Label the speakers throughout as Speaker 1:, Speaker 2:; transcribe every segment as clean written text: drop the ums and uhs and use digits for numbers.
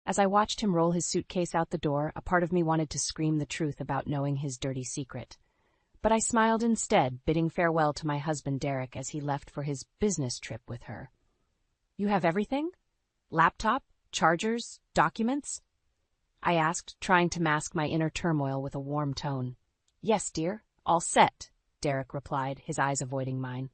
Speaker 1: As I watched him roll his suitcase out the door, a part of me wanted to scream the truth about knowing his dirty secret. But I smiled instead, bidding farewell to my husband Derek as he left for his business trip with her. "You have everything? Laptop, chargers, documents?" I asked, trying to mask my inner turmoil with a warm tone. "Yes, dear, all set," Derek replied, his eyes avoiding mine.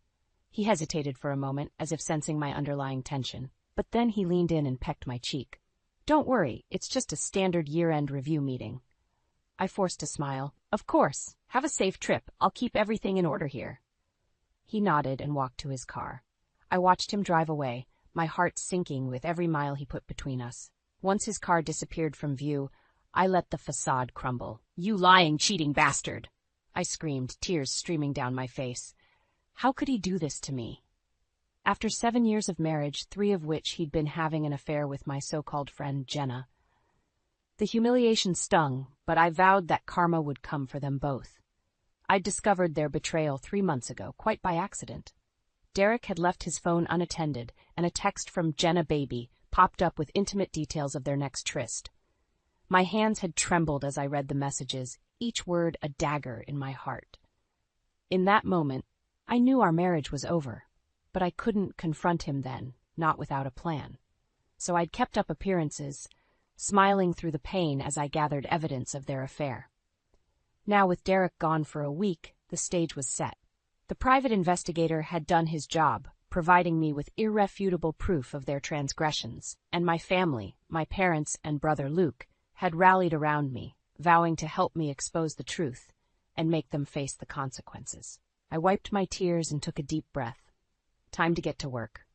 Speaker 1: He hesitated for a moment, as if sensing my underlying tension, but then he leaned in and pecked my cheek. "Don't worry, it's just a standard year-end review meeting." I forced a smile. "Of course. Have a safe trip. I'll keep everything in order here." He nodded and walked to his car. I watched him drive away, my heart sinking with every mile he put between us. Once his car disappeared from view, I let the facade crumble. "You lying, cheating bastard!" I screamed, tears streaming down my face. How could he do this to me? After 7 years of marriage, 3 of which he'd been having an affair with my so-called friend Jenna. The humiliation stung, but I vowed that karma would come for them both. I'd discovered their betrayal 3 months ago, quite by accident. Derek had left his phone unattended, and a text from Jenna Baby popped up with intimate details of their next tryst. My hands had trembled as I read the messages, each word a dagger in my heart. In that moment, I knew our marriage was over, but I couldn't confront him then, not without a plan. So I'd kept up appearances, smiling through the pain as I gathered evidence of their affair. Now, with Derek gone for a week, the stage was set. The private investigator had done his job, providing me with irrefutable proof of their transgressions, and my family, my parents and brother Luke, had rallied around me, vowing to help me expose the truth and make them face the consequences. I wiped my tears and took a deep breath. Time to get to work.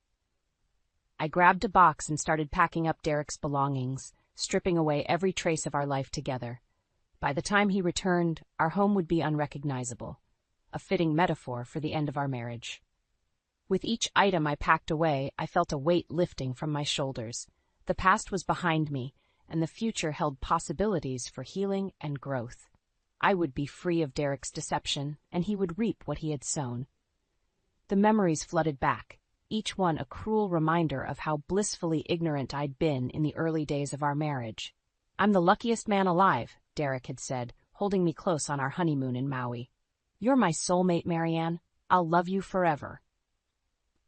Speaker 1: I grabbed a box and started packing up Derek's belongings, stripping away every trace of our life together. By the time he returned, our home would be unrecognizable, a fitting metaphor for the end of our marriage. With each item I packed away, I felt a weight lifting from my shoulders. The past was behind me, and the future held possibilities for healing and growth. I would be free of Derek's deception, and he would reap what he had sown. The memories flooded back, each one a cruel reminder of how blissfully ignorant I'd been in the early days of our marriage. "I'm the luckiest man alive," Derek had said, holding me close on our honeymoon in Maui. "You're my soulmate, Marianne. I'll love you forever."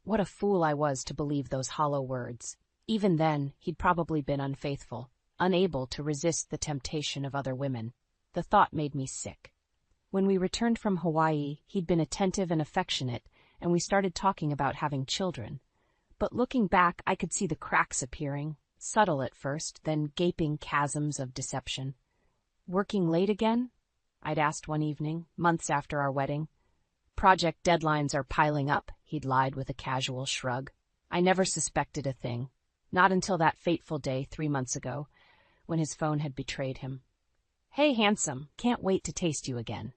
Speaker 1: What a fool I was to believe those hollow words. Even then, he'd probably been unfaithful, unable to resist the temptation of other women. The thought made me sick. When we returned from Hawaii, he'd been attentive and affectionate, and we started talking about having children. But looking back, I could see the cracks appearing, subtle at first, then gaping chasms of deception. "Working late again?" I'd asked one evening, months after our wedding. "Project deadlines are piling up," he'd lied with a casual shrug. I never suspected a thing, not until that fateful day 3 months ago, when his phone had betrayed him. "Hey, handsome, can't wait to taste you again.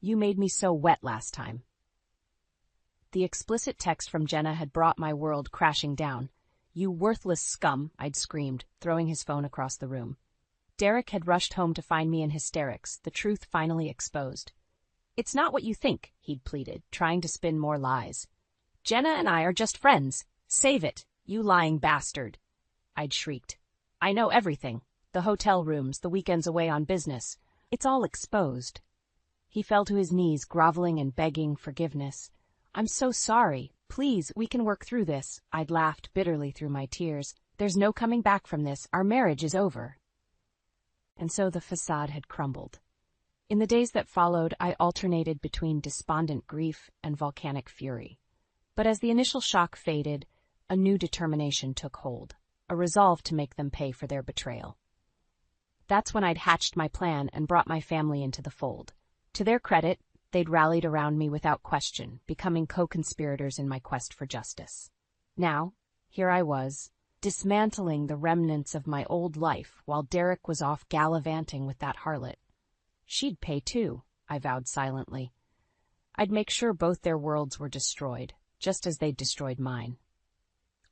Speaker 1: You made me so wet last time." The explicit text from Jenna had brought my world crashing down. "You worthless scum," I'd screamed, throwing his phone across the room. Derek had rushed home to find me in hysterics, the truth finally exposed. "It's not what you think," he'd pleaded, trying to spin more lies. "Jenna and I are just friends. Save it, you lying bastard." I'd shrieked. "I know everything. The hotel rooms, the weekends away on business. It's all exposed." He fell to his knees, groveling and begging forgiveness. "I'm so sorry. Please, we can work through this." I'd laughed bitterly through my tears. "There's no coming back from this. Our marriage is over." And so the facade had crumbled. In the days that followed, I alternated between despondent grief and volcanic fury. But as the initial shock faded, a new determination took hold, a resolve to make them pay for their betrayal. That's when I'd hatched my plan and brought my family into the fold. To their credit, they'd rallied around me without question, becoming co-conspirators in my quest for justice. Now, here I was, dismantling the remnants of my old life while Derek was off gallivanting with that harlot. She'd pay too, I vowed silently. I'd make sure both their worlds were destroyed, just as they'd destroyed mine.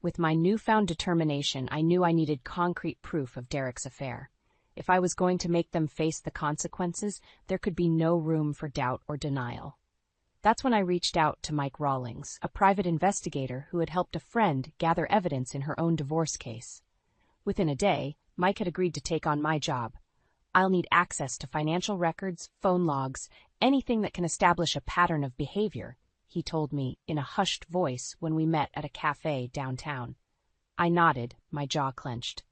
Speaker 1: With my newfound determination, I knew I needed concrete proof of Derek's affair. If I was going to make them face the consequences, there could be no room for doubt or denial. That's when I reached out to Mike Rawlings, a private investigator who had helped a friend gather evidence in her own divorce case. Within a day, Mike had agreed to take on my job. I'll need access to financial records, phone logs, anything that can establish a pattern of behavior, he told me in a hushed voice when we met at a cafe downtown. I nodded, my jaw clenched.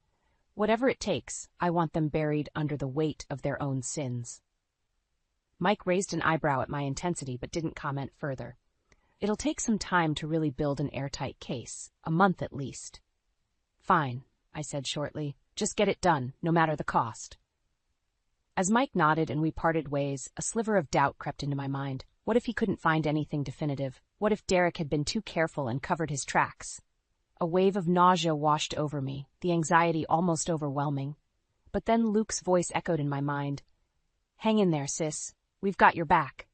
Speaker 1: Whatever it takes, I want them buried under the weight of their own sins. Mike raised an eyebrow at my intensity but didn't comment further. It'll take some time to really build an airtight case, a month at least. Fine, I said shortly. Just get it done, no matter the cost. As Mike nodded and we parted ways, a sliver of doubt crept into my mind. What if he couldn't find anything definitive? What if Derek had been too careful and covered his tracks? A wave of nausea washed over me, the anxiety almost overwhelming. But then Luke's voice echoed in my mind. Hang in there, sis. We've got your back.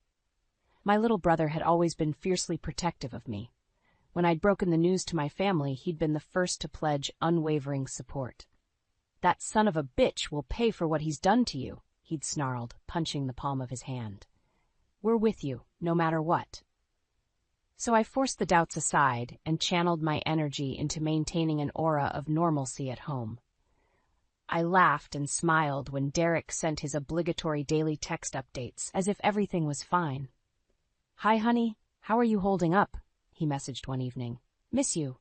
Speaker 1: My little brother had always been fiercely protective of me. When I'd broken the news to my family, he'd been the first to pledge unwavering support. That son of a bitch will pay for what he's done to you, he'd snarled, punching the palm of his hand. We're with you, no matter what. So I forced the doubts aside and channeled my energy into maintaining an aura of normalcy at home. I laughed and smiled when Derek sent his obligatory daily text updates, as if everything was fine. Hi, honey. How are you holding up? He messaged one evening. Miss you.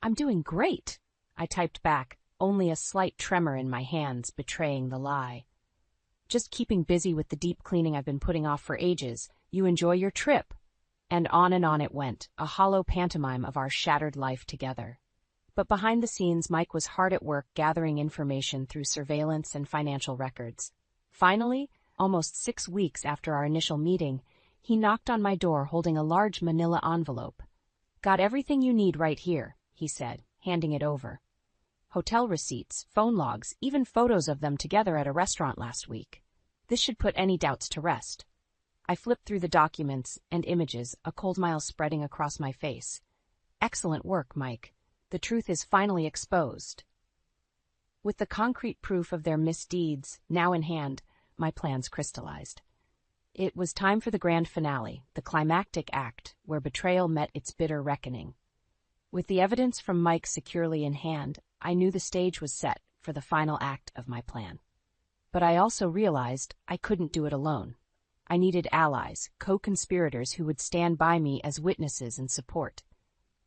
Speaker 1: I'm doing great, I typed back, only a slight tremor in my hands betraying the lie. Just keeping busy with the deep cleaning I've been putting off for ages. You enjoy your trip. And on it went, a hollow pantomime of our shattered life together. But behind the scenes, Mike was hard at work gathering information through surveillance and financial records. Finally, almost 6 weeks after our initial meeting, he knocked on my door holding a large manila envelope. Got everything you need right here, he said, handing it over. Hotel receipts, phone logs, even photos of them together at a restaurant last week. This should put any doubts to rest. I flipped through the documents and images, a cold smile spreading across my face. Excellent work, Mike. The truth is finally exposed. With the concrete proof of their misdeeds now in hand, my plans crystallized. It was time for the grand finale, the climactic act, where betrayal met its bitter reckoning. With the evidence from Mike securely in hand, I knew the stage was set for the final act of my plan. But I also realized I couldn't do it alone. I needed allies, co-conspirators who would stand by me as witnesses and support.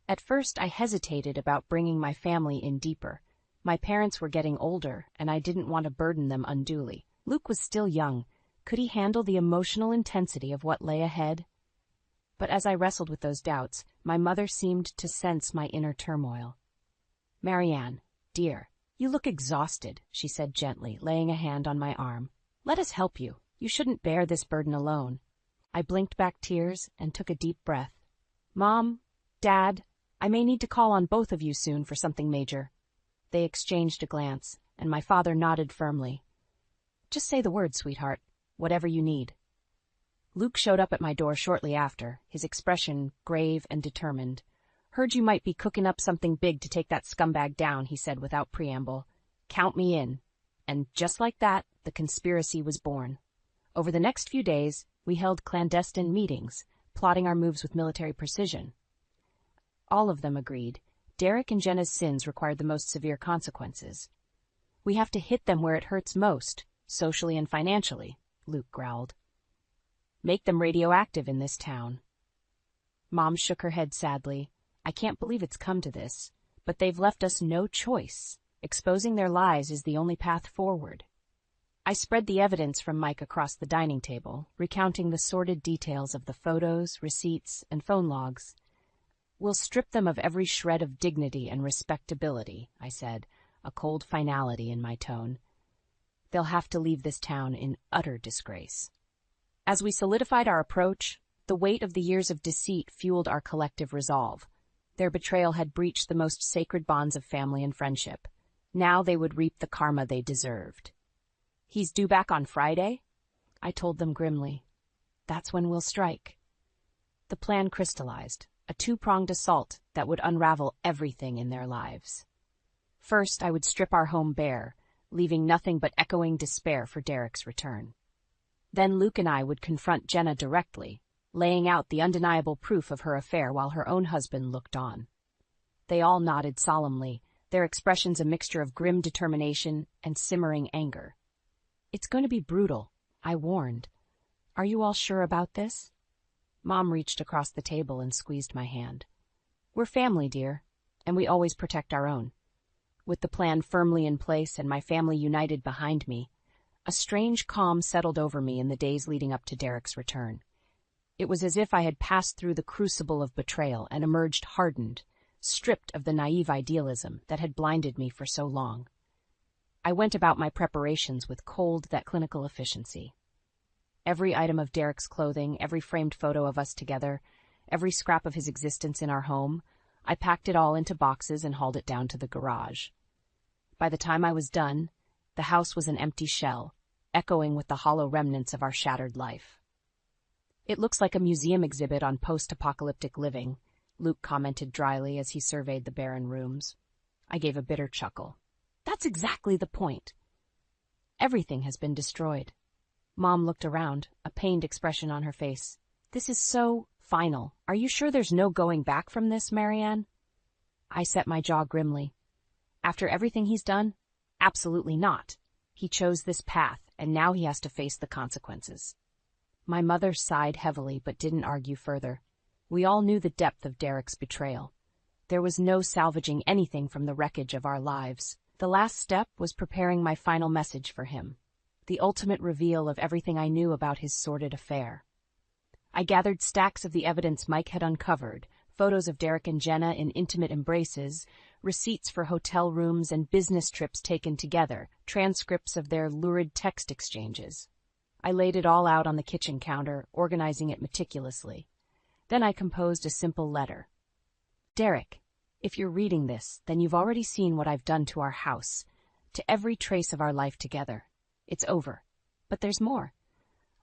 Speaker 1: At first, I hesitated about bringing my family in deeper. My parents were getting older, and I didn't want to burden them unduly. Luke was still young. Could he handle the emotional intensity of what lay ahead? But as I wrestled with those doubts, my mother seemed to sense my inner turmoil. Marianne, dear, you look exhausted, she said gently, laying a hand on my arm. Let us help you. You shouldn't bear this burden alone. I blinked back tears and took a deep breath. Mom, Dad, I may need to call on both of you soon for something major. They exchanged a glance, and my father nodded firmly. Just say the word, sweetheart. Whatever you need. Luke showed up at my door shortly after, his expression grave and determined. Heard you might be cooking up something big to take that scumbag down, he said without preamble. Count me in. And just like that, the conspiracy was born. Over the next few days, we held clandestine meetings, plotting our moves with military precision. All of them agreed. Derek and Jenna's sins required the most severe consequences. We have to hit them where it hurts most, socially and financially, Luke growled. Make them radioactive in this town. Mom shook her head sadly. I can't believe it's come to this, but they've left us no choice. Exposing their lies is the only path forward. I spread the evidence from Mike across the dining table, recounting the sordid details of the photos, receipts, and phone logs. We'll strip them of every shred of dignity and respectability, I said, a cold finality in my tone. They'll have to leave this town in utter disgrace. As we solidified our approach, the weight of the years of deceit fueled our collective resolve. Their betrayal had breached the most sacred bonds of family and friendship. Now they would reap the karma they deserved. He's due back on Friday? I told them grimly. That's when we'll strike. The plan crystallized, a two-pronged assault that would unravel everything in their lives. First, I would strip our home bare, leaving nothing but echoing despair for Derek's return. Then Luke and I would confront Jenna directly, laying out the undeniable proof of her affair while her own husband looked on. They all nodded solemnly, their expressions a mixture of grim determination and simmering anger. "It's going to be brutal," I warned. "Are you all sure about this?" Mom reached across the table and squeezed my hand. "We're family, dear, and we always protect our own." With the plan firmly in place and my family united behind me, a strange calm settled over me in the days leading up to Derek's return. It was as if I had passed through the crucible of betrayal and emerged hardened, stripped of the naive idealism that had blinded me for so long. I went about my preparations with cold that clinical efficiency. Every item of Derek's clothing, every framed photo of us together, every scrap of his existence in our home, I packed it all into boxes and hauled it down to the garage. By the time I was done, the house was an empty shell, echoing with the hollow remnants of our shattered life. "It looks like a museum exhibit on post-apocalyptic living," Luke commented dryly as he surveyed the barren rooms. I gave a bitter chuckle. "That's exactly the point. Everything has been destroyed." Mom looked around, a pained expression on her face. "This is so final. Are you sure there's no going back from this, Marianne?" I set my jaw grimly. "After everything he's done? Absolutely not. He chose this path, and now he has to face the consequences." My mother sighed heavily but didn't argue further. We all knew the depth of Derek's betrayal. There was no salvaging anything from the wreckage of our lives. The last step was preparing my final message for him, the ultimate reveal of everything I knew about his sordid affair. I gathered stacks of the evidence Mike had uncovered, photos of Derek and Jenna in intimate embraces, receipts for hotel rooms and business trips taken together, transcripts of their lurid text exchanges. I laid it all out on the kitchen counter, organizing it meticulously. Then I composed a simple letter. "Derek, if you're reading this, then you've already seen what I've done to our house, to every trace of our life together. It's over. But there's more.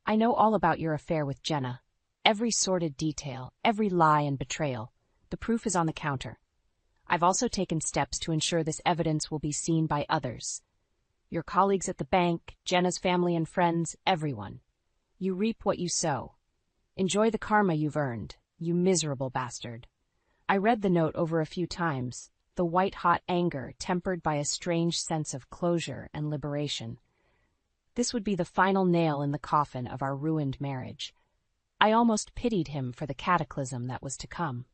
Speaker 1: I know all about your affair with Jenna. Every sordid detail, every lie and betrayal. The proof is on the counter. I've also taken steps to ensure this evidence will be seen by others. Your colleagues at the bank, Jenna's family and friends, everyone. You reap what you sow. Enjoy the karma you've earned, you miserable bastard." I read the note over a few times, the white-hot anger tempered by a strange sense of closure and liberation. This would be the final nail in the coffin of our ruined marriage. I almost pitied him for the cataclysm that was to come.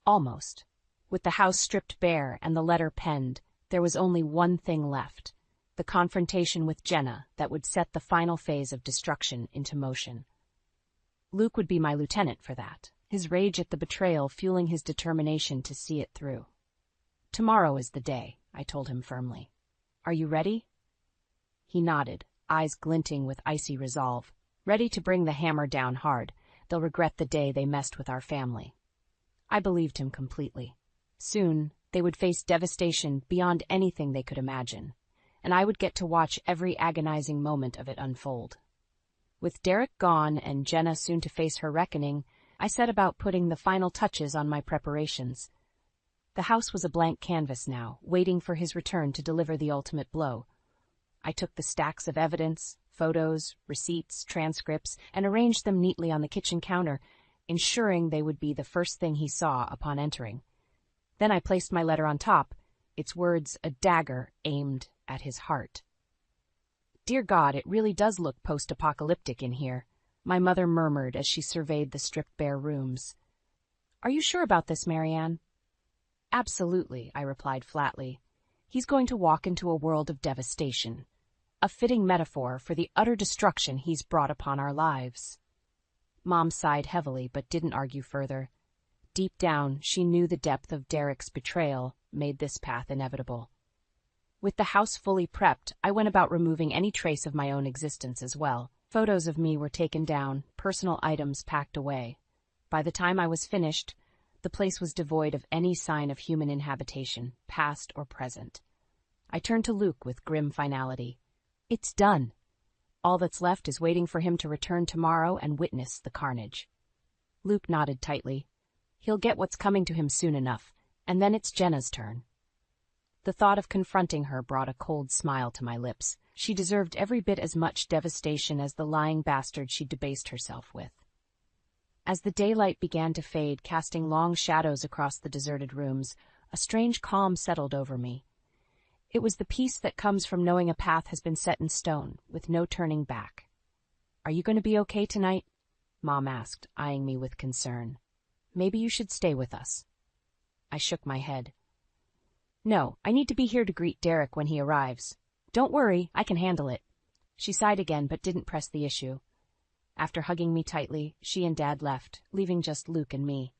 Speaker 1: Almost. With the house stripped bare and the letter penned, there was only one thing left, the confrontation with Jenna that would set the final phase of destruction into motion. Luke would be my lieutenant for that, his rage at the betrayal fueling his determination to see it through. "Tomorrow is the day," I told him firmly. "Are you ready?" He nodded, eyes glinting with icy resolve, ready to bring the hammer down hard. They'll regret the day they messed with our family. I believed him completely. Soon, they would face devastation beyond anything they could imagine, and I would get to watch every agonizing moment of it unfold. With Derek gone and Jenna soon to face her reckoning, I set about putting the final touches on my preparations. The house was a blank canvas now, waiting for his return to deliver the ultimate blow. I took the stacks of evidence, photos, receipts, transcripts, and arranged them neatly on the kitchen counter, ensuring they would be the first thing he saw upon entering. Then I placed my letter on top, its words a dagger aimed at his heart. "Dear God, it really does look post-apocalyptic in here," my mother murmured as she surveyed the stripped-bare rooms. "Are you sure about this, Marianne?" "Absolutely," I replied flatly. "He's going to walk into a world of devastation, a fitting metaphor for the utter destruction he's brought upon our lives." Mom sighed heavily but didn't argue further. Deep down, she knew the depth of Derek's betrayal made this path inevitable. With the house fully prepped, I went about removing any trace of my own existence as well. Photos of me were taken down, personal items packed away. By the time I was finished, the place was devoid of any sign of human inhabitation, past or present. I turned to Luke with grim finality. "It's done. All that's left is waiting for him to return tomorrow and witness the carnage." Luke nodded tightly. "He'll get what's coming to him soon enough, and then it's Jenna's turn." The thought of confronting her brought a cold smile to my lips. She deserved every bit as much devastation as the lying bastard she'd debased herself with. As the daylight began to fade, casting long shadows across the deserted rooms, A strange calm settled over me. It was the peace that comes from knowing a path has been set in stone, with no turning back. "Are you going to be okay tonight?" Mom asked, eyeing me with concern. "Maybe you should stay with us." I shook my head. "No, I need to be here to greet Derek when he arrives. Don't worry, I can handle it." She sighed again but didn't press the issue. After hugging me tightly, she and Dad left, leaving just Luke and me.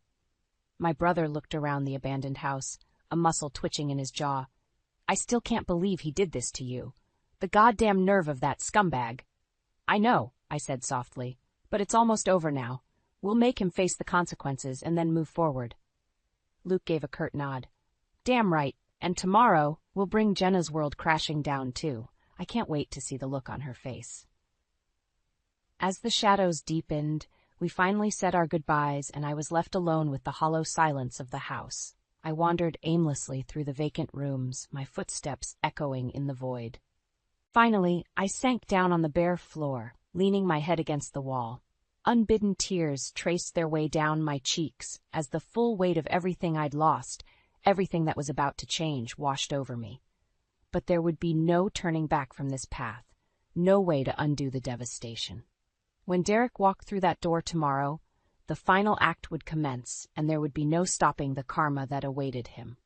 Speaker 1: My brother looked around the abandoned house, a muscle twitching in his jaw. "I still can't believe he did this to you. The goddamn nerve of that scumbag." "I know," I said softly, "but it's almost over now. We'll make him face the consequences and then move forward." Luke gave a curt nod. "Damn right, and tomorrow we'll bring Jenna's world crashing down too. I can't wait to see the look on her face." As the shadows deepened, we finally said our goodbyes and I was left alone with the hollow silence of the house. I wandered aimlessly through the vacant rooms, my footsteps echoing in the void. Finally, I sank down on the bare floor, leaning my head against the wall. Unbidden tears traced their way down my cheeks as the full weight of everything I'd lost, everything that was about to change, washed over me. But there would be no turning back from this path, no way to undo the devastation. When Derek walked through that door tomorrow, the final act would commence, and there would be no stopping the karma that awaited him.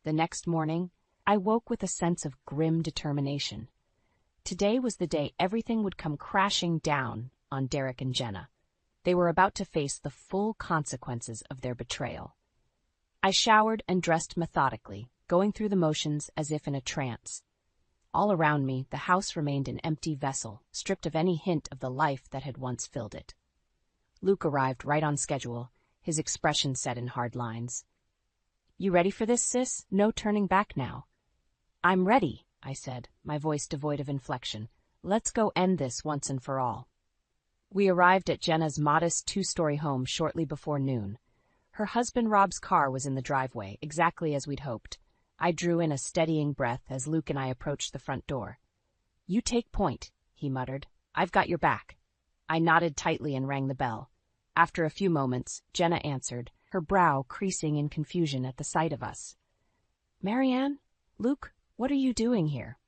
Speaker 1: The next morning, I woke with a sense of grim determination. Today was the day everything would come crashing down on Derek and Jenna. They were about to face the full consequences of their betrayal. I showered and dressed methodically, going through the motions as if in a trance. All around me, the house remained an empty vessel, stripped of any hint of the life that had once filled it. Luke arrived right on schedule, his expression set in hard lines. "You ready for this, sis? No turning back now." "I'm ready," I said, my voice devoid of inflection. "Let's go end this once and for all." We arrived at Jenna's modest two-story home shortly before noon. Her husband Rob's car was in the driveway, exactly as we'd hoped. I drew in a steadying breath as Luke and I approached the front door. "You take point," he muttered. "I've got your back." I nodded tightly and rang the bell. After a few moments, Jenna answered, her brow creasing in confusion at the sight of us. "Marianne? Luke, what are you doing here?"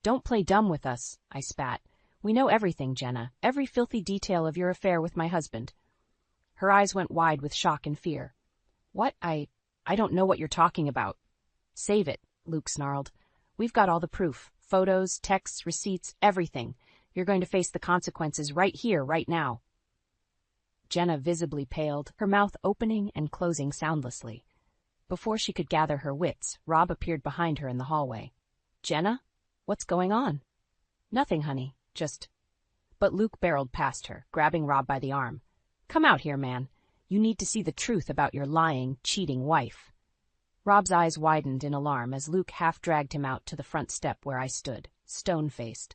Speaker 1: "Don't play dumb with us," I spat. "We know everything, Jenna, every filthy detail of your affair with my husband." Her eyes went wide with shock and fear. "What? I don't know what you're talking about." "Save it," Luke snarled. "We've got all the proof. Photos, texts, receipts, everything. You're going to face the consequences right here, right now." Jenna visibly paled, her mouth opening and closing soundlessly. Before she could gather her wits, Rob appeared behind her in the hallway. "Jenna? What's going on?" "Nothing, honey, just—" But Luke barreled past her, grabbing Rob by the arm. "Come out here, man. You need to see the truth about your lying, cheating wife." Rob's eyes widened in alarm as Luke half-dragged him out to the front step where I stood, stone-faced.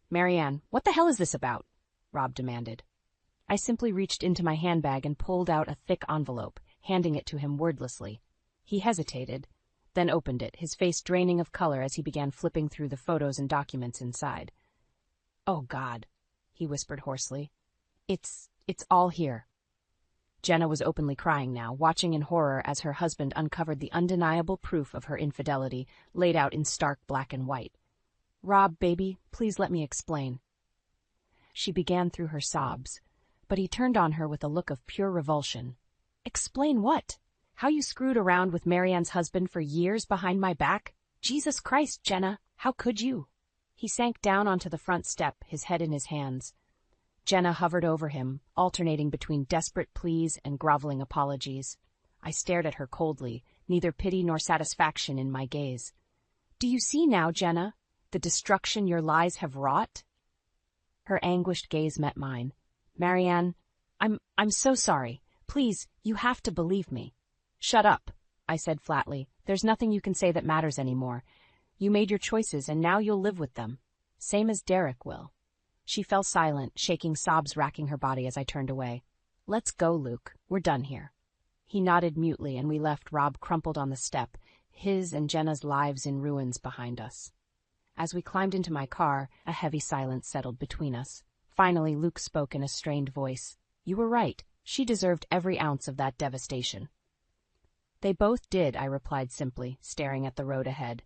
Speaker 1: "Marianne, what the hell is this about?" Rob demanded. I simply reached into my handbag and pulled out a thick envelope, handing it to him wordlessly. He hesitated, then opened it, his face draining of color as he began flipping through the photos and documents inside. "Oh, God," he whispered hoarsely. It's all here." Jenna was openly crying now, watching in horror as her husband uncovered the undeniable proof of her infidelity, laid out in stark black and white. "Rob, baby, please let me explain." She began through her sobs, but he turned on her with a look of pure revulsion. "Explain what? How you screwed around with Marianne's husband for years behind my back? Jesus Christ, Jenna, how could you?" He sank down onto the front step, his head in his hands. Jenna hovered over him, alternating between desperate pleas and groveling apologies. I stared at her coldly, neither pity nor satisfaction in my gaze. "Do you see now, Jenna, the destruction your lies have wrought?" Her anguished gaze met mine. "Marianne, I'm so sorry. Please, you have to believe me." "Shut up," I said flatly. "There's nothing you can say that matters anymore. You made your choices and now you'll live with them. Same as Derek will." She fell silent, shaking sobs racking her body as I turned away. "Let's go, Luke. We're done here." He nodded mutely and we left Rob crumpled on the step, his and Jenna's lives in ruins behind us. As we climbed into my car, a heavy silence settled between us. Finally, Luke spoke in a strained voice. "You were right. She deserved every ounce of that devastation." They both did, I replied simply, staring at the road ahead.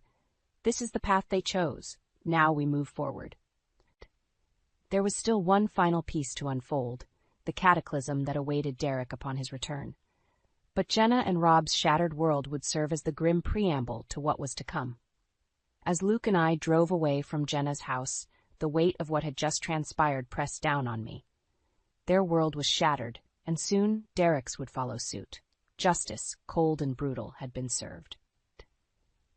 Speaker 1: This is the path they chose. Now we move forward. There was still one final piece to unfold, the cataclysm that awaited Derek upon his return. But Jenna and Rob's shattered world would serve as the grim preamble to what was to come. As Luke and I drove away from Jenna's house, the weight of what had just transpired pressed down on me. Their world was shattered, and soon Derek's would follow suit. Justice, cold and brutal, had been served.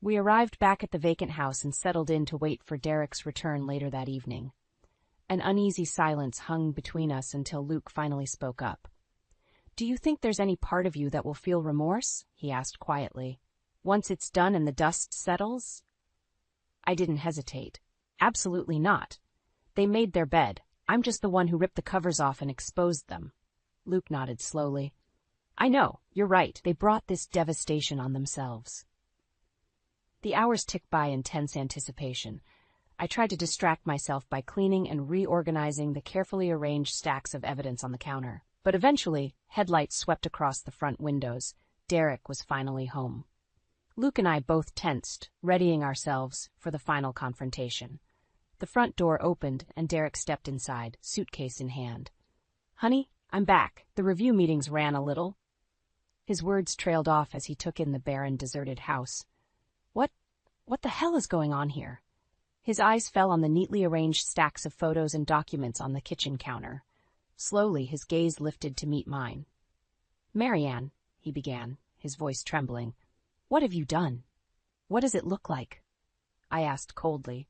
Speaker 1: We arrived back at the vacant house and settled in to wait for Derek's return later that evening. An uneasy silence hung between us until Luke finally spoke up. "Do you think there's any part of you that will feel remorse?" he asked quietly. "Once it's done and the dust settles?" I didn't hesitate. Absolutely not. They made their bed. I'm just the one who ripped the covers off and exposed them. Luke nodded slowly. I know, you're right. They brought this devastation on themselves. The hours ticked by in tense anticipation. I tried to distract myself by cleaning and reorganizing the carefully arranged stacks of evidence on the counter. But eventually, headlights swept across the front windows. Derek was finally home. Luke and I both tensed, readying ourselves for the final confrontation. The front door opened and Derek stepped inside, suitcase in hand. "Honey, I'm back. The review meetings ran a little." His words trailed off as he took in the barren, deserted house. What the hell is going on here? His eyes fell on the neatly arranged stacks of photos and documents on the kitchen counter. Slowly, his gaze lifted to meet mine. "Marianne," he began, his voice trembling, "what have you done? What does it look like?" I asked coldly.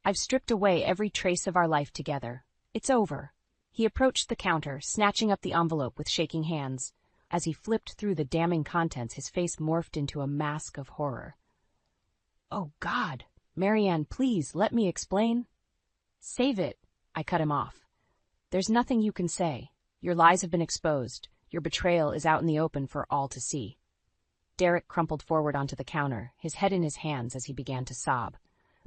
Speaker 1: "I've stripped away every trace of our life together. It's over." He approached the counter, snatching up the envelope with shaking hands. As he flipped through the damning contents, his face morphed into a mask of horror. "Oh, God! Marianne, please, let me explain." "Save it," I cut him off. "There's nothing you can say. Your lies have been exposed. Your betrayal is out in the open for all to see." Derek crumpled forward onto the counter, his head in his hands as he began to sob.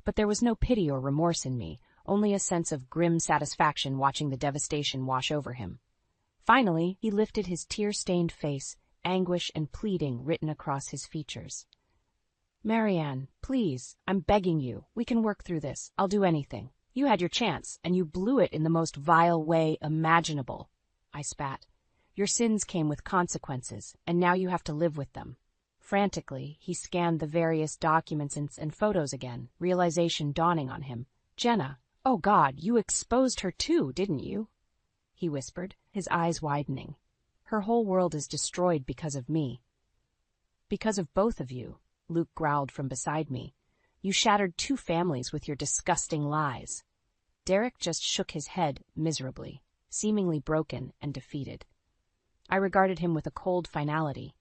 Speaker 1: But there was no pity or remorse in me, only a sense of grim satisfaction watching the devastation wash over him. Finally, he lifted his tear-stained face, anguish and pleading written across his features. "Marianne, please, I'm begging you. We can work through this. I'll do anything. You had your chance, and you blew it in the most vile way imaginable." I spat. "Your sins came with consequences, and now you have to live with them." Frantically, he scanned the various documents and photos again, realization dawning on him. "Jenna, oh God, you exposed her too, didn't you?" he whispered, his eyes widening. "Her whole world is destroyed because of me." "Because of both of you," Luke growled from beside me. "You shattered 2 families with your disgusting lies." Derek just shook his head miserably, seemingly broken and defeated. I regarded him with a cold finality.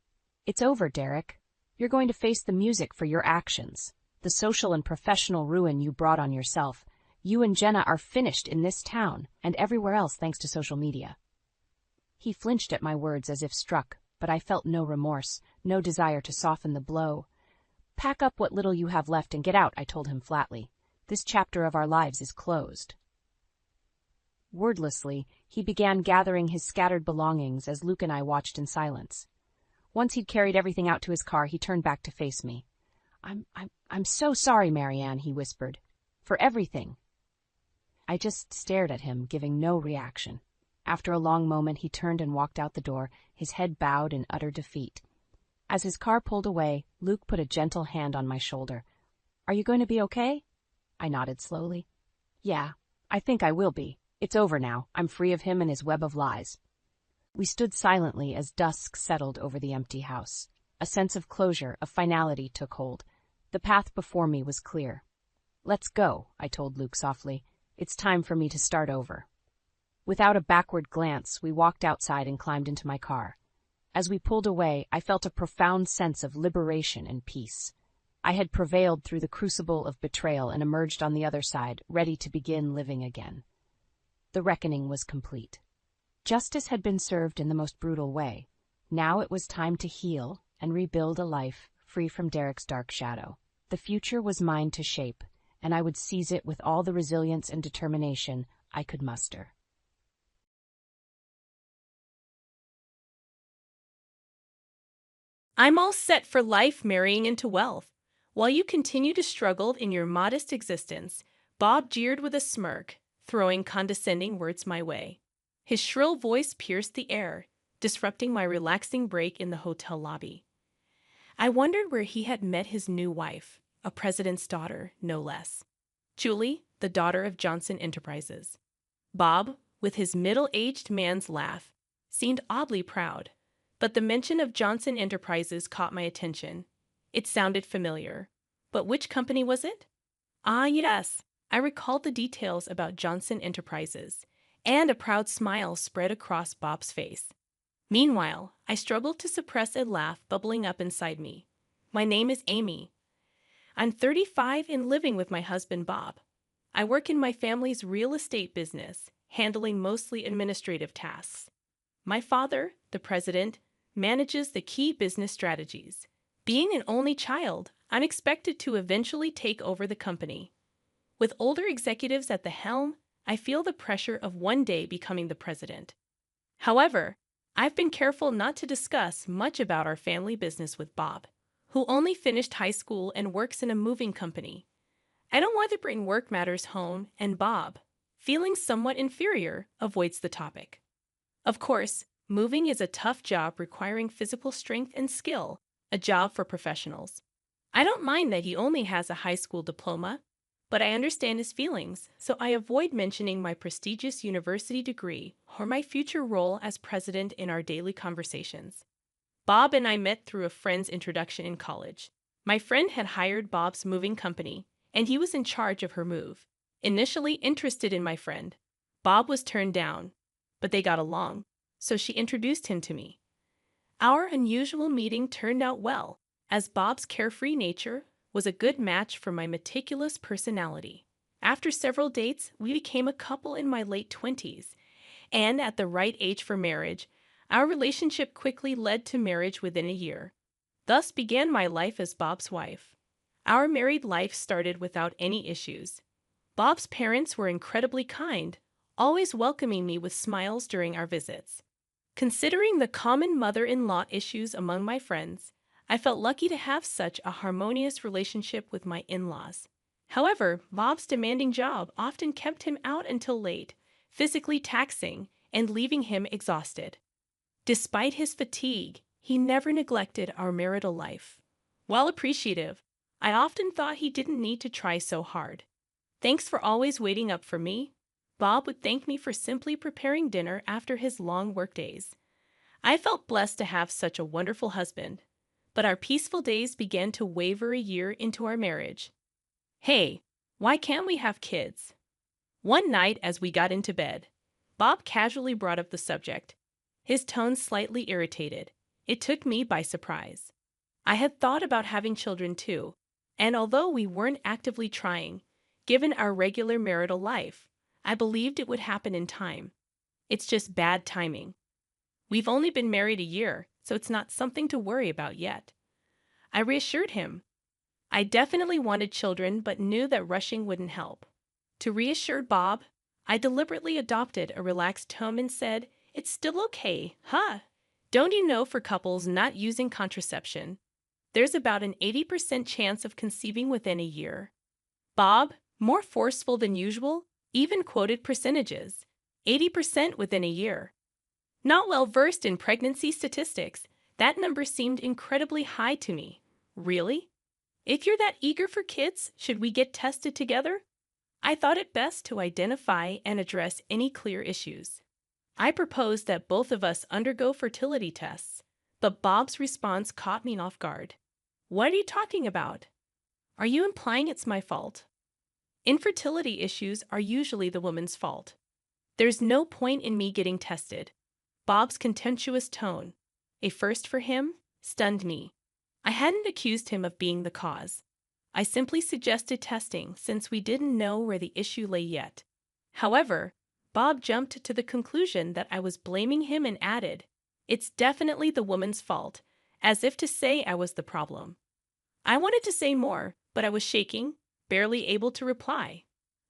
Speaker 1: "It's over, Derek. You're going to face the music for your actions, the social and professional ruin you brought on yourself. You and Jenna are finished in this town and everywhere else thanks to social media." He flinched at my words as if struck, but I felt no remorse, no desire to soften the blow. "Pack up what little you have left and get out," I told him flatly. "This chapter of our lives is closed." Wordlessly, he began gathering his scattered belongings as Luke and I watched in silence. Once he'd carried everything out to his car, he turned back to face me. I'm so sorry, Marianne," he whispered. "For everything." I just stared at him, giving no reaction. After a long moment, he turned and walked out the door, his head bowed in utter defeat. As his car pulled away, Luke put a gentle hand on my shoulder. "Are you going to be okay?" I nodded slowly. "Yeah, I think I will be. It's over now. I'm free of him and his web of lies." We stood silently as dusk settled over the empty house. A sense of closure, of finality took hold. The path before me was clear. "Let's go," I told Luke softly. "It's time for me to start over." Without a backward glance, we walked outside and climbed into my car. As we pulled away, I felt a profound sense of liberation and peace. I had prevailed through the crucible of betrayal and emerged on the other side, ready to begin living again. The reckoning was complete. Justice had been served in the most brutal way. Now it was time to heal and rebuild a life free from Derek's dark shadow. The future was mine to shape, and I would seize it with all the resilience and determination I could muster.
Speaker 2: I'm all set for life, marrying into wealth. While you continue to struggle in your modest existence, Bob jeered with a smirk, throwing condescending words my way. His shrill voice pierced the air, disrupting my relaxing break in the hotel lobby. I wondered where he had met his new wife, a president's daughter, no less. Julie, the daughter of Johnson Enterprises. Bob, with his middle-aged man's laugh, seemed oddly proud, but the mention of Johnson Enterprises caught my attention. It sounded familiar. But which company was it? Ah, yes. I recalled the details about Johnson Enterprises, and a proud smile spread across Bob's face. Meanwhile, I struggled to suppress a laugh bubbling up inside me. My name is Amy. I'm 35 and living with my husband, Bob. I work in my family's real estate business, handling mostly administrative tasks. My father, the president, manages the key business strategies. Being an only child, I'm expected to eventually take over the company. With older executives at the helm, I feel the pressure of one day becoming the president. However, I've been careful not to discuss much about our family business with Bob, who only finished high school and works in a moving company. I don't want to bring work matters home, and Bob, feeling somewhat inferior, avoids the topic. Of course, moving is a tough job requiring physical strength and skill, a job for professionals. I don't mind that he only has a high school diploma, but I understand his feelings, so I avoid mentioning my prestigious university degree or my future role as president in our daily conversations. Bob and I met through a friend's introduction in college. My friend had hired Bob's moving company, and he was in charge of her move. Initially interested in my friend, Bob was turned down, but they got along, so she introduced him to me. Our unusual meeting turned out well, as Bob's carefree nature was a good match for my meticulous personality. After several dates, we became a couple in my late 20s, and at the right age for marriage, our relationship quickly led to marriage within a year. Thus began my life as Bob's wife. Our married life started without any issues. Bob's parents were incredibly kind, always welcoming me with smiles during our visits. Considering the common mother-in-law issues among my friends, I felt lucky to have such a harmonious relationship with my in-laws. However, Bob's demanding job often kept him out until late, physically taxing and leaving him exhausted. Despite his fatigue, he never neglected our marital life. While appreciative, I often thought he didn't need to try so hard. Thanks for always waiting up for me. Bob would thank me for simply preparing dinner after his long workdays. I felt blessed to have such a wonderful husband, but our peaceful days began to waver a year into our marriage. Hey, why can't we have kids? One night as we got into bed, Bob casually brought up the subject, his tone slightly irritated. It took me by surprise. I had thought about having children too, and although we weren't actively trying, given our regular marital life, I believed it would happen in time. It's just bad timing. We've only been married a year, so it's not something to worry about yet. I reassured him. I definitely wanted children, but knew that rushing wouldn't help. To reassure Bob, I deliberately adopted a relaxed tone and said, "It's still okay, huh? Don't you know for couples not using contraception, there's about an 80% chance of conceiving within a year?" Bob, more forceful than usual, even quoted percentages, 80% within a year. Not well versed in pregnancy statistics, that number seemed incredibly high to me. Really? If you're that eager for kids, should we get tested together? I thought it best to identify and address any clear issues. I proposed that both of us undergo fertility tests, but Bob's response caught me off guard. What are you talking about? Are you implying it's my fault? Infertility issues are usually the woman's fault. There's no point in me getting tested. Bob's contemptuous tone, a first for him, stunned me. I hadn't accused him of being the cause. I simply suggested testing since we didn't know where the issue lay yet. However, Bob jumped to the conclusion that I was blaming him and added, "It's definitely the woman's fault," as if to say I was the problem. I wanted to say more, but I was shaking, barely able to reply.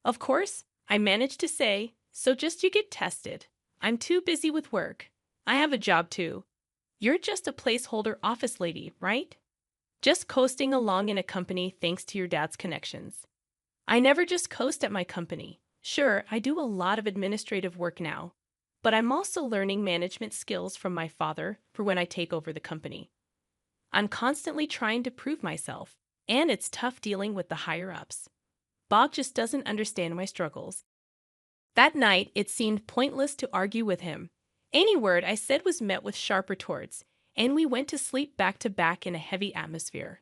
Speaker 2: Of course, I managed to say, "So just you get tested. I'm too busy with work. I have a job too. You're just a placeholder office lady, right? Just coasting along in a company thanks to your dad's connections. I never just coast at my company. Sure, I do a lot of administrative work now, but I'm also learning management skills from my father for when I take over the company. I'm constantly trying to prove myself, and it's tough dealing with the higher-ups. Bob just doesn't understand my struggles. That night, it seemed pointless to argue with him. Any word I said was met with sharp retorts, and we went to sleep back to back in a heavy atmosphere.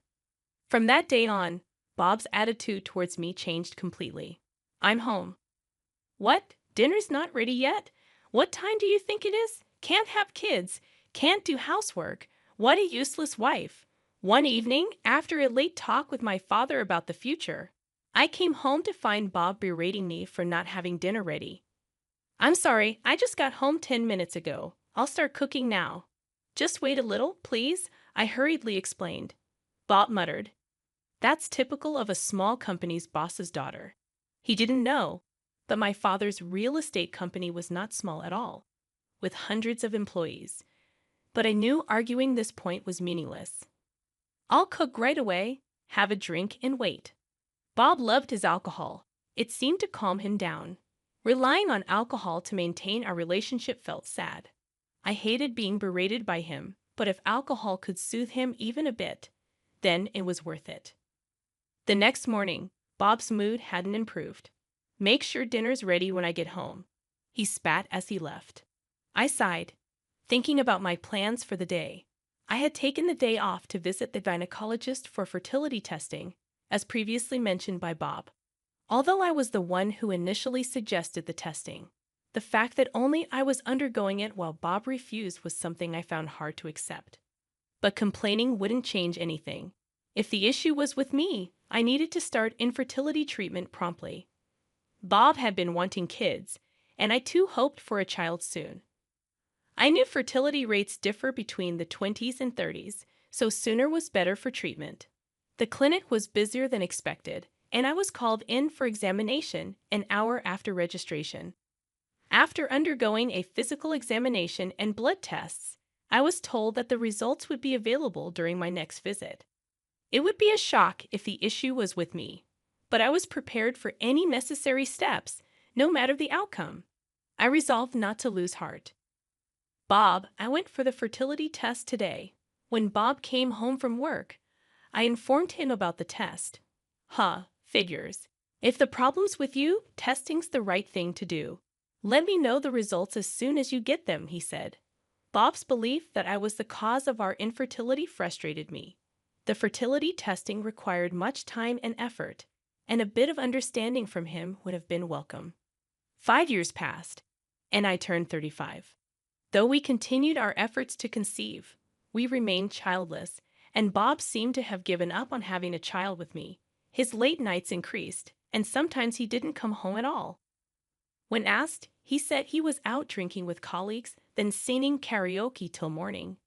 Speaker 2: From that day on, Bob's attitude towards me changed completely. I'm home. What? Dinner's not ready yet? What time do you think it is? Can't have kids. Can't do housework. What a useless wife. One evening, after a late talk with my father about the future, I came home to find Bob berating me for not having dinner ready. I'm sorry, I just got home 10 minutes ago. I'll start cooking now. Just wait a little, please, I hurriedly explained. Bob muttered. That's typical of a small company's boss's daughter. He didn't know, but my father's real estate company was not small at all, with hundreds of employees. But I knew arguing this point was meaningless. I'll cook right away, have a drink, and wait. Bob loved his alcohol. It seemed to calm him down. Relying on alcohol to maintain our relationship felt sad. I hated being berated by him, but if alcohol could soothe him even a bit, then it was worth it. The next morning, Bob's mood hadn't improved. Make sure dinner's ready when I get home, he spat as he left. I sighed, thinking about my plans for the day. I had taken the day off to visit the gynecologist for fertility testing, as previously mentioned by Bob. Although I was the one who initially suggested the testing, the fact that only I was undergoing it while Bob refused was something I found hard to accept. But complaining wouldn't change anything. If the issue was with me, I needed to start infertility treatment promptly. Bob had been wanting kids, and I too hoped for a child soon. I knew fertility rates differ between the 20s and 30s, so sooner was better for treatment. The clinic was busier than expected, and I was called in for examination an hour after registration. After undergoing a physical examination and blood tests, I was told that the results would be available during my next visit. It would be a shock if the issue was with me, but I was prepared for any necessary steps, no matter the outcome. I resolved not to lose heart. Bob, I went for the fertility test today. When Bob came home from work, I informed him about the test. Figures. If the problem's with you, testing's the right thing to do. Let me know the results as soon as you get them, he said. Bob's belief that I was the cause of our infertility frustrated me. The fertility testing required much time and effort, and a bit of understanding from him would have been welcome. 5 years passed, and I turned 35. Though we continued our efforts to conceive, we remained childless, and Bob seemed to have given up on having a child with me. His late nights increased, and sometimes he didn't come home at all. When asked, he said he was out drinking with colleagues, then singing karaoke till morning.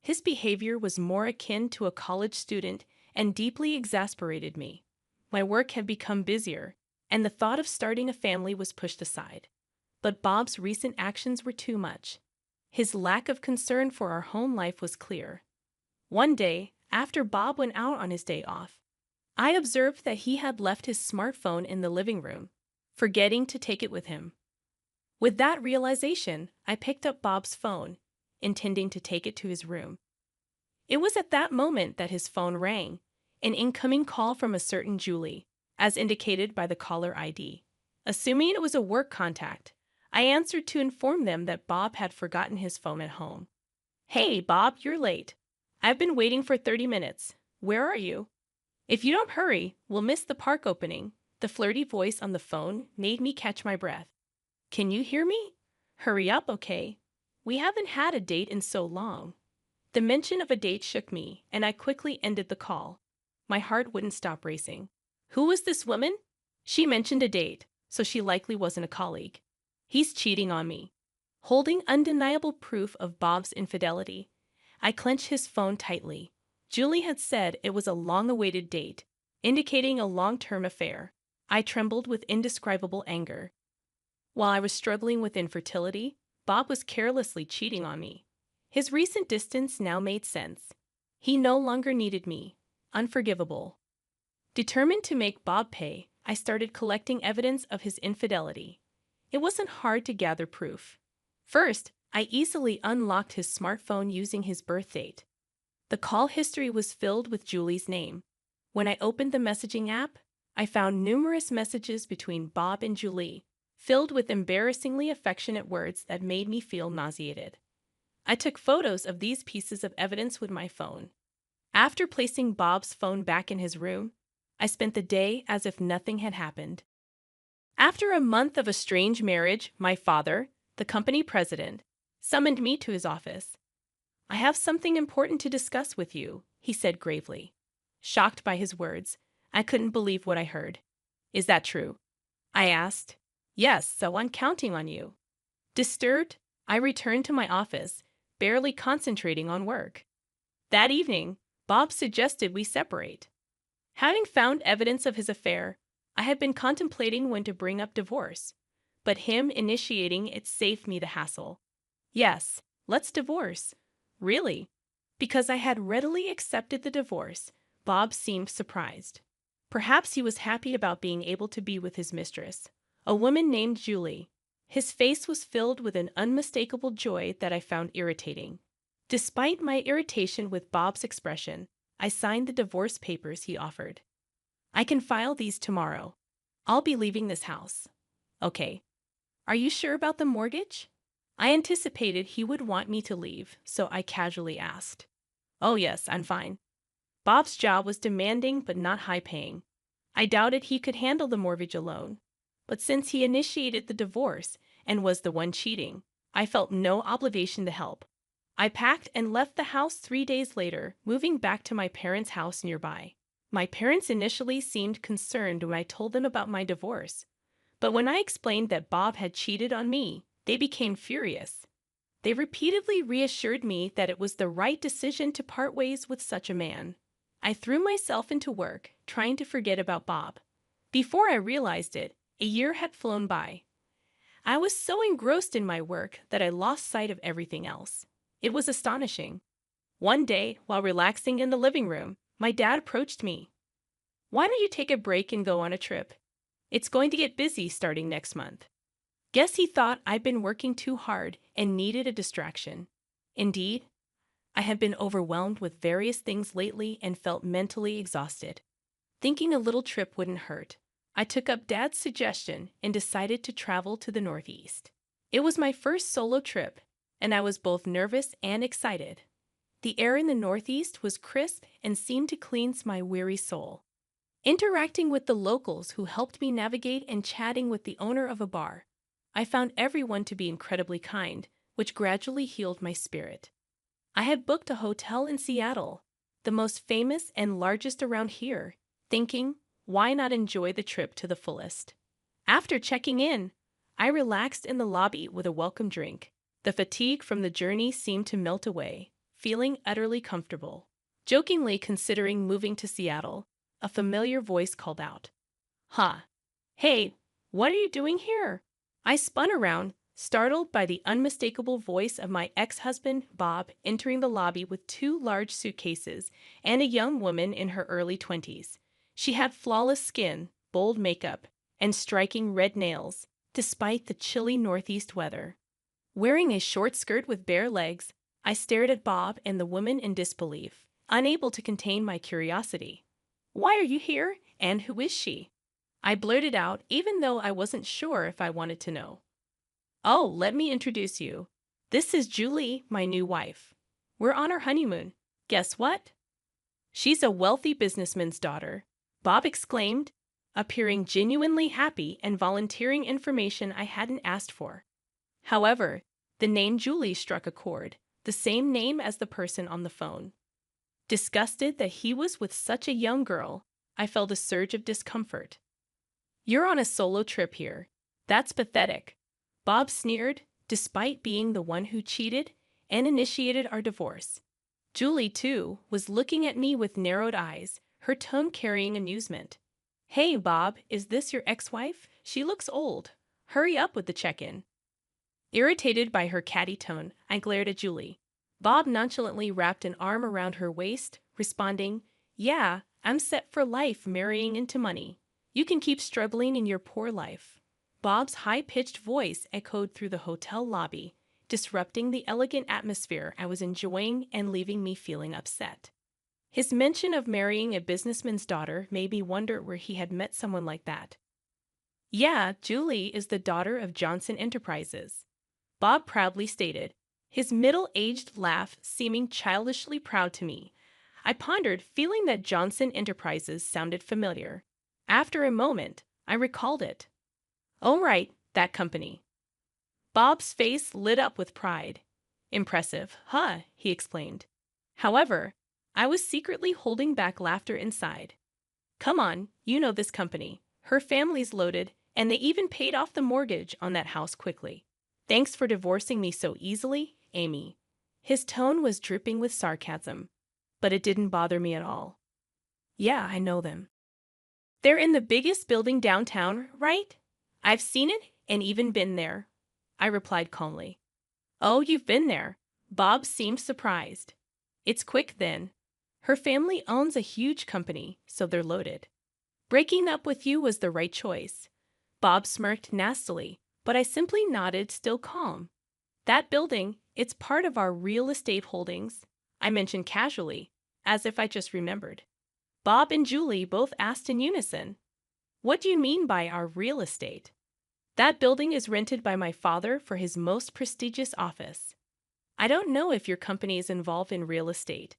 Speaker 2: His behavior was more akin to a college student and deeply exasperated me. My work had become busier, and the thought of starting a family was pushed aside. But Bob's recent actions were too much. His lack of concern for our home life was clear. One day, after Bob went out on his day off, I observed that he had left his smartphone in the living room, forgetting to take it with him. With that realization, I picked up Bob's phone, intending to take it to his room. It was at that moment that his phone rang, an incoming call from a certain Julie, as indicated by the caller ID. Assuming it was a work contact, I answered to inform them that Bob had forgotten his phone at home. Hey, Bob, you're late. I've been waiting for 30 minutes. Where are you? If you don't hurry, we'll miss the park opening. The flirty voice on the phone made me catch my breath. Can you hear me? Hurry up, okay? We haven't had a date in so long. The mention of a date shook me, and I quickly ended the call. My heart wouldn't stop racing. Who was this woman? She mentioned a date, so she likely wasn't a colleague. He's cheating on me. Holding undeniable proof of Bob's infidelity, I clenched his phone tightly. Julie had said it was a long-awaited date, indicating a long-term affair. I trembled with indescribable anger. While I was struggling with infertility, Bob was carelessly cheating on me. His recent distance now made sense. He no longer needed me. Unforgivable. Determined to make Bob pay, I started collecting evidence of his infidelity. It wasn't hard to gather proof. First, I easily unlocked his smartphone using his birth date. The call history was filled with Julie's name. When I opened the messaging app, I found numerous messages between Bob and Julie, filled with embarrassingly affectionate words that made me feel nauseated. I took photos of these pieces of evidence with my phone. After placing Bob's phone back in his room, I spent the day as if nothing had happened. After a month of a strange marriage, my father, the company president, summoned me to his office. "I have something important to discuss with you," he said gravely. Shocked by his words, I couldn't believe what I heard. "Is that true?" I asked. "Yes, so I'm counting on you." Disturbed, I returned to my office, barely concentrating on work. That evening, Bob suggested we separate. Having found evidence of his affair, I had been contemplating when to bring up divorce, but him initiating it saved me the hassle. "Yes, let's divorce." "Really?" Because I had readily accepted the divorce, Bob seemed surprised. Perhaps he was happy about being able to be with his mistress, a woman named Julie. His face was filled with an unmistakable joy that I found irritating. Despite my irritation with Bob's expression, I signed the divorce papers he offered. "I can file these tomorrow. I'll be leaving this house." "Okay. Are you sure about the mortgage?" I anticipated he would want me to leave, so I casually asked. "Oh yes, I'm fine." Bob's job was demanding but not high-paying. I doubted he could handle the mortgage alone. But since he initiated the divorce and was the one cheating, I felt no obligation to help. I packed and left the house 3 days later, moving back to my parents' house nearby. My parents initially seemed concerned when I told them about my divorce. But when I explained that Bob had cheated on me, they became furious. They repeatedly reassured me that it was the right decision to part ways with such a man. I threw myself into work, trying to forget about Bob. Before I realized it, a year had flown by. I was so engrossed in my work that I lost sight of everything else. It was astonishing. One day, while relaxing in the living room, my dad approached me. "Why don't you take a break and go on a trip? It's going to get busy starting next month." Guess he thought I'd been working too hard and needed a distraction. Indeed, I had been overwhelmed with various things lately and felt mentally exhausted. Thinking a little trip wouldn't hurt, I took up Dad's suggestion and decided to travel to the Northeast. It was my first solo trip, and I was both nervous and excited. The air in the Northeast was crisp and seemed to cleanse my weary soul. Interacting with the locals who helped me navigate and chatting with the owner of a bar, I found everyone to be incredibly kind, which gradually healed my spirit. I had booked a hotel in Seattle, the most famous and largest around here, thinking, why not enjoy the trip to the fullest? After checking in, I relaxed in the lobby with a welcome drink. The fatigue from the journey seemed to melt away, feeling utterly comfortable. Jokingly considering moving to Seattle, a familiar voice called out, "Ha! Hey, what are you doing here?" I spun around, startled by the unmistakable voice of my ex-husband, Bob, entering the lobby with 2 large suitcases and a young woman in her early 20s. She had flawless skin, bold makeup, and striking red nails, despite the chilly Northeast weather. Wearing a short skirt with bare legs, I stared at Bob and the woman in disbelief, unable to contain my curiosity. "Why are you here, and who is she?" I blurted out, even though I wasn't sure if I wanted to know. "Oh, let me introduce you. This is Julie, my new wife. We're on our honeymoon. Guess what?" "She's a wealthy businessman's daughter," Bob exclaimed, appearing genuinely happy and volunteering information I hadn't asked for. However, the name Julie struck a chord, the same name as the person on the phone. Disgusted that he was with such a young girl, I felt a surge of discomfort. "You're on a solo trip here. That's pathetic," Bob sneered, despite being the one who cheated and initiated our divorce. Julie, too, was looking at me with narrowed eyes, her tone carrying amusement. "Hey, Bob, is this your ex-wife? She looks old. Hurry up with the check-in." Irritated by her catty tone, I glared at Julie. Bob nonchalantly wrapped an arm around her waist, responding, "Yeah, I'm set for life marrying into money. You can keep struggling in your poor life." Bob's high-pitched voice echoed through the hotel lobby, disrupting the elegant atmosphere I was enjoying and leaving me feeling upset. His mention of marrying a businessman's daughter made me wonder where he had met someone like that. "Yeah, Julie is the daughter of Johnson Enterprises," Bob proudly stated, his middle-aged laugh seeming childishly proud to me. I pondered, feeling that Johnson Enterprises sounded familiar. After a moment, I recalled it. "Oh, right, that company." Bob's face lit up with pride. "Impressive, huh?" he explained. However, I was secretly holding back laughter inside. "Come on, you know this company. Her family's loaded, and they even paid off the mortgage on that house quickly. Thanks for divorcing me so easily, Amy." His tone was dripping with sarcasm, but it didn't bother me at all. "Yeah, I know them. They're in the biggest building downtown, right? I've seen it and even been there," I replied calmly. "Oh, you've been there?" Bob seemed surprised. "It's quick then. Her family owns a huge company, so they're loaded. Breaking up with you was the right choice." Bob smirked nastily, but I simply nodded, still calm. "That building, it's part of our real estate holdings," I mentioned casually, as if I just remembered. Bob and Julie both asked in unison, "What do you mean by our real estate?" "That building is rented by my father for his most prestigious office. I don't know if your company is involved in real estate,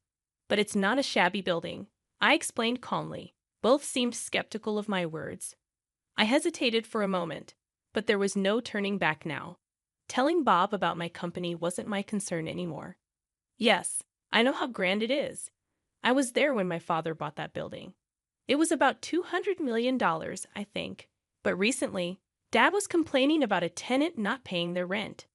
Speaker 2: but it's not a shabby building," I explained calmly. Both seemed skeptical of my words. I hesitated for a moment, but there was no turning back now. Telling Bob about my company wasn't my concern anymore. "Yes, I know how grand it is. I was there when my father bought that building. It was about $200 million, I think. But recently, Dad was complaining about a tenant not paying their rent.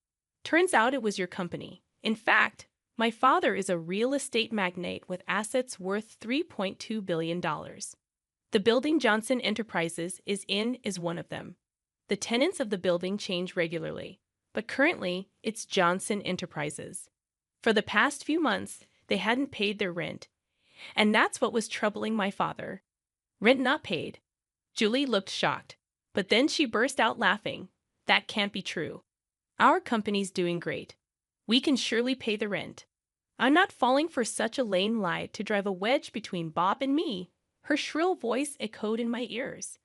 Speaker 2: Turns out it was your company. In fact, my father is a real estate magnate with assets worth $3.2 billion. The building Johnson Enterprises is in is one of them. The tenants of the building change regularly, but currently it's Johnson Enterprises. For the past few months, they hadn't paid their rent, and that's what was troubling my father." "Rent not paid?" Julie looked shocked, but then she burst out laughing. "That can't be true. Our company's doing great. We can surely pay the rent." I'm not falling for such a lame lie to drive a wedge between Bob and me. Her shrill voice echoed in my ears.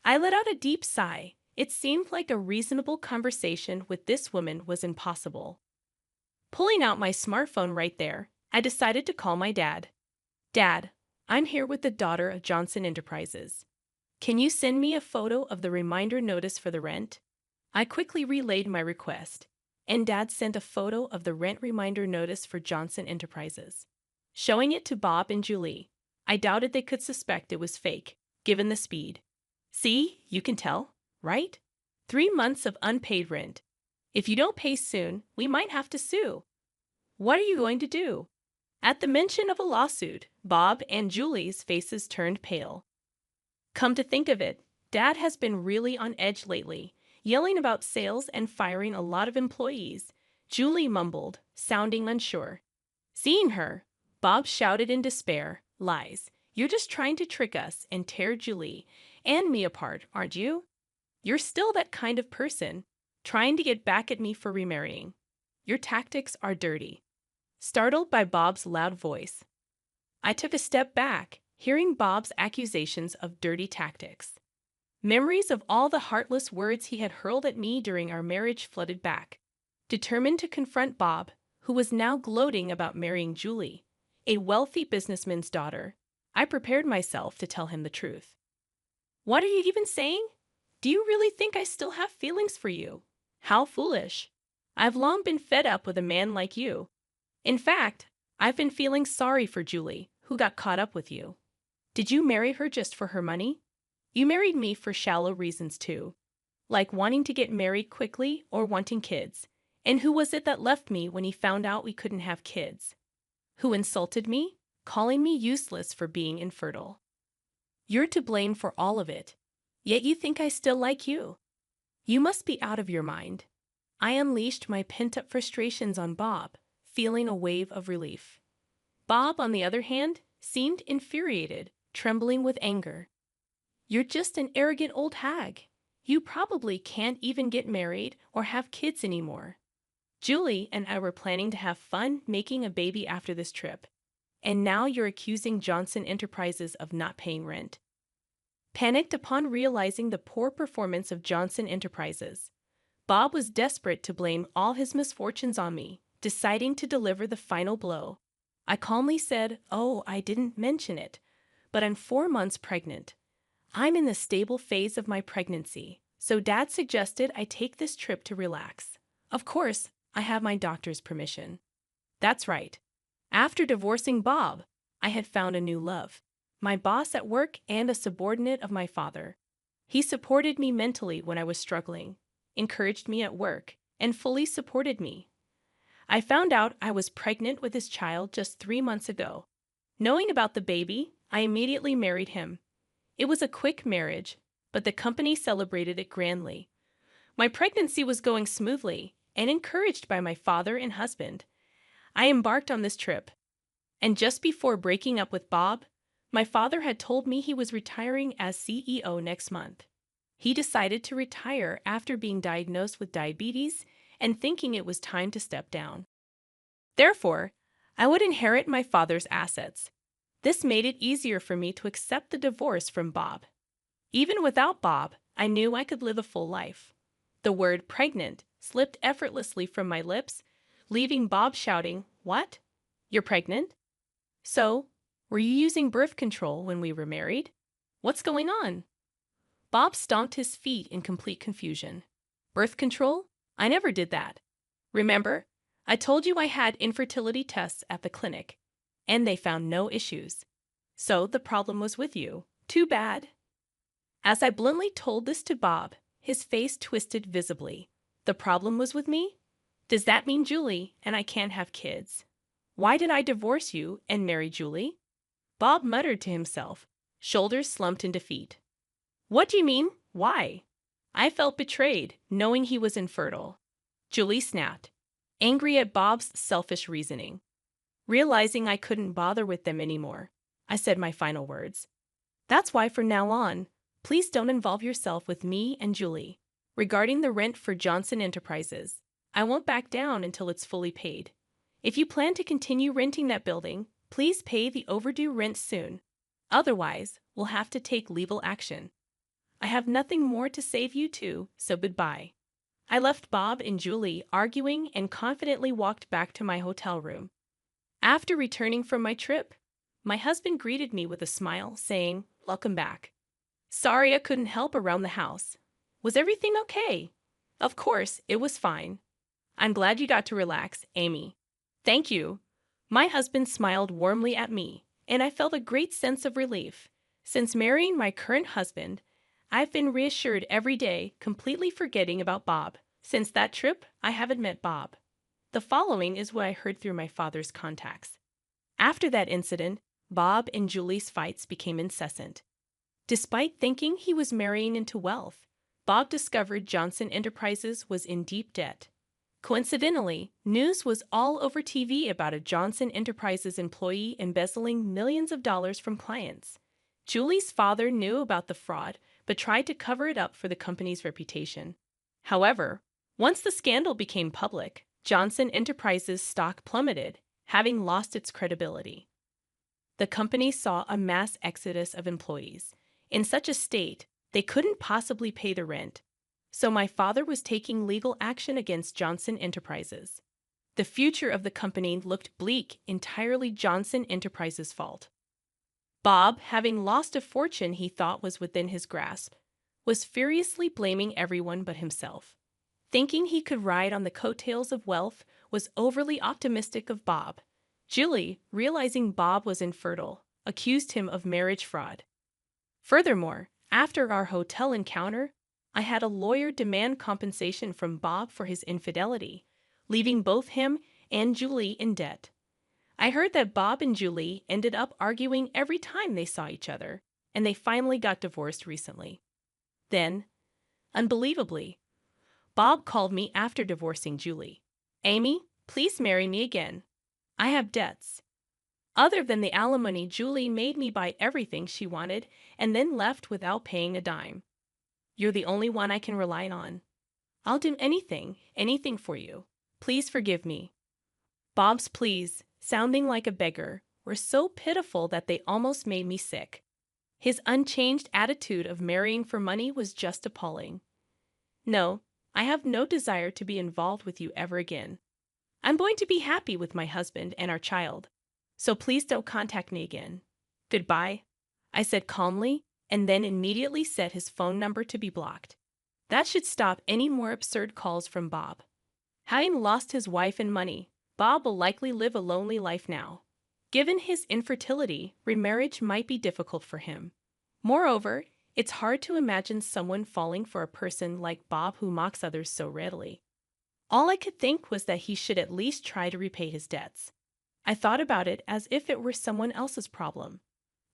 Speaker 2: I let out a deep sigh. It seemed like a reasonable conversation with this woman was impossible. Pulling out my smartphone right there, I decided to call my dad. "Dad, I'm here with the daughter of Johnson Enterprises. Can you send me a photo of the reminder notice for the rent?" I quickly relayed my request, and Dad sent a photo of the rent reminder notice for Johnson Enterprises. Showing it to Bob and Julie, I doubted they could suspect it was fake, given the speed. "See, you can tell, right? 3 months of unpaid rent. If you don't pay soon, we might have to sue." "What are you going to do?" At the mention of a lawsuit, Bob and Julie's faces turned pale. "Come to think of it, Dad has been really on edge lately, yelling about sales and firing a lot of employees," Julie mumbled, sounding unsure. Seeing her, Bob shouted in despair, "Lies. You're just trying to trick us and tear Julie and me apart, aren't you? You're still that kind of person, trying to get back at me for remarrying. Your tactics are dirty." Startled by Bob's loud voice, I took a step back, hearing Bob's accusations of dirty tactics. Memories of all the heartless words he had hurled at me during our marriage flooded back. Determined to confront Bob, who was now gloating about marrying Julie, a wealthy businessman's daughter, I prepared myself to tell him the truth. "What are you even saying? Do you really think I still have feelings for you? How foolish. I've long been fed up with a man like you. In fact, I've been feeling sorry for Julie, who got caught up with you. Did you marry her just for her money? You married me for shallow reasons too, like wanting to get married quickly or wanting kids. And who was it that left me when he found out we couldn't have kids? Who insulted me, calling me useless for being infertile? You're to blame for all of it, yet you think I still like you. You must be out of your mind." I unleashed my pent-up frustrations on Bob, feeling a wave of relief. Bob, on the other hand, seemed infuriated, trembling with anger. "You're just an arrogant old hag. You probably can't even get married or have kids anymore. Julie and I were planning to have fun making a baby after this trip, and now you're accusing Johnson Enterprises of not paying rent." Panicked upon realizing the poor performance of Johnson Enterprises, Bob was desperate to blame all his misfortunes on me, deciding to deliver the final blow. I calmly said, "Oh, I didn't mention it, but I'm 4 months pregnant. I'm in the stable phase of my pregnancy, so Dad suggested I take this trip to relax. Of course, I have my doctor's permission." That's right. After divorcing Bob, I had found a new love. My boss at work and a subordinate of my father. He supported me mentally when I was struggling, encouraged me at work, and fully supported me. I found out I was pregnant with his child just 3 months ago. Knowing about the baby, I immediately married him. It was a quick marriage, but the company celebrated it grandly. My pregnancy was going smoothly, and encouraged by my father and husband, I embarked on this trip. And just before breaking up with Bob, my father had told me he was retiring as CEO next month. He decided to retire after being diagnosed with diabetes and thinking it was time to step down. Therefore, I would inherit my father's assets. This made it easier for me to accept the divorce from Bob. Even without Bob, I knew I could live a full life. The word pregnant slipped effortlessly from my lips, leaving Bob shouting, "What? You're pregnant? So, were you using birth control when we were married? What's going on?" Bob stomped his feet in complete confusion. "Birth control? I never did that. Remember, I told you I had infertility tests at the clinic, and they found no issues. So the problem was with you. Too bad." As I bluntly told this to Bob, his face twisted visibly. The problem was with me? Does that mean Julie and I can't have kids? Why did I divorce you and marry Julie? Bob muttered to himself, shoulders slumped in defeat. "What do you mean? Why?" I felt betrayed, knowing he was infertile. Julie snapped, angry at Bob's selfish reasoning. Realizing I couldn't bother with them anymore, I said my final words. "That's why from now on, please don't involve yourself with me and Julie. Regarding the rent for Johnson Enterprises, I won't back down until it's fully paid. If you plan to continue renting that building, please pay the overdue rent soon. Otherwise, we'll have to take legal action. I have nothing more to save you two, so goodbye." I left Bob and Julie arguing and confidently walked back to my hotel room. After returning from my trip, my husband greeted me with a smile, saying, "Welcome back. Sorry I couldn't help around the house. Was everything okay?" "Of course, it was fine. I'm glad you got to relax, Amy." "Thank you." My husband smiled warmly at me, and I felt a great sense of relief. Since marrying my current husband, I've been reassured every day, completely forgetting about Bob. Since that trip, I haven't met Bob. The following is what I heard through my father's contacts. After that incident, Bob and Julie's fights became incessant. Despite thinking he was marrying into wealth, Bob discovered Johnson Enterprises was in deep debt. Coincidentally, news was all over TV about a Johnson Enterprises employee embezzling millions of dollars from clients. Julie's father knew about the fraud, but tried to cover it up for the company's reputation. However, once the scandal became public, Johnson Enterprises' stock plummeted, having lost its credibility. The company saw a mass exodus of employees. In such a state, they couldn't possibly pay the rent. So my father was taking legal action against Johnson Enterprises. The future of the company looked bleak, entirely Johnson Enterprises' fault. Bob, having lost a fortune he thought was within his grasp, was furiously blaming everyone but himself. Thinking he could ride on the coattails of wealth was overly optimistic of Bob. Julie, realizing Bob was infertile, accused him of marriage fraud. Furthermore, after our hotel encounter, I had a lawyer demand compensation from Bob for his infidelity, leaving both him and Julie in debt. I heard that Bob and Julie ended up arguing every time they saw each other, and they finally got divorced recently. Then, unbelievably, Bob called me after divorcing Julie. "Amy, Please marry me again. I have debts. Other than the alimony, Julie made me buy everything she wanted and then left without paying a dime. You're the only one I can rely on. I'll do anything, anything for you. Please forgive me. Bob's pleas, sounding like a beggar, were so pitiful that they almost made me sick. His unchanged attitude of marrying for money was just appalling. No, I have no desire to be involved with you ever again. I'm going to be happy with my husband and our child, so please don't contact me again. Goodbye, I said calmly, and then immediately set his phone number to be blocked. That should stop any more absurd calls from Bob. Having lost his wife and money, Bob will likely live a lonely life now. Given his infertility, remarriage might be difficult for him. Moreover, it's hard to imagine someone falling for a person like Bob who mocks others so readily. All I could think was that he should at least try to repay his debts. I thought about it as if it were someone else's problem.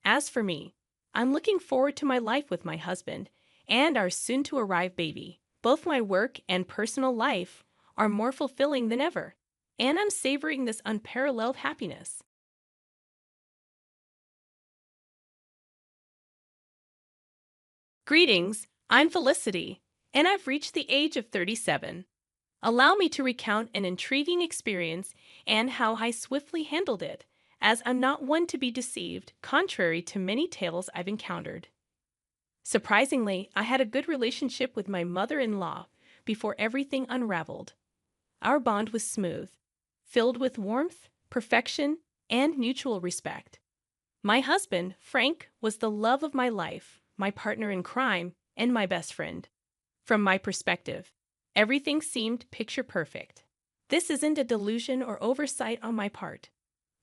Speaker 2: As for me, I'm looking forward to my life with my husband and our soon-to-arrive baby. Both my work and personal life are more fulfilling than ever, and I'm savoring this unparalleled happiness. Greetings, I'm Felicity, and I've reached the age of 37. Allow me to recount an intriguing experience and how I swiftly handled it, as I'm not one to be deceived, contrary to many tales I've encountered. Surprisingly, I had a good relationship with my mother-in-law before everything unraveled. Our bond was smooth, filled with warmth, perfection, and mutual respect. My husband, Frank, was the love of my life, my partner in crime, and my best friend. From my perspective, everything seemed picture perfect. This isn't a delusion or oversight on my part.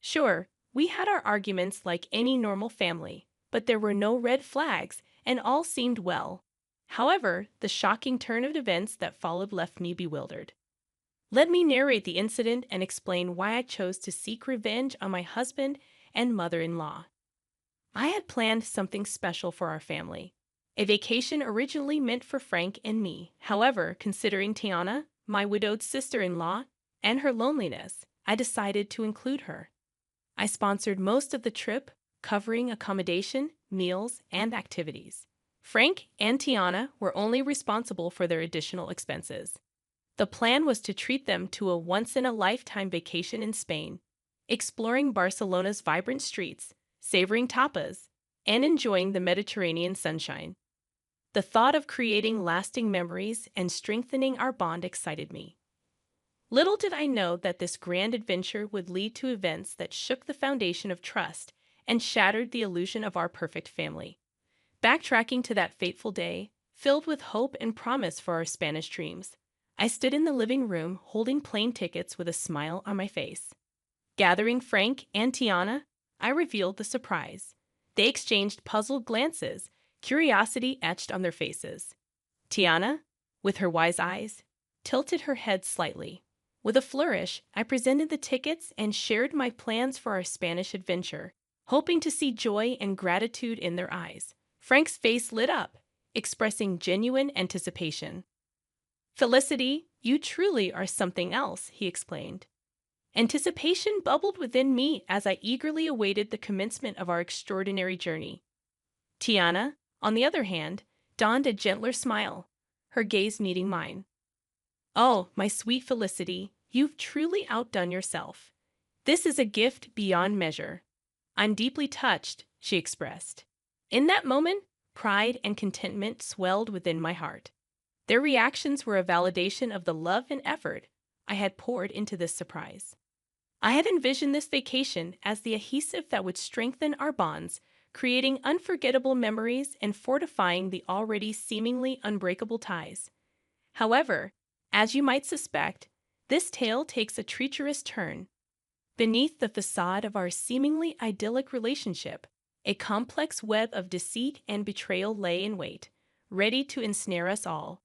Speaker 2: Sure, we had our arguments like any normal family, but there were no red flags and all seemed well. However, the shocking turn of events that followed left me bewildered. Let me narrate the incident and explain why I chose to seek revenge on my husband and mother-in-law. I had planned something special for our family. A vacation originally meant for Frank and me. However, considering Tiana, my widowed sister-in-law, and her loneliness, I decided to include her. I sponsored most of the trip, covering accommodation, meals, and activities. Frank and Tiana were only responsible for their additional expenses. The plan was to treat them to a once-in-a-lifetime vacation in Spain, exploring Barcelona's vibrant streets, savoring tapas, and enjoying the Mediterranean sunshine. The thought of creating lasting memories and strengthening our bond excited me. Little did I know that this grand adventure would lead to events that shook the foundation of trust and shattered the illusion of our perfect family. Backtracking to that fateful day, filled with hope and promise for our Spanish dreams, I stood in the living room holding plane tickets with a smile on my face. Gathering Frank and Tiana, I revealed the surprise. They exchanged puzzled glances, curiosity etched on their faces. Tiana, with her wise eyes, tilted her head slightly. With a flourish, I presented the tickets and shared my plans for our Spanish adventure, hoping to see joy and gratitude in their eyes. Frank's face lit up, expressing genuine anticipation. "Felicity, you truly are something else," he explained. Anticipation bubbled within me as I eagerly awaited the commencement of our extraordinary journey. Tiana, on the other hand, donned a gentler smile, her gaze meeting mine. "Oh, my sweet Felicity, you've truly outdone yourself. This is a gift beyond measure. I'm deeply touched," she expressed. In that moment, pride and contentment swelled within my heart. Their reactions were a validation of the love and effort I had poured into this surprise. I had envisioned this vacation as the adhesive that would strengthen our bonds, creating unforgettable memories and fortifying the already seemingly unbreakable ties. However, as you might suspect, this tale takes a treacherous turn. Beneath the facade of our seemingly idyllic relationship, a complex web of deceit and betrayal lay in wait, ready to ensnare us all.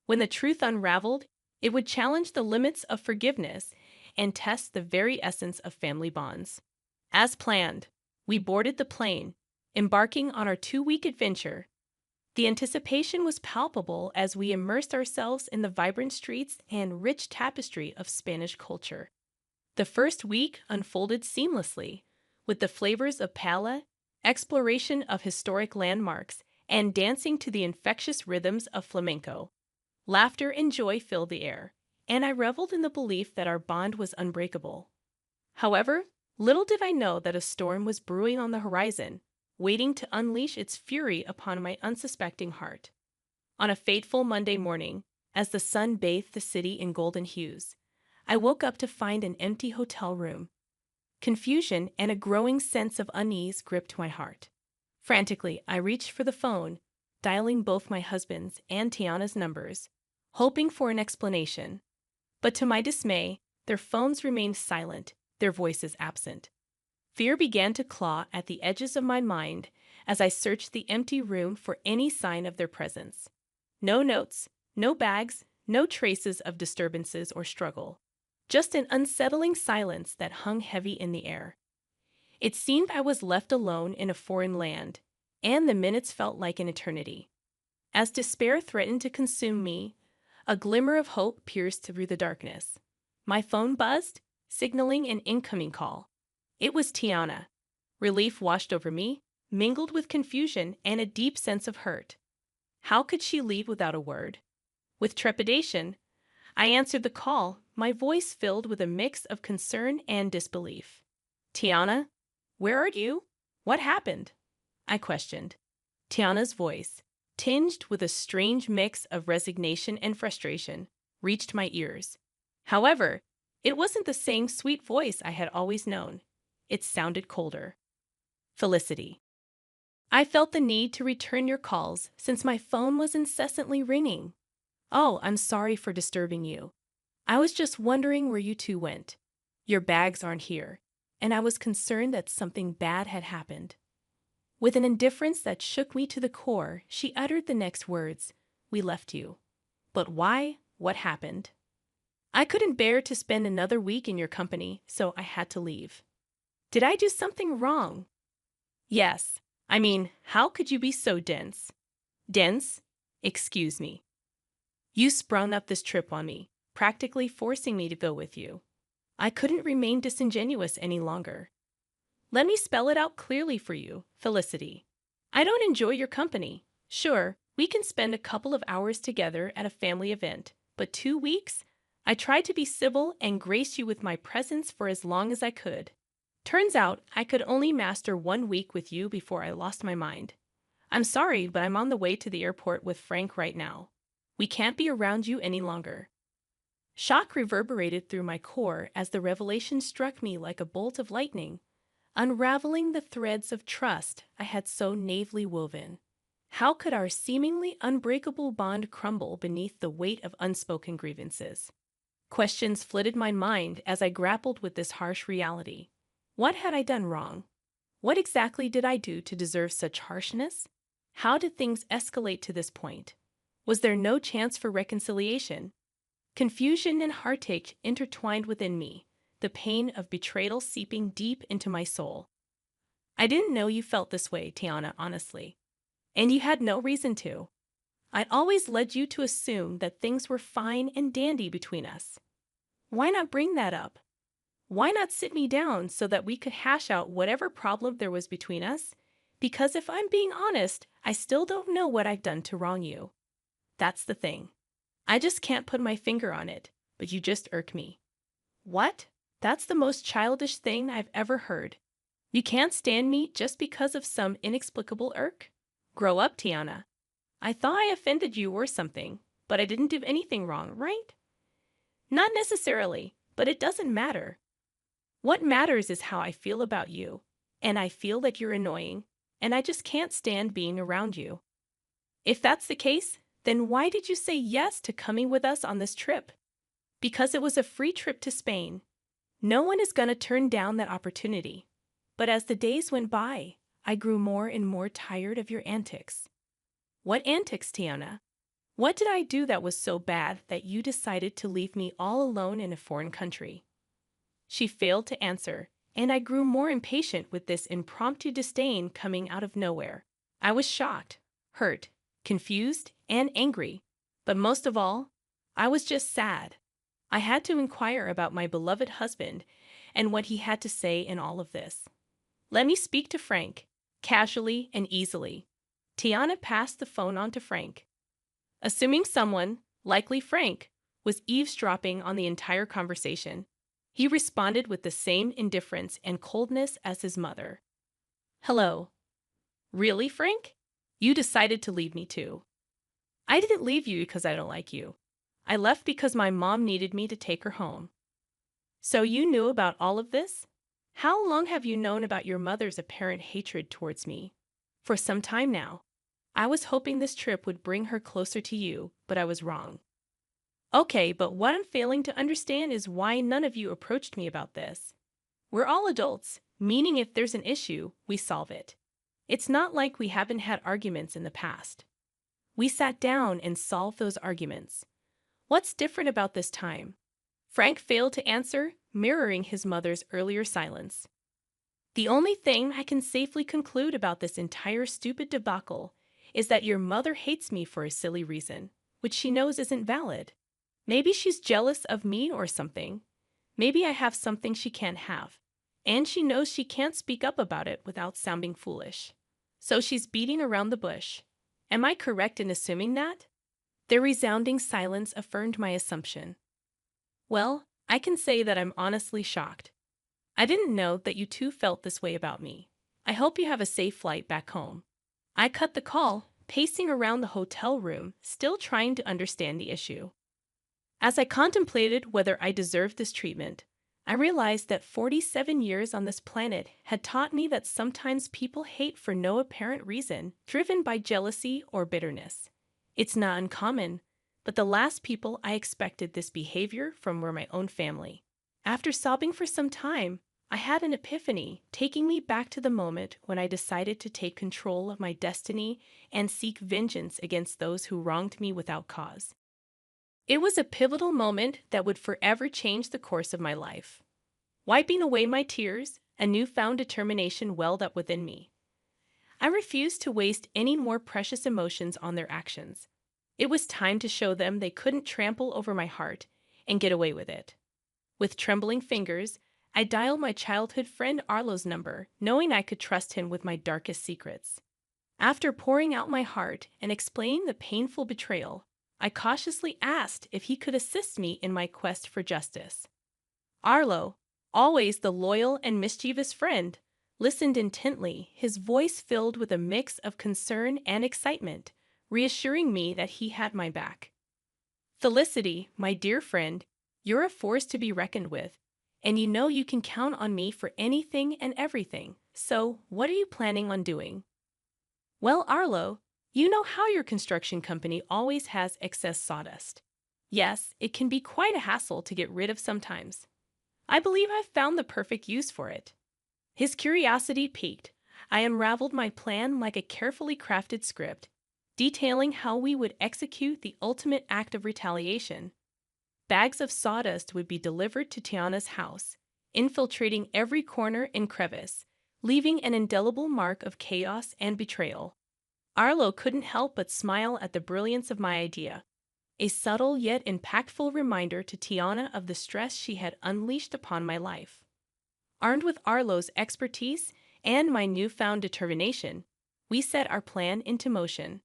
Speaker 2: When the truth unraveled, it would challenge the limits of forgiveness and test the very essence of family bonds. As planned, we boarded the plane, embarking on our 2-week adventure. The anticipation was palpable as we immersed ourselves in the vibrant streets and rich tapestry of Spanish culture. The first week unfolded seamlessly, with the flavors of paella, exploration of historic landmarks, and dancing to the infectious rhythms of flamenco. Laughter and joy filled the air, and I reveled in the belief that our bond was unbreakable. However, little did I know that a storm was brewing on the horizon, waiting to unleash its fury upon my unsuspecting heart. On a fateful Monday morning, as the sun bathed the city in golden hues, I woke up to find an empty hotel room. Confusion and a growing sense of unease gripped my heart. Frantically, I reached for the phone, dialing both my husband's and Tiana's numbers, hoping for an explanation. But to my dismay, their phones remained silent, their voices absent. Fear began to claw at the edges of my mind as I searched the empty room for any sign of their presence. No notes, no bags, no traces of disturbances or struggle. Just an unsettling silence that hung heavy in the air. It seemed I was left alone in a foreign land, and the minutes felt like an eternity. As despair threatened to consume me, a glimmer of hope pierced through the darkness. My phone buzzed, signaling an incoming call. It was Tiana. Relief washed over me, mingled with confusion and a deep sense of hurt. How could she leave without a word? With trepidation, I answered the call, my voice filled with a mix of concern and disbelief. "Tiana, where are you? What happened?" I questioned. Tiana's voice, tinged with a strange mix of resignation and frustration, reached my ears. However, it wasn't the same sweet voice I had always known. It sounded colder. "Felicity, I felt the need to return your calls since my phone was incessantly ringing. Oh, I'm sorry for disturbing you. I was just wondering where you two went. Your bags aren't here, and I was concerned that something bad had happened." With an indifference that shook me to the core, she uttered the next words, "We left you." "But why? What happened?" "I couldn't bear to spend another week in your company, so I had to leave." "Did I do something wrong?" "Yes. I mean, how could you be so dense?" "Dense? Excuse me. You sprung up this trip on me, practically forcing me to go with you. I couldn't remain disingenuous any longer. Let me spell it out clearly for you, Felicity. I don't enjoy your company. Sure, we can spend a couple of hours together at a family event, but 2 weeks? I tried to be civil and grace you with my presence for as long as I could. Turns out I could only master 1 week with you before I lost my mind. I'm sorry, but I'm on the way to the airport with Frank right now. We can't be around you any longer." Shock reverberated through my core as the revelation struck me like a bolt of lightning, unraveling the threads of trust I had so naively woven. How could our seemingly unbreakable bond crumble beneath the weight of unspoken grievances? Questions flitted my mind as I grappled with this harsh reality. What had I done wrong? What exactly did I do to deserve such harshness? How did things escalate to this point? Was there no chance for reconciliation? Confusion and heartache intertwined within me, the pain of betrayal seeping deep into my soul. I didn't know you felt this way, Tiana, honestly. And you had no reason to. I'd always led you to assume that things were fine and dandy between us. Why not bring that up? Why not sit me down so that we could hash out whatever problem there was between us? Because if I'm being honest, I still don't know what I've done to wrong you. That's the thing. I just can't put my finger on it, but you just irk me." "What? That's the most childish thing I've ever heard. You can't stand me just because of some inexplicable irk? Grow up, Tiana. I thought I offended you or something, but I didn't do anything wrong, right?" "Not necessarily, but it doesn't matter. What matters is how I feel about you, and I feel that you're annoying, and I just can't stand being around you. If that's the case, then why did you say yes to coming with us on this trip?" "Because it was a free trip to Spain. No one is going to turn down that opportunity. But as the days went by, I grew more and more tired of your antics." "What antics, Tiana? What did I do that was so bad that you decided to leave me all alone in a foreign country?" She failed to answer, and I grew more impatient with this impromptu disdain coming out of nowhere. I was shocked, hurt, confused, and angry. But most of all, I was just sad. I had to inquire about my beloved husband and what he had to say in all of this. Let me speak to Frank, casually and easily. Tiana passed the phone on to Frank. Assuming someone, likely Frank, was eavesdropping on the entire conversation, he responded with the same indifference and coldness as his mother. Hello. Really, Frank? You decided to leave me too. I didn't leave you because I don't like you. I left because my mom needed me to take her home. So you knew about all of this? How long have you known about your mother's apparent hatred towards me? For some time now. I was hoping this trip would bring her closer to you, but I was wrong. Okay, but what I'm failing to understand is why none of you approached me about this. We're all adults, meaning if there's an issue, we solve it. It's not like we haven't had arguments in the past. We sat down and solved those arguments. What's different about this time? Frank failed to answer, mirroring his mother's earlier silence. The only thing I can safely conclude about this entire stupid debacle is that your mother hates me for a silly reason, which she knows isn't valid. Maybe she's jealous of me or something. Maybe I have something she can't have. And she knows she can't speak up about it without sounding foolish. So she's beating around the bush. Am I correct in assuming that? Their resounding silence affirmed my assumption. Well, I can say that I'm honestly shocked. I didn't know that you two felt this way about me. I hope you have a safe flight back home. I cut the call, pacing around the hotel room, still trying to understand the issue. As I contemplated whether I deserved this treatment, I realized that 47 years on this planet had taught me that sometimes people hate for no apparent reason, driven by jealousy or bitterness. It's not uncommon, but the last people I expected this behavior from were my own family. After sobbing for some time, I had an epiphany, taking me back to the moment when I decided to take control of my destiny and seek vengeance against those who wronged me without cause. It was a pivotal moment that would forever change the course of my life. Wiping away my tears, a newfound determination welled up within me. I refused to waste any more precious emotions on their actions. It was time to show them they couldn't trample over my heart and get away with it. With trembling fingers, I dialed my childhood friend Arlo's number, knowing I could trust him with my darkest secrets. After pouring out my heart and explaining the painful betrayal, I cautiously asked if he could assist me in my quest for justice. Arlo, always the loyal and mischievous friend, listened intently, his voice filled with a mix of concern and excitement, reassuring me that he had my back. Felicity, my dear friend, you're a force to be reckoned with, and you know you can count on me for anything and everything. So, what are you planning on doing? Well, Arlo, you know how your construction company always has excess sawdust. Yes, it can be quite a hassle to get rid of sometimes. I believe I've found the perfect use for it. His curiosity piqued. I unraveled my plan like a carefully crafted script, detailing how we would execute the ultimate act of retaliation. Bags of sawdust would be delivered to Tiana's house, infiltrating every corner and crevice, leaving an indelible mark of chaos and betrayal. Arlo couldn't help but smile at the brilliance of my idea, a subtle yet impactful reminder to Tiana of the stress she had unleashed upon my life. Armed with Arlo's expertise and my newfound determination, we set our plan into motion.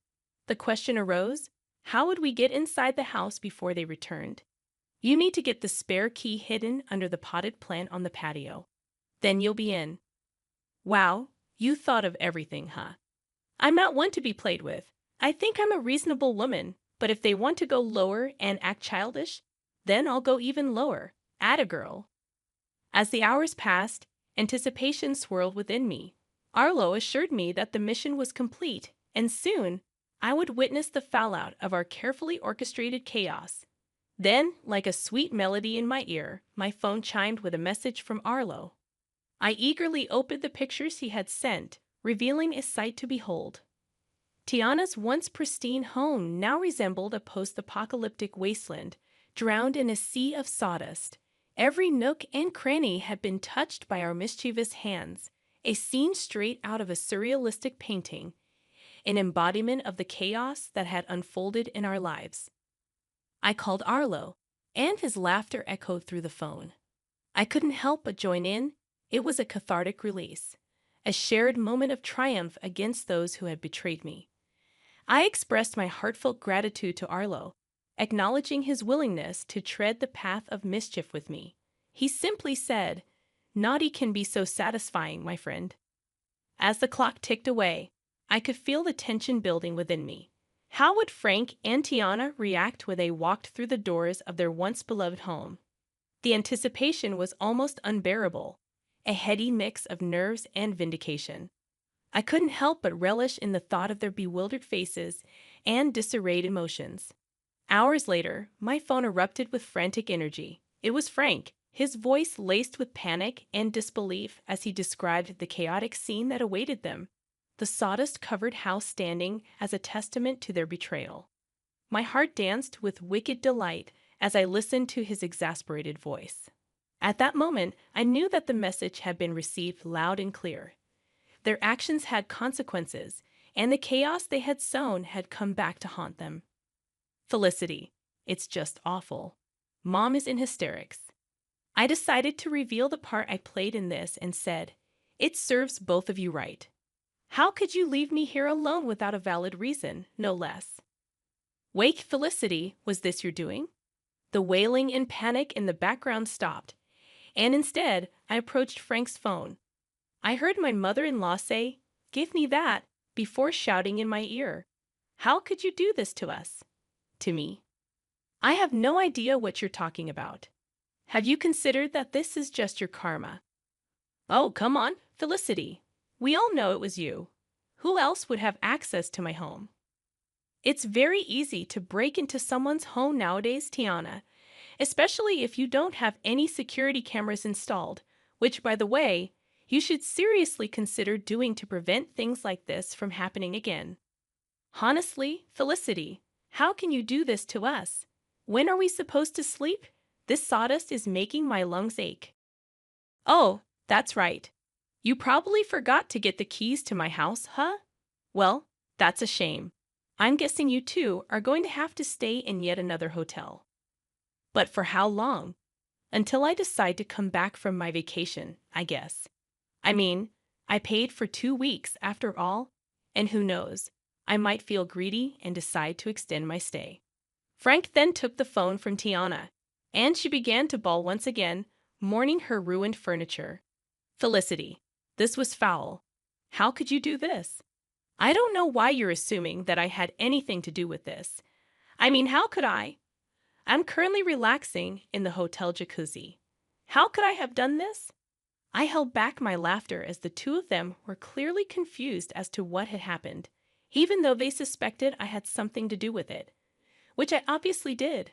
Speaker 2: The question arose, how would we get inside the house before they returned? You need to get the spare key hidden under the potted plant on the patio. Then you'll be in. Wow, you thought of everything, huh? I'm not one to be played with. I think I'm a reasonable woman, but if they want to go lower and act childish, then I'll go even lower. Atta girl. As the hours passed, anticipation swirled within me. Arlo assured me that the mission was complete, and soon I would witness the fallout of our carefully orchestrated chaos. Then, like a sweet melody in my ear, my phone chimed with a message from Arlo. I eagerly opened the pictures he had sent, revealing a sight to behold. Tiana's once pristine home now resembled a post-apocalyptic wasteland, drowned in a sea of sawdust. Every nook and cranny had been touched by our mischievous hands, a scene straight out of a surrealistic painting. an embodiment of the chaos that had unfolded in our lives. I called Arlo, and his laughter echoed through the phone. I couldn't help but join in. It was a cathartic release, a shared moment of triumph against those who had betrayed me. I expressed my heartfelt gratitude to Arlo, acknowledging his willingness to tread the path of mischief with me. He simply said, "Naughty can be so satisfying, my friend." As the clock ticked away, I could feel the tension building within me. How would Frank and Tiana react when they walked through the doors of their once beloved home? The anticipation was almost unbearable, a heady mix of nerves and vindication. I couldn't help but relish in the thought of their bewildered faces and disarrayed emotions. Hours later, my phone erupted with frantic energy. It was Frank, his voice laced with panic and disbelief as he described the chaotic scene that awaited them, the sawdust-covered house standing as a testament to their betrayal. My heart danced with wicked delight as I listened to his exasperated voice. At that moment, I knew that the message had been received loud and clear. Their actions had consequences, and the chaos they had sown had come back to haunt them. Felicity, it's just awful. Mom is in hysterics. I decided to reveal the part I played in this and said, "It serves both of you right. How could you leave me here alone without a valid reason, no less?" "Wake, Felicity, was this your doing?" The wailing and panic in the background stopped, and instead I approached Frank's phone. I heard my mother-in-law say, "Give me that," before shouting in my ear, "How could you do this to us?" To me. "I have no idea what you're talking about. Have you considered that this is just your karma?" "Oh, come on, Felicity. We all know it was you. Who else would have access to my home?" "It's very easy to break into someone's home nowadays, Tiana, especially if you don't have any security cameras installed, which, by the way, you should seriously consider doing to prevent things like this from happening again. Honestly, Felicity, how can you do this to us? When are we supposed to sleep? This sawdust is making my lungs ache." "Oh, that's right. You probably forgot to get the keys to my house, huh? Well, that's a shame. I'm guessing you two are going to have to stay in yet another hotel. But for how long? Until I decide to come back from my vacation, I guess. I mean, I paid for 2 weeks after all, and who knows, I might feel greedy and decide to extend my stay." Frank then took the phone from Tiana, and she began to bawl once again, mourning her ruined furniture. "Felicity, this was foul. How could you do this? I don't know why you're assuming that I had anything to do with this. I mean, how could I? I'm currently relaxing in the hotel jacuzzi. How could I have done this?" I held back my laughter as the two of them were clearly confused as to what had happened, even though they suspected I had something to do with it, which I obviously did.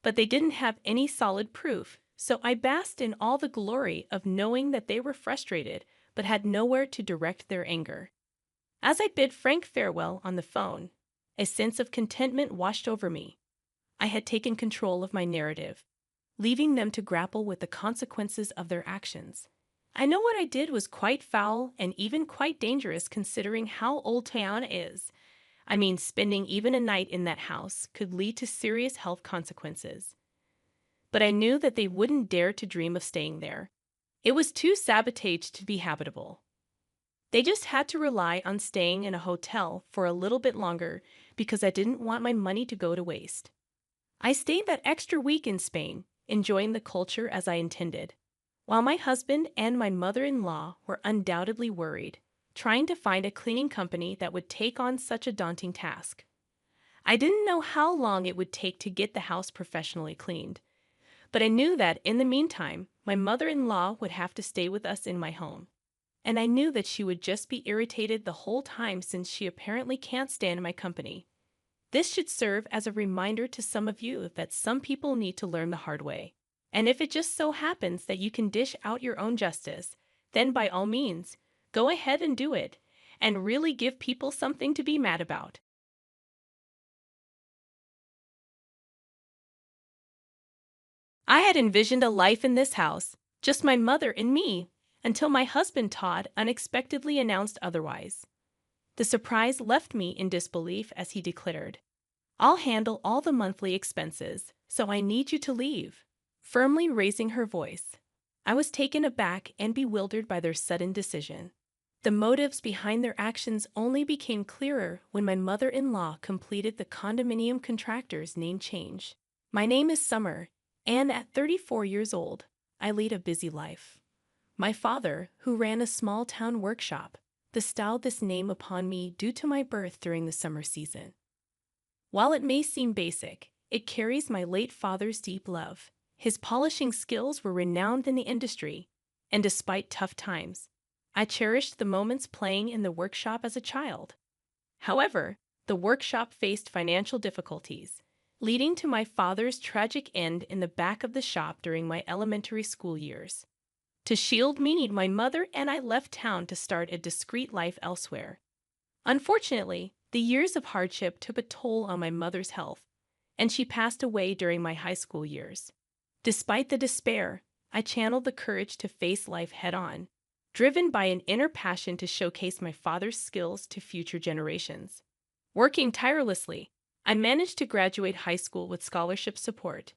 Speaker 2: But they didn't have any solid proof, so I basked in all the glory of knowing that they were frustrated but had nowhere to direct their anger. As I bid Frank farewell on the phone, a sense of contentment washed over me. I had taken control of my narrative, leaving them to grapple with the consequences of their actions. I know what I did was quite foul and even quite dangerous considering how old Tiana is. I mean, spending even a night in that house could lead to serious health consequences. But I knew that they wouldn't dare to dream of staying there. It was too sabotaged to be habitable. They just had to rely on staying in a hotel for a little bit longer because I didn't want my money to go to waste. I stayed that extra week in Spain, enjoying the culture as I intended, while my husband and my mother-in-law were undoubtedly worried, trying to find a cleaning company that would take on such a daunting task. I didn't know how long it would take to get the house professionally cleaned, but I knew that in the meantime, my mother-in-law would have to stay with us in my home. And I knew that she would just be irritated the whole time since she apparently can't stand my company. This should serve as a reminder to some of you that some people need to learn the hard way. And if it just so happens that you can dish out your own justice, then by all means, go ahead and do it, and really give people something to be mad about. I had envisioned a life in this house, just my mother and me, until my husband Todd unexpectedly announced otherwise. The surprise left me in disbelief as he declared, "I'll handle all the monthly expenses, so I need you to leave," firmly raising her voice. I was taken aback and bewildered by their sudden decision. The motives behind their actions only became clearer when my mother-in-law completed the condominium contractor's name change. My name is Summer, and at 34 years old, I lead a busy life. My father, who ran a small-town workshop, bestowed this name upon me due to my birth during the summer season. While it may seem basic, it carries my late father's deep love. His polishing skills were renowned in the industry, and despite tough times, I cherished the moments playing in the workshop as a child. However, the workshop faced financial difficulties, leading to my father's tragic end in the back of the shop during my elementary school years. To shield me, my mother and I left town to start a discreet life elsewhere. Unfortunately, the years of hardship took a toll on my mother's health, and she passed away during my high school years. Despite the despair, I channeled the courage to face life head-on, driven by an inner passion to showcase my father's skills to future generations. Working tirelessly, I managed to graduate high school with scholarship support,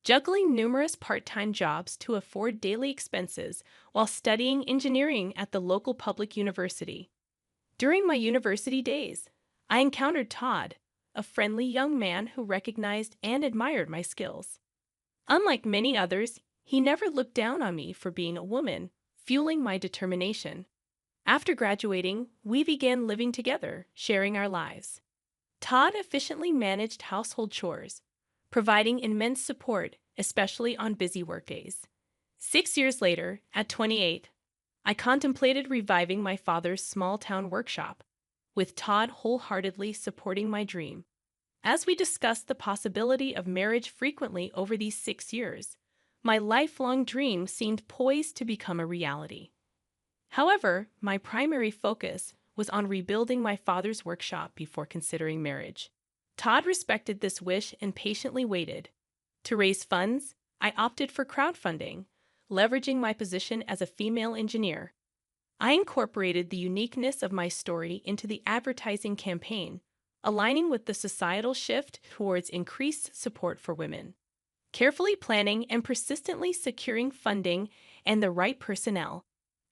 Speaker 2: juggling numerous part-time jobs to afford daily expenses while studying engineering at the local public university. During my university days, I encountered Todd, a friendly young man who recognized and admired my skills. Unlike many others, he never looked down on me for being a woman, fueling my determination. After graduating, we began living together, sharing our lives. Todd efficiently managed household chores, providing immense support, especially on busy workdays. 6 years later, at 28, I contemplated reviving my father's small-town workshop, with Todd wholeheartedly supporting my dream. As we discussed the possibility of marriage frequently over these 6 years, my lifelong dream seemed poised to become a reality. However, my primary focus was on rebuilding my father's workshop before considering marriage. Todd respected this wish and patiently waited. To raise funds, I opted for crowdfunding, leveraging my position as a female engineer. I incorporated the uniqueness of my story into the advertising campaign, aligning with the societal shift towards increased support for women. Carefully planning and persistently securing funding and the right personnel,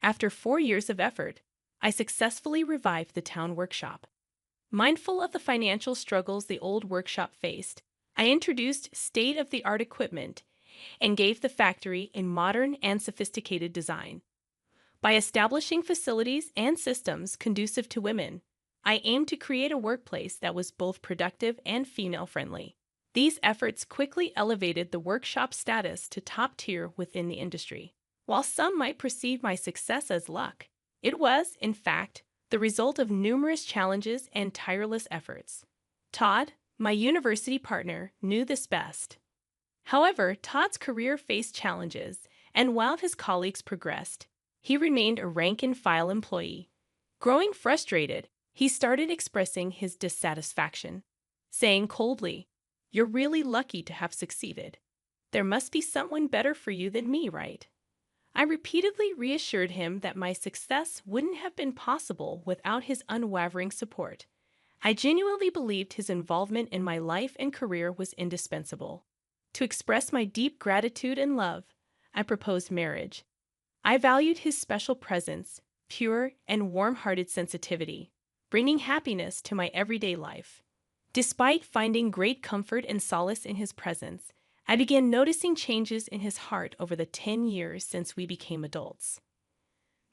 Speaker 2: after 4 years of effort, I successfully revived the town workshop. Mindful of the financial struggles the old workshop faced, I introduced state-of-the-art equipment and gave the factory a modern and sophisticated design. By establishing facilities and systems conducive to women, I aimed to create a workplace that was both productive and female-friendly. These efforts quickly elevated the workshop's status to top tier within the industry. While some might perceive my success as luck, it was, in fact, the result of numerous challenges and tireless efforts. Todd, my university partner, knew this best. However, Todd's career faced challenges, and while his colleagues progressed, he remained a rank-and-file employee. Growing frustrated, he started expressing his dissatisfaction, saying coldly, "You're really lucky to have succeeded. There must be someone better for you than me, right?" I repeatedly reassured him that my success wouldn't have been possible without his unwavering support. I genuinely believed his involvement in my life and career was indispensable. To express my deep gratitude and love, I proposed marriage. I valued his special presence, pure and warm-hearted sensitivity, bringing happiness to my everyday life. Despite finding great comfort and solace in his presence, I began noticing changes in his heart over the 10 years since we became adults.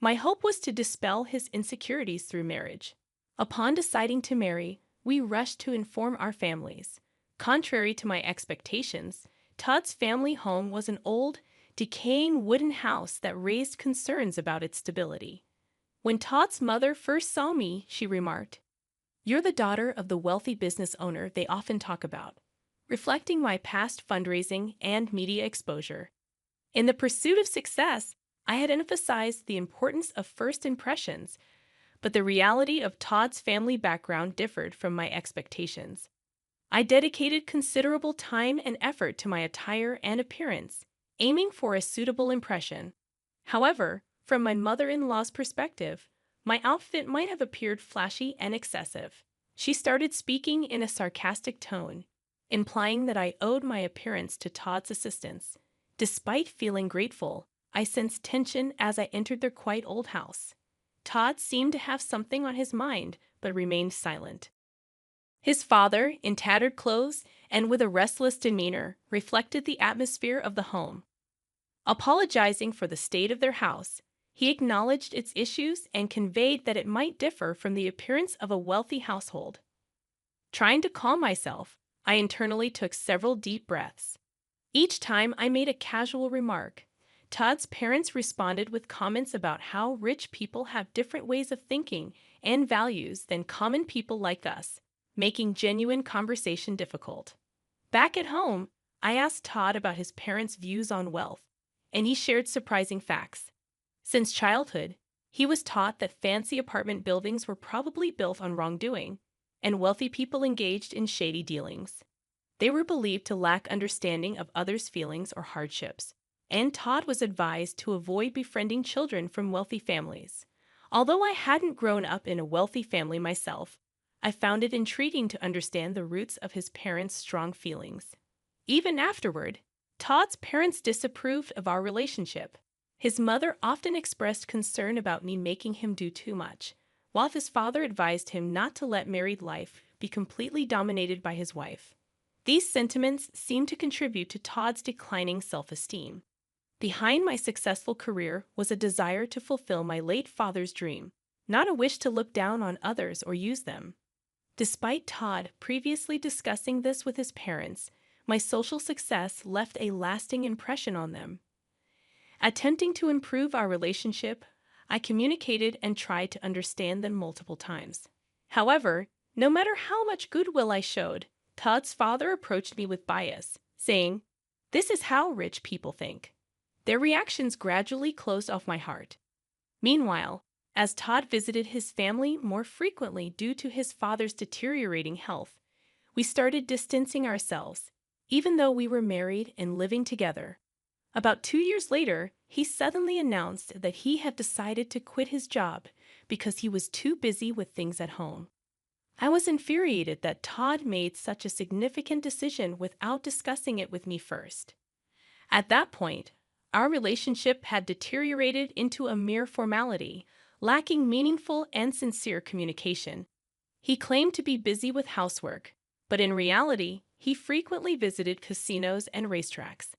Speaker 2: My hope was to dispel his insecurities through marriage. Upon deciding to marry, we rushed to inform our families. Contrary to my expectations, Todd's family home was an old, decaying wooden house that raised concerns about its stability. When Todd's mother first saw me, she remarked, "You're the daughter of the wealthy business owner they often talk about," reflecting my past fundraising and media exposure. In the pursuit of success, I had emphasized the importance of first impressions, but the reality of Todd's family background differed from my expectations. I dedicated considerable time and effort to my attire and appearance, aiming for a suitable impression. However, from my mother-in-law's perspective, my outfit might have appeared flashy and excessive. She started speaking in a sarcastic tone, implying that I owed my appearance to Todd's assistance. Despite feeling grateful, I sensed tension as I entered their quite old house. Todd seemed to have something on his mind, but remained silent. His father, in tattered clothes and with a restless demeanor, reflected the atmosphere of the home. Apologizing for the state of their house, he acknowledged its issues and conveyed that it might differ from the appearance of a wealthy household. Trying to calm myself, I internally took several deep breaths. Each time I made a casual remark, Todd's parents responded with comments about how rich people have different ways of thinking and values than common people like us, making genuine conversation difficult. Back at home, I asked Todd about his parents' views on wealth, and he shared surprising facts. Since childhood, he was taught that fancy apartment buildings were probably built on wrongdoing, and wealthy people engaged in shady dealings. They were believed to lack understanding of others' feelings or hardships, and Todd was advised to avoid befriending children from wealthy families. Although I hadn't grown up in a wealthy family myself, I found it intriguing to understand the roots of his parents' strong feelings. Even afterward, Todd's parents disapproved of our relationship. His mother often expressed concern about me making him do too much, while his father advised him not to let married life be completely dominated by his wife. These sentiments seemed to contribute to Todd's declining self-esteem. Behind my successful career was a desire to fulfill my late father's dream, not a wish to look down on others or use them. Despite Todd previously discussing this with his parents, my social success left a lasting impression on them. Attempting to improve our relationship, I communicated and tried to understand them multiple times. However, no matter how much goodwill I showed, Todd's father approached me with bias, saying, "This is how rich people think." Their reactions gradually closed off my heart. Meanwhile, as Todd visited his family more frequently due to his father's deteriorating health, we started distancing ourselves, even though we were married and living together. About 2 years later, he suddenly announced that he had decided to quit his job because he was too busy with things at home. I was infuriated that Todd made such a significant decision without discussing it with me first. At that point, our relationship had deteriorated into a mere formality, lacking meaningful and sincere communication. He claimed to be busy with housework, but in reality, he frequently visited casinos and racetracks.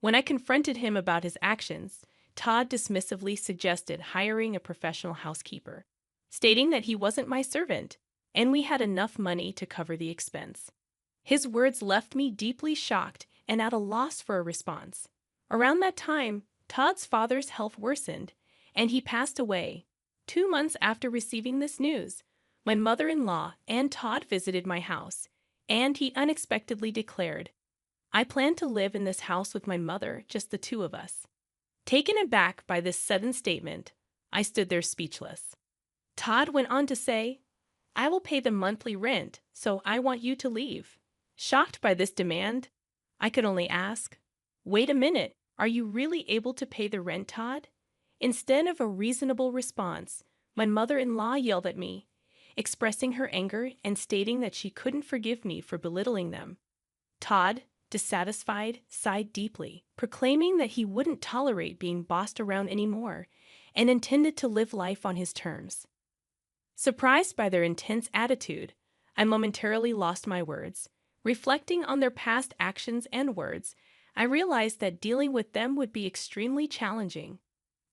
Speaker 2: When I confronted him about his actions, Todd dismissively suggested hiring a professional housekeeper, stating that he wasn't my servant, and we had enough money to cover the expense. His words left me deeply shocked and at a loss for a response. Around that time, Todd's father's health worsened, and he passed away. 2 months after receiving this news, my mother-in-law and Todd visited my house, and he unexpectedly declared, "I plan to live in this house with my mother, just the two of us." Taken aback by this sudden statement, I stood there speechless. Todd went on to say, "I will pay the monthly rent, so I want you to leave." Shocked by this demand, I could only ask, "Wait a minute, are you really able to pay the rent, Todd?" Instead of a reasonable response, my mother-in-law yelled at me, expressing her anger and stating that she couldn't forgive me for belittling them. Todd, dissatisfied, sighed deeply, proclaiming that he wouldn't tolerate being bossed around anymore and intended to live life on his terms. Surprised by their intense attitude, I momentarily lost my words. Reflecting on their past actions and words, I realized that dealing with them would be extremely challenging.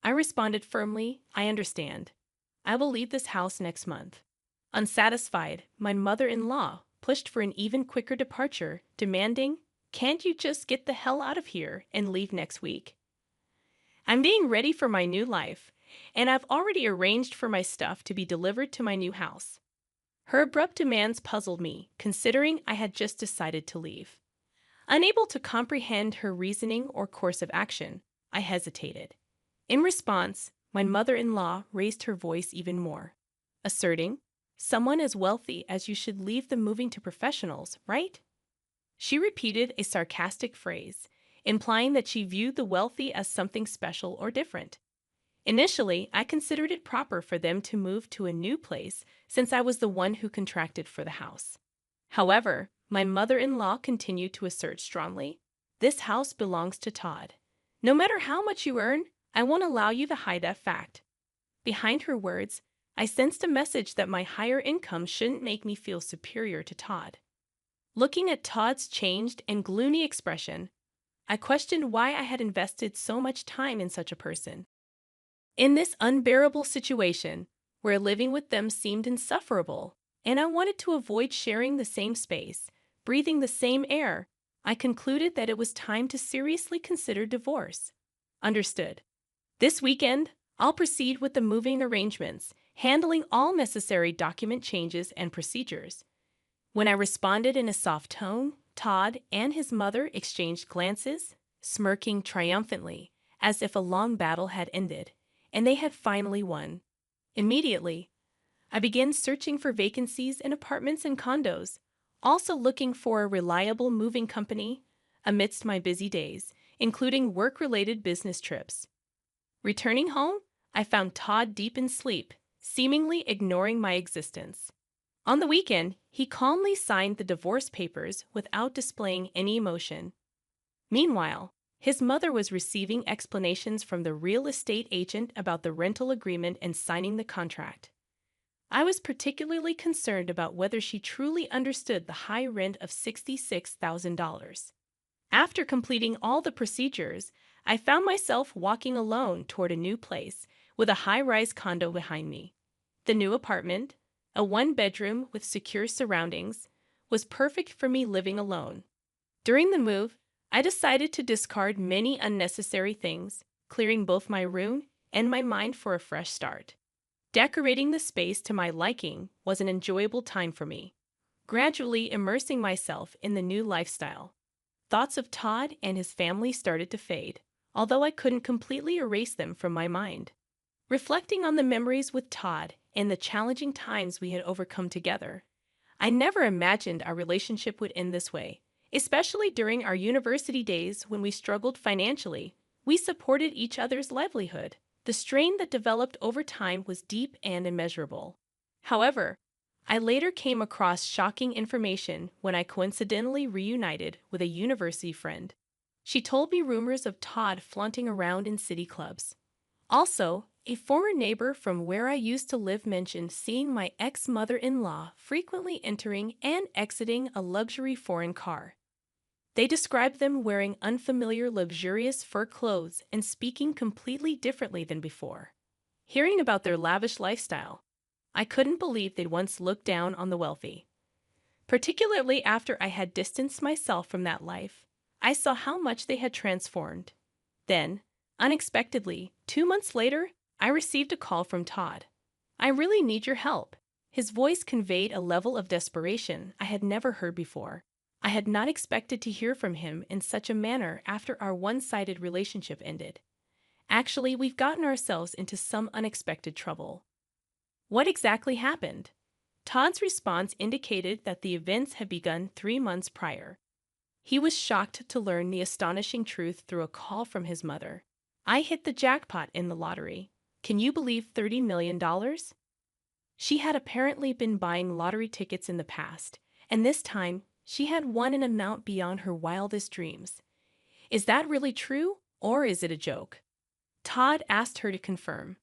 Speaker 2: I responded firmly, "I understand. I will leave this house next month." Unsatisfied, my mother-in-law pushed for an even quicker departure, demanding, "Can't you just get the hell out of here and leave next week?" I'm being ready for my new life, and I've already arranged for my stuff to be delivered to my new house. Her abrupt demands puzzled me, considering I had just decided to leave. Unable to comprehend her reasoning or course of action, I hesitated. In response, my mother-in-law raised her voice even more, asserting, "Someone as wealthy as you should leave them moving to professionals, right?" She repeated a sarcastic phrase, implying that she viewed the wealthy as something special or different. Initially, I considered it proper for them to move to a new place since I was the one who contracted for the house. However, my mother-in-law continued to assert strongly, "This house belongs to Todd. No matter how much you earn, I won't allow you to hide that fact." Behind her words, I sensed a message that my higher income shouldn't make me feel superior to Todd. Looking at Todd's changed and gloomy expression, I questioned why I had invested so much time in such a person. In this unbearable situation, where living with them seemed insufferable, and I wanted to avoid sharing the same space, breathing the same air, I concluded that it was time to seriously consider divorce. Understood. This weekend, I'll proceed with the moving arrangements, handling all necessary document changes and procedures. When I responded in a soft tone, Todd and his mother exchanged glances, smirking triumphantly, as if a long battle had ended, and they had finally won. Immediately, I began searching for vacancies in apartments and condos, also looking for a reliable moving company amidst my busy days, including work-related business trips. Returning home, I found Todd deep in sleep, seemingly ignoring my existence. On the weekend, he calmly signed the divorce papers without displaying any emotion. Meanwhile, his mother was receiving explanations from the real estate agent about the rental agreement and signing the contract. I was particularly concerned about whether she truly understood the high rent of $66,000. After completing all the procedures, I found myself walking alone toward a new place with a high-rise condo behind me. The new apartment, a one-bedroom with secure surroundings, was perfect for me living alone. During the move, I decided to discard many unnecessary things, clearing both my room and my mind for a fresh start. Decorating the space to my liking was an enjoyable time for me, gradually immersing myself in the new lifestyle. Thoughts of Todd and his family started to fade, although I couldn't completely erase them from my mind. Reflecting on the memories with Todd and the challenging times we had overcome together, I never imagined our relationship would end this way, especially during our university days when we struggled financially. We supported each other's livelihood. The strain that developed over time was deep and immeasurable. However, I later came across shocking information when I coincidentally reunited with a university friend. She told me rumors of Todd flaunting around in city clubs. Also, a former neighbor from where I used to live mentioned seeing my ex-mother-in-law frequently entering and exiting a luxury foreign car. They described them wearing unfamiliar luxurious fur clothes and speaking completely differently than before. Hearing about their lavish lifestyle, I couldn't believe they'd once looked down on the wealthy. Particularly after I had distanced myself from that life, I saw how much they had transformed. Then, unexpectedly, 2 months later, I received a call from Todd. "I really need your help." His voice conveyed a level of desperation I had never heard before. I had not expected to hear from him in such a manner after our one-sided relationship ended. "Actually, we've gotten ourselves into some unexpected trouble." What exactly happened? Todd's response indicated that the events had begun 3 months prior. He was shocked to learn the astonishing truth through a call from his mother. "I hit the jackpot in the lottery. Can you believe $30 million?" She had apparently been buying lottery tickets in the past, and this time she had won an amount beyond her wildest dreams. "Is that really true, or is it a joke?" Todd asked her to confirm.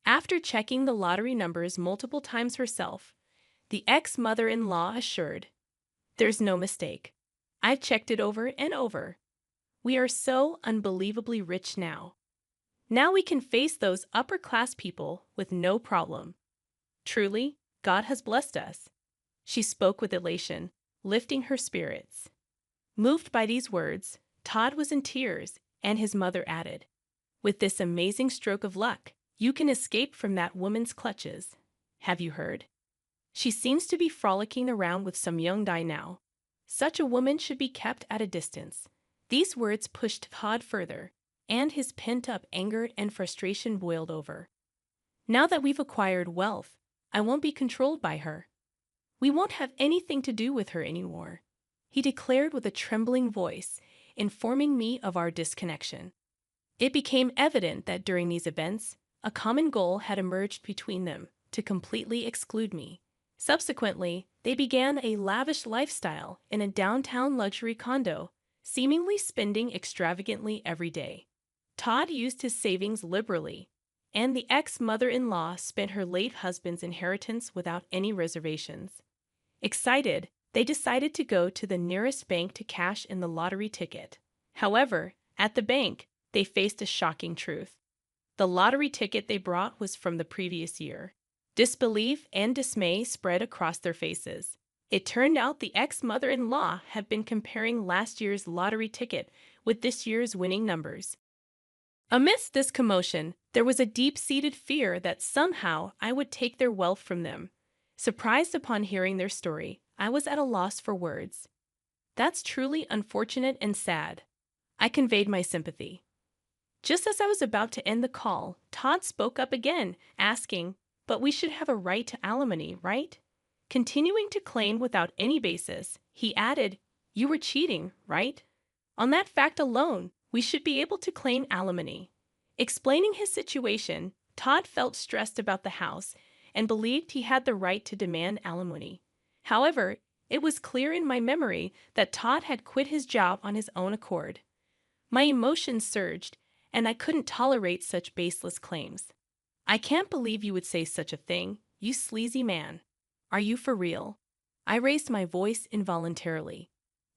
Speaker 2: After checking the lottery numbers multiple times herself, the ex-mother-in-law assured, "There's no mistake. I've checked it over and over. We are so unbelievably rich now. Now we can face those upper-class people with no problem. Truly, God has blessed us." She spoke with elation, lifting her spirits. Moved by these words, Todd was in tears, and his mother added, "With this amazing stroke of luck, you can escape from that woman's clutches. Have you heard? She seems to be frolicking around with some young guy now. Such a woman should be kept at a distance." These words pushed Todd further, and his pent-up anger and frustration boiled over. "Now that we've acquired wealth, I won't be controlled by her. We won't have anything to do with her anymore," he declared with a trembling voice, informing me of our disconnection. It became evident that during these events, A common goal had emerged between them to completely exclude me. Subsequently, they began a lavish lifestyle in a downtown luxury condo, seemingly spending extravagantly every day. Todd used his savings liberally, and the ex-mother-in-law spent her late husband's inheritance without any reservations. Excited, they decided to go to the nearest bank to cash in the lottery ticket. However, at the bank, they faced a shocking truth. The lottery ticket they brought was from the previous year. Disbelief and dismay spread across their faces. It turned out the ex-mother-in-law had been comparing last year's lottery ticket with this year's winning numbers. Amidst this commotion, there was a deep-seated fear that somehow I would take their wealth from them. Surprised upon hearing their story, I was at a loss for words. "That's truly unfortunate and sad." I conveyed my sympathy. Just as I was about to end the call, Todd spoke up again, asking, "But we should have a right to alimony, right?" Continuing to claim without any basis, he added, "You were cheating, right? On that fact alone, we should be able to claim alimony." Explaining his situation, Todd felt stressed about the house and believed he had the right to demand alimony. However, it was clear in my memory that Todd had quit his job on his own accord. My emotions surged, and I couldn't tolerate such baseless claims. "I can't believe you would say such a thing, you sleazy man. Are you for real?" I raised my voice involuntarily.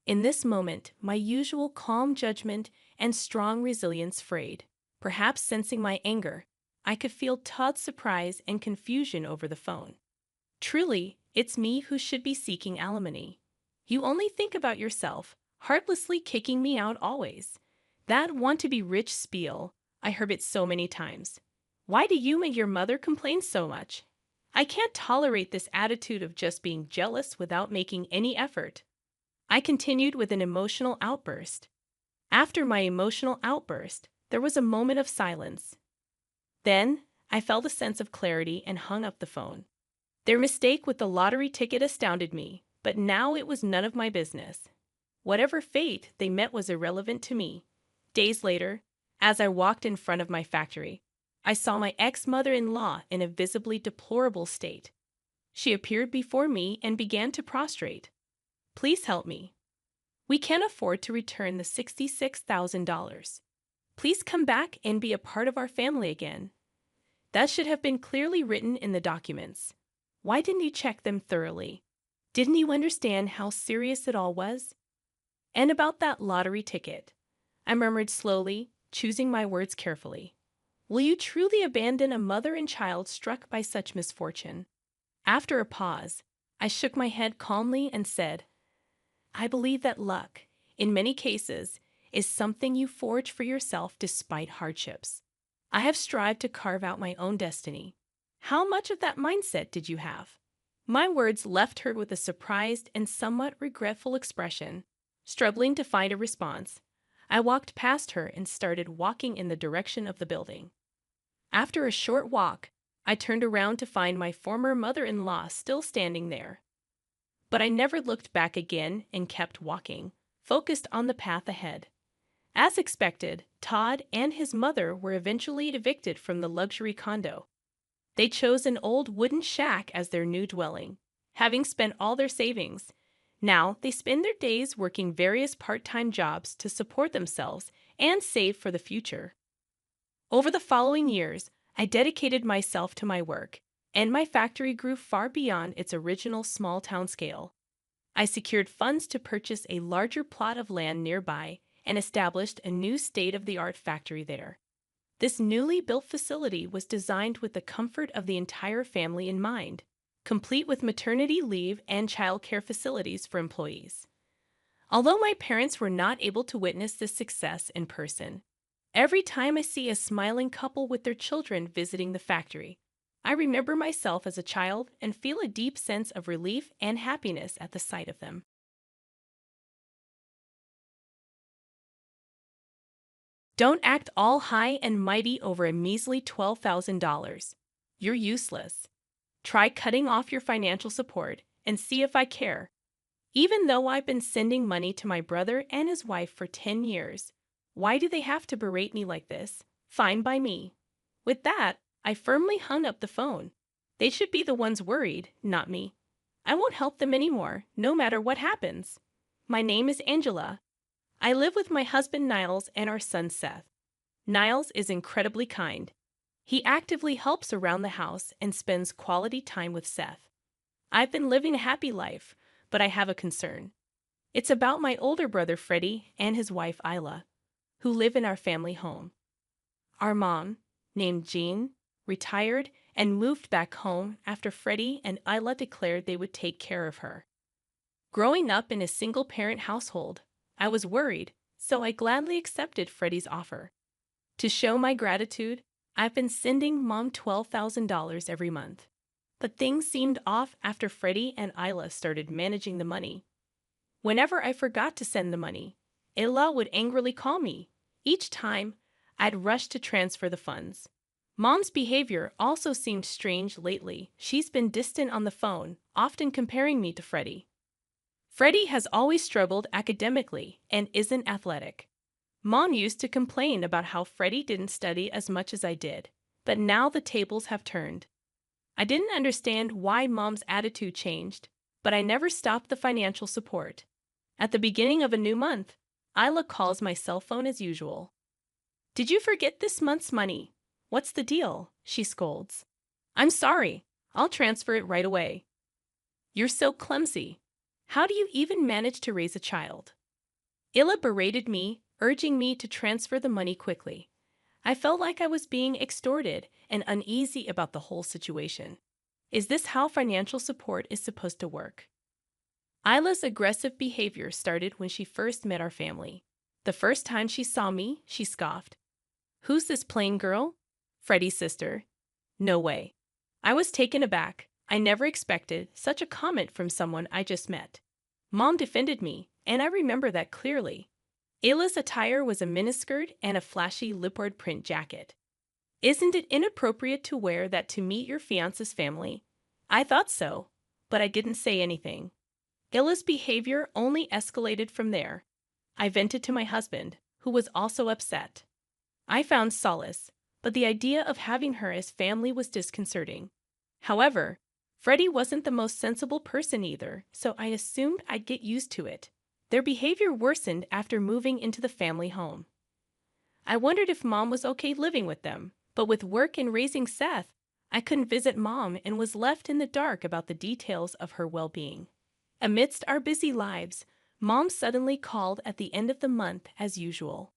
Speaker 2: In this moment, my usual calm judgment and strong resilience frayed. Perhaps sensing my anger, I could feel Todd's surprise and confusion over the phone. "Truly, it's me who should be seeking alimony. You only think about yourself, heartlessly kicking me out always. That want-to-be-rich spiel, I heard it so many times. Why do you and your mother complain so much? I can't tolerate this attitude of just being jealous without making any effort." I continued with an emotional outburst. After my emotional outburst, there was a moment of silence. Then, I felt a sense of clarity and hung up the phone. Their mistake with the lottery ticket astounded me, but now it was none of my business. Whatever fate they met was irrelevant to me. Days later, as I walked in front of my factory, I saw my ex-mother-in-law in a visibly deplorable state. She appeared before me and began to prostrate. "Please help me. We can't afford to return the $66,000. Please come back and be a part of our family again." That should have been clearly written in the documents. Why didn't you check them thoroughly? Didn't you understand how serious it all was? "And about that lottery ticket," I murmured slowly, choosing my words carefully. "Will you truly abandon a mother and child struck by such misfortune?" After a pause, I shook my head calmly and said, "I believe that luck, in many cases, is something you forge for yourself despite hardships. I have strived to carve out my own destiny. How much of that mindset did you have?" My words left her with a surprised and somewhat regretful expression. Struggling to find a response, I walked past her and started walking in the direction of the building. After a short walk, I turned around to find my former mother-in-law still standing there. But I never looked back again and kept walking, focused on the path ahead. As expected, Todd and his mother were eventually evicted from the luxury condo. They chose an old wooden shack as their new dwelling, having spent all their savings. Now they spend their days working various part-time jobs to support themselves and save for the future. Over the following years, I dedicated myself to my work, and my factory grew far beyond its original small-town scale. I secured funds to purchase a larger plot of land nearby and established a new state-of-the-art factory there. This newly built facility was designed with the comfort of the entire family in mind, complete with maternity leave and childcare facilities for employees. Although my parents were not able to witness this success in person, every time I see a smiling couple with their children visiting the factory, I remember myself as a child and feel a deep sense of relief and happiness at the sight of them. Don't act all high and mighty over a measly $12,000. You're useless. Try cutting off your financial support and see if I care. Even though I've been sending money to my brother and his wife for 10 years, why do they have to berate me like this? Fine by me. With that, I firmly hung up the phone. They should be the ones worried, not me. I won't help them anymore, no matter what happens. My name is Angela. I live with my husband Niles and our son Seth. Niles is incredibly kind. He actively helps around the house and spends quality time with Seth. I've been living a happy life, but I have a concern. It's about my older brother Freddie and his wife Isla, who live in our family home. Our mom, named Jean, retired and moved back home after Freddie and Isla declared they would take care of her. Growing up in a single-parent household, I was worried, so I gladly accepted Freddie's offer. To show my gratitude, I've been sending Mom $12,000 every month. But things seemed off after Freddie and Isla started managing the money. Whenever I forgot to send the money, Isla would angrily call me. Each time, I'd rush to transfer the funds. Mom's behavior also seemed strange lately. She's been distant on the phone, often comparing me to Freddie. Freddie has always struggled academically and isn't athletic. Mom used to complain about how Freddie didn't study as much as I did, but now the tables have turned. I didn't understand why Mom's attitude changed, but I never stopped the financial support. At the beginning of a new month, Isla calls my cell phone as usual. "Did you forget this month's money? What's the deal?" she scolds. "I'm sorry. I'll transfer it right away." "You're so clumsy. How do you even manage to raise a child?" Isla berated me, urging me to transfer the money quickly. I felt like I was being extorted and uneasy about the whole situation. Is this how financial support is supposed to work? Isla's aggressive behavior started when she first met our family. The first time she saw me, she scoffed. "Who's this plain girl?" "Freddie's sister." No way. I was taken aback. I never expected such a comment from someone I just met. Mom defended me, and I remember that clearly. Isla's attire was a miniskirt and a flashy leopard print jacket. "Isn't it inappropriate to wear that to meet your fiance's family?" I thought so, but I didn't say anything. Isla's behavior only escalated from there. I vented to my husband, who was also upset. I found solace, but the idea of having her as family was disconcerting. However, Freddie wasn't the most sensible person either, so I assumed I'd get used to it. Their behavior worsened after moving into the family home. I wondered if Mom was okay living with them, but with work and raising Seth, I couldn't visit Mom and was left in the dark about the details of her well-being. Amidst our busy lives, Mom suddenly called at the end of the month as usual.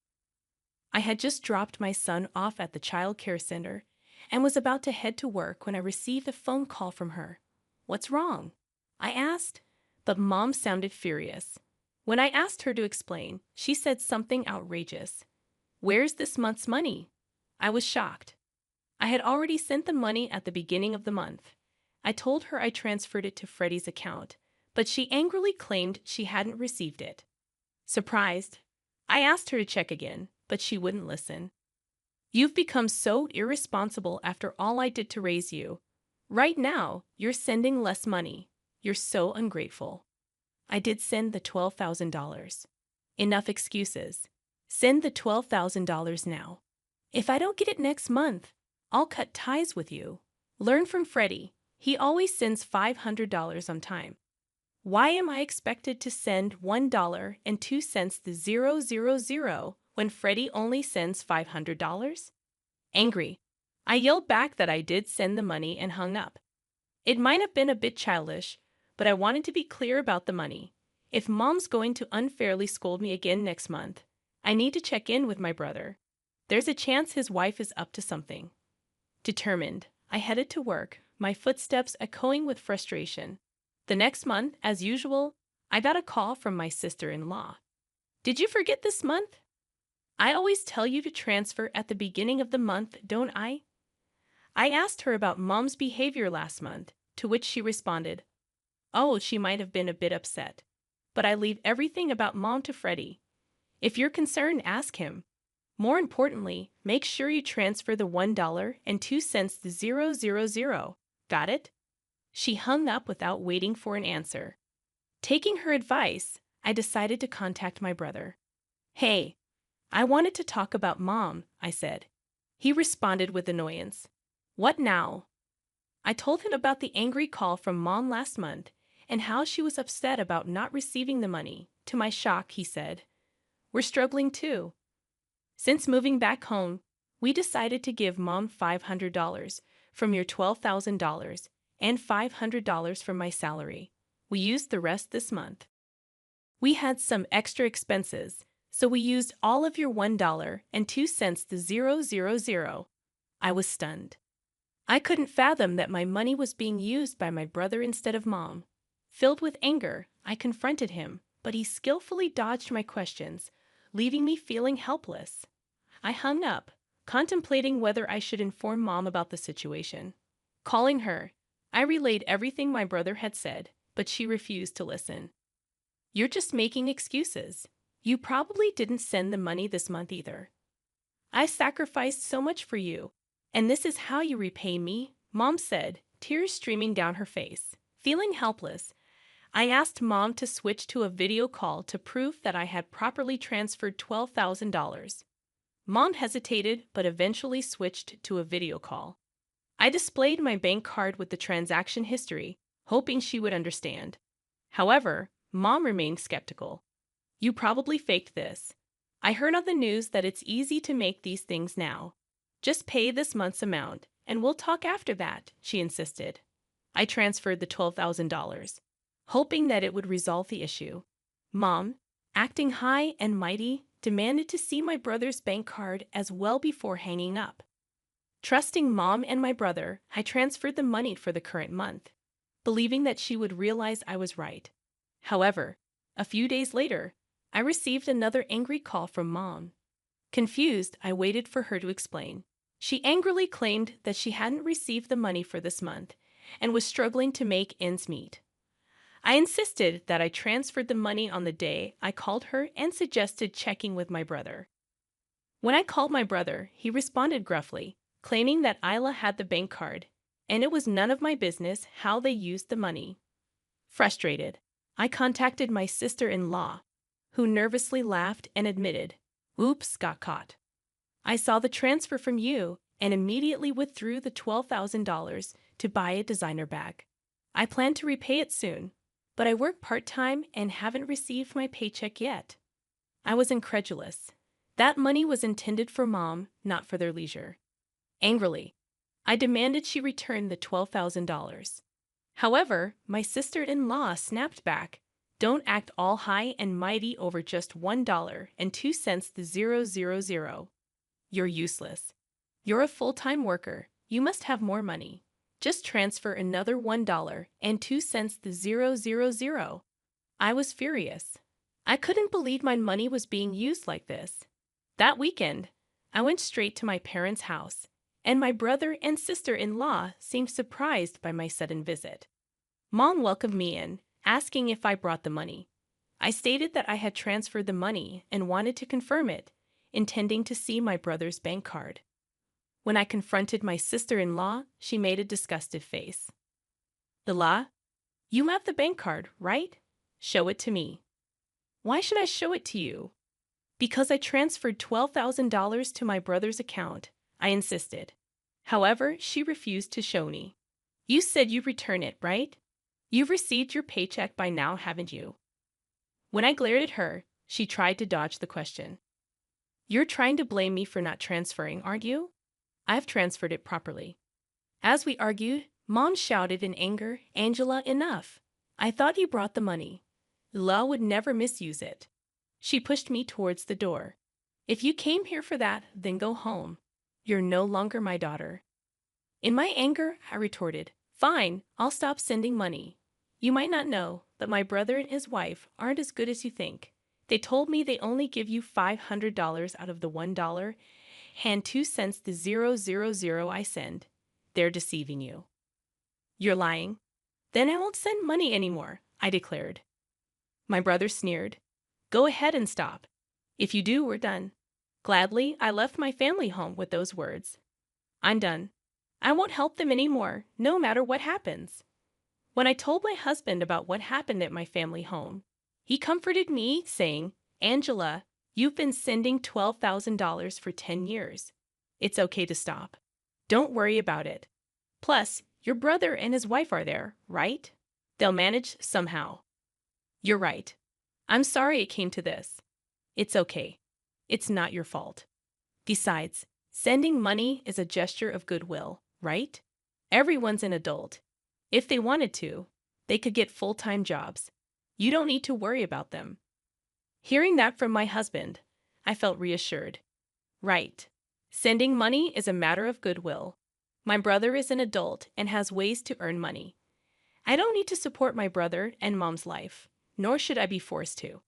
Speaker 2: I had just dropped my son off at the child care center and was about to head to work when I received a phone call from her. "What's wrong?" I asked, but Mom sounded furious. When I asked her to explain, she said something outrageous. "Where's this month's money?" I was shocked. I had already sent the money at the beginning of the month. I told her I transferred it to Freddie's account, but she angrily claimed she hadn't received it. Surprised, I asked her to check again, but she wouldn't listen. "You've become so irresponsible after all I did to raise you. Right now, you're sending less money. You're so ungrateful." I did send the $12,000. Enough excuses. Send the $12,000 now. If I don't get it next month, I'll cut ties with you. Learn from Freddie. He always sends $500 on time. Why am I expected to send $1.02 to 000 when Freddie only sends $500? Angry, I yelled back that I did send the money and hung up. It might have been a bit childish, but I wanted to be clear about the money. If Mom's going to unfairly scold me again next month, I need to check in with my brother. There's a chance his wife is up to something. Determined, I headed to work, my footsteps echoing with frustration. The next month, as usual, I got a call from my sister-in-law. "Did you forget this month? I always tell you to transfer at the beginning of the month, don't I?" I asked her about Mom's behavior last month, to which she responded, "Oh, she might have been a bit upset, but I leave everything about Mom to Freddie. If you're concerned, ask him. More importantly, make sure you transfer the $1.02 to 000. Got it?" She hung up without waiting for an answer. Taking her advice, I decided to contact my brother. "Hey, I wanted to talk about Mom," I said. He responded with annoyance. What now? I told him about the angry call from Mom last month and how she was upset about not receiving the money. To my shock, he said, "We're struggling too. Since moving back home, we decided to give Mom $500 from your $12,000 and $500 from my salary. We used the rest this month. We had some extra expenses, so we used all of your $1.02 to 000. I was stunned. I couldn't fathom that my money was being used by my brother instead of Mom. Filled with anger, I confronted him, but he skillfully dodged my questions, leaving me feeling helpless. I hung up, contemplating whether I should inform Mom about the situation. Calling her, I relayed everything my brother had said, but she refused to listen. "You're just making excuses. You probably didn't send the money this month either. I sacrificed so much for you, and this is how you repay me," Mom said, tears streaming down her face. Feeling helpless, I asked Mom to switch to a video call to prove that I had properly transferred $12,000. Mom hesitated but eventually switched to a video call. I displayed my bank card with the transaction history, hoping she would understand. However, Mom remained skeptical. "You probably faked this. I heard on the news that it's easy to make these things now. Just pay this month's amount, and we'll talk after that," she insisted. I transferred the $12,000, hoping that it would resolve the issue. Mom, acting high and mighty, demanded to see my brother's bank card as well before hanging up. Trusting Mom and my brother, I transferred the money for the current month, believing that she would realize I was right. However, a few days later, I received another angry call from Mom. Confused, I waited for her to explain. She angrily claimed that she hadn't received the money for this month and was struggling to make ends meet. I insisted that I transferred the money on the day I called her and suggested checking with my brother. When I called my brother, he responded gruffly, claiming that Isla had the bank card, and it was none of my business how they used the money. Frustrated, I contacted my sister-in-law, who nervously laughed and admitted, "Oops, got caught. I saw the transfer from you and immediately withdrew the $12,000 to buy a designer bag. I plan to repay it soon, but I work part-time and haven't received my paycheck yet." I was incredulous. That money was intended for Mom, not for their leisure. Angrily, I demanded she return the $12,000. However, my sister-in-law snapped back, "Don't act all high and mighty over just $1.02 to 000. You're useless. You're a full-time worker. You must have more money. Just transfer another $1.02 to 000. I was furious. I couldn't believe my money was being used like this. That weekend, I went straight to my parents' house, and my brother and sister-in-law seemed surprised by my sudden visit. Mom welcomed me in, asking if I brought the money. I stated that I had transferred the money and wanted to confirm it, intending to see my brother's bank card. When I confronted my sister-in-law, she made a disgusted face. "Ila, you have the bank card, right? Show it to me." "Why should I show it to you?" "Because I transferred $12,000 to my brother's account," I insisted. However, she refused to show me. "You said you'd return it, right? You've received your paycheck by now, haven't you?" When I glared at her, she tried to dodge the question. "You're trying to blame me for not transferring, aren't you? I've transferred it properly." As we argued, Mom shouted in anger, "Angela, enough. I thought you brought the money. Ila would never misuse it." She pushed me towards the door. "If you came here for that, then go home. You're no longer my daughter." In my anger, I retorted, "Fine, I'll stop sending money. You might not know, but my brother and his wife aren't as good as you think. They told me they only give you $500 out of the $1.02 to 000 I send. They're deceiving you." "You're lying." "Then I won't send money anymore," I declared. My brother sneered, "Go ahead and stop. If you do, we're done." Gladly, I left my family home with those words. "I'm done. I won't help them anymore, no matter what happens." When I told my husband about what happened at my family home, he comforted me, saying, "Angela, you've been sending $12,000 for 10 years. It's okay to stop. Don't worry about it. Plus, your brother and his wife are there, right? They'll manage somehow. You're right. I'm sorry it came to this. It's okay. It's not your fault. Besides, sending money is a gesture of goodwill, right? Everyone's an adult. If they wanted to, they could get full-time jobs. You don't need to worry about them. Hearing that from my husband, I felt reassured. Right. Sending money is a matter of goodwill. My brother is an adult and has ways to earn money. I don't need to support my brother and mom's life, nor should I be forced to.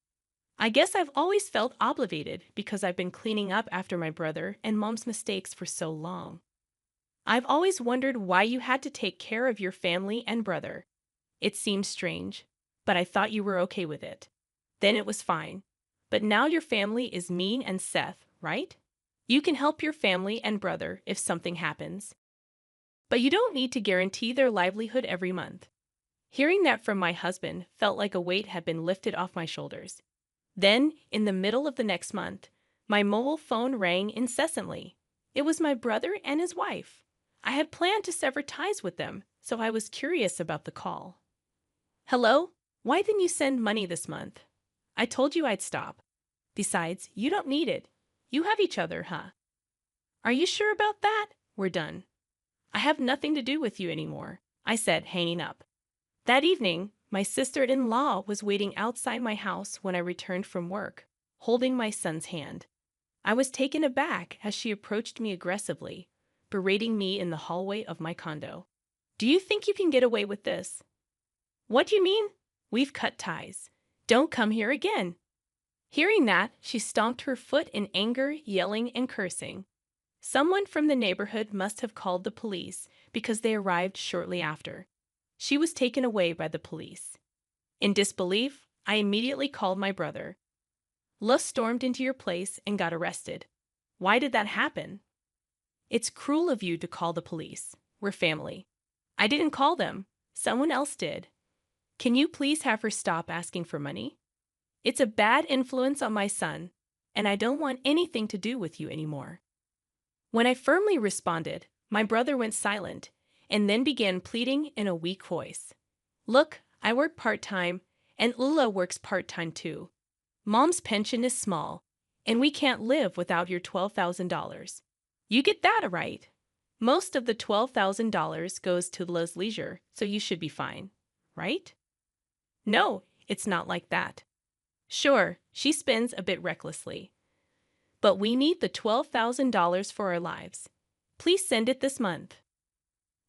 Speaker 2: I guess I've always felt obligated because I've been cleaning up after my brother and mom's mistakes for so long. I've always wondered why you had to take care of your family and brother. It seems strange, but I thought you were okay with it. Then it was fine. But now your family is me and Seth, right? You can help your family and brother if something happens. But you don't need to guarantee their livelihood every month. Hearing that from my husband felt like a weight had been lifted off my shoulders. Then, in the middle of the next month, my mobile phone rang incessantly. It was my brother and his wife. I had planned to sever ties with them, so I was curious about the call. Hello? Why didn't you send money this month? I told you I'd stop. Besides, you don't need it. You have each other, huh? Are you sure about that? We're done. I have nothing to do with you anymore, I said, hanging up. That evening, my sister-in-law was waiting outside my house when I returned from work, holding my son's hand. I was taken aback as she approached me aggressively, berating me in the hallway of my condo. Do you think you can get away with this? What do you mean? We've cut ties. Don't come here again. Hearing that, she stomped her foot in anger, yelling and cursing. Someone from the neighborhood must have called the police because they arrived shortly after. She was taken away by the police. In disbelief, I immediately called my brother. Lus stormed into your place and got arrested. Why did that happen? It's cruel of you to call the police. We're family. I didn't call them. Someone else did. Can you please have her stop asking for money? It's a bad influence on my son, and I don't want anything to do with you anymore. When I firmly responded, my brother went silent and then began pleading in a weak voice. Look, I work part-time, and Ula works part-time too. Mom's pension is small, and we can't live without your $12,000. You get that right. Most of the $12,000 goes to Ula's leisure, so you should be fine, right? No, it's not like that. Sure, she spends a bit recklessly. But we need the $12,000 for our lives. Please send it this month.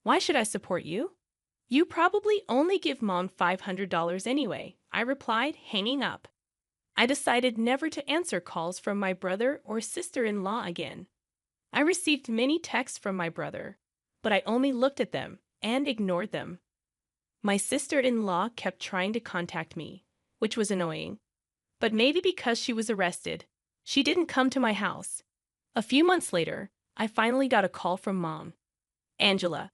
Speaker 2: Why should I support you? You probably only give Mom $500 anyway, I replied, hanging up. I decided never to answer calls from my brother or sister-in-law again. I received many texts from my brother, but I only looked at them and ignored them. My sister-in-law kept trying to contact me, which was annoying. But maybe because she was arrested, she didn't come to my house. A few months later, I finally got a call from Mom. Angela,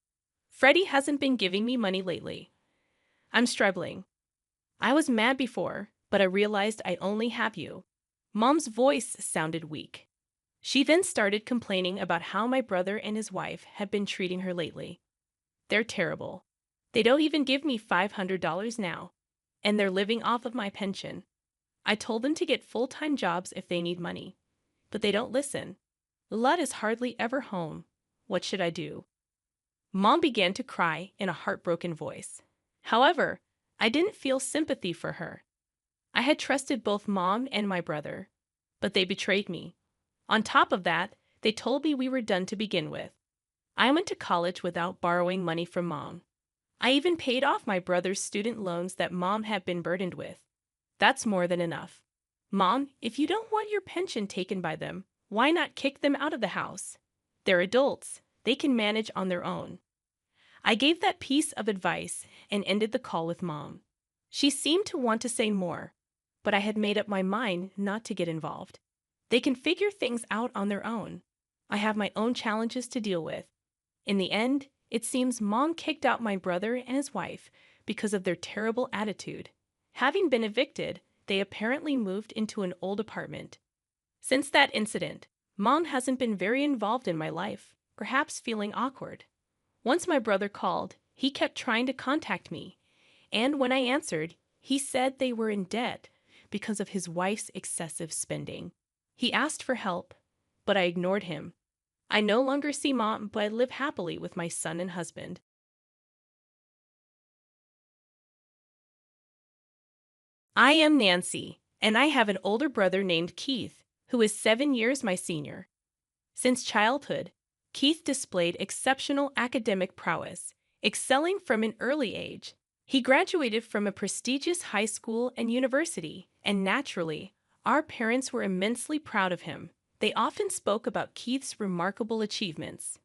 Speaker 2: Freddie hasn't been giving me money lately. I'm struggling. I was mad before, but I realized I only have you. Mom's voice sounded weak. She then started complaining about how my brother and his wife had been treating her lately. They're terrible. They don't even give me $500 now, and they're living off of my pension. I told them to get full-time jobs if they need money, but they don't listen. Lud is hardly ever home. What should I do? Mom began to cry in a heartbroken voice. However, I didn't feel sympathy for her. I had trusted both Mom and my brother, but they betrayed me. On top of that, they told me we were done to begin with. I went to college without borrowing money from Mom. I even paid off my brother's student loans that Mom had been burdened with. That's more than enough. Mom, if you don't want your pension taken by them, why not kick them out of the house? They're adults. They can manage on their own. I gave that piece of advice and ended the call with Mom. She seemed to want to say more, but I had made up my mind not to get involved. They can figure things out on their own. I have my own challenges to deal with. In the end, it seems Mom kicked out my brother and his wife because of their terrible attitude. Having been evicted, they apparently moved into an old apartment. Since that incident, Mom hasn't been very involved in my life, perhaps feeling awkward. Once my brother called, he kept trying to contact me, and when I answered, he said they were in debt because of his wife's excessive spending. He asked for help, but I ignored him. I no longer see mom, but I live happily with my son and husband. I am Nancy, and I have an older brother named Keith, who is 7 years my senior. Since childhood, Keith displayed exceptional academic prowess, excelling from an early age. He graduated from a prestigious high school and university, and naturally, our parents were immensely proud of him. They often spoke about Keith's remarkable achievements.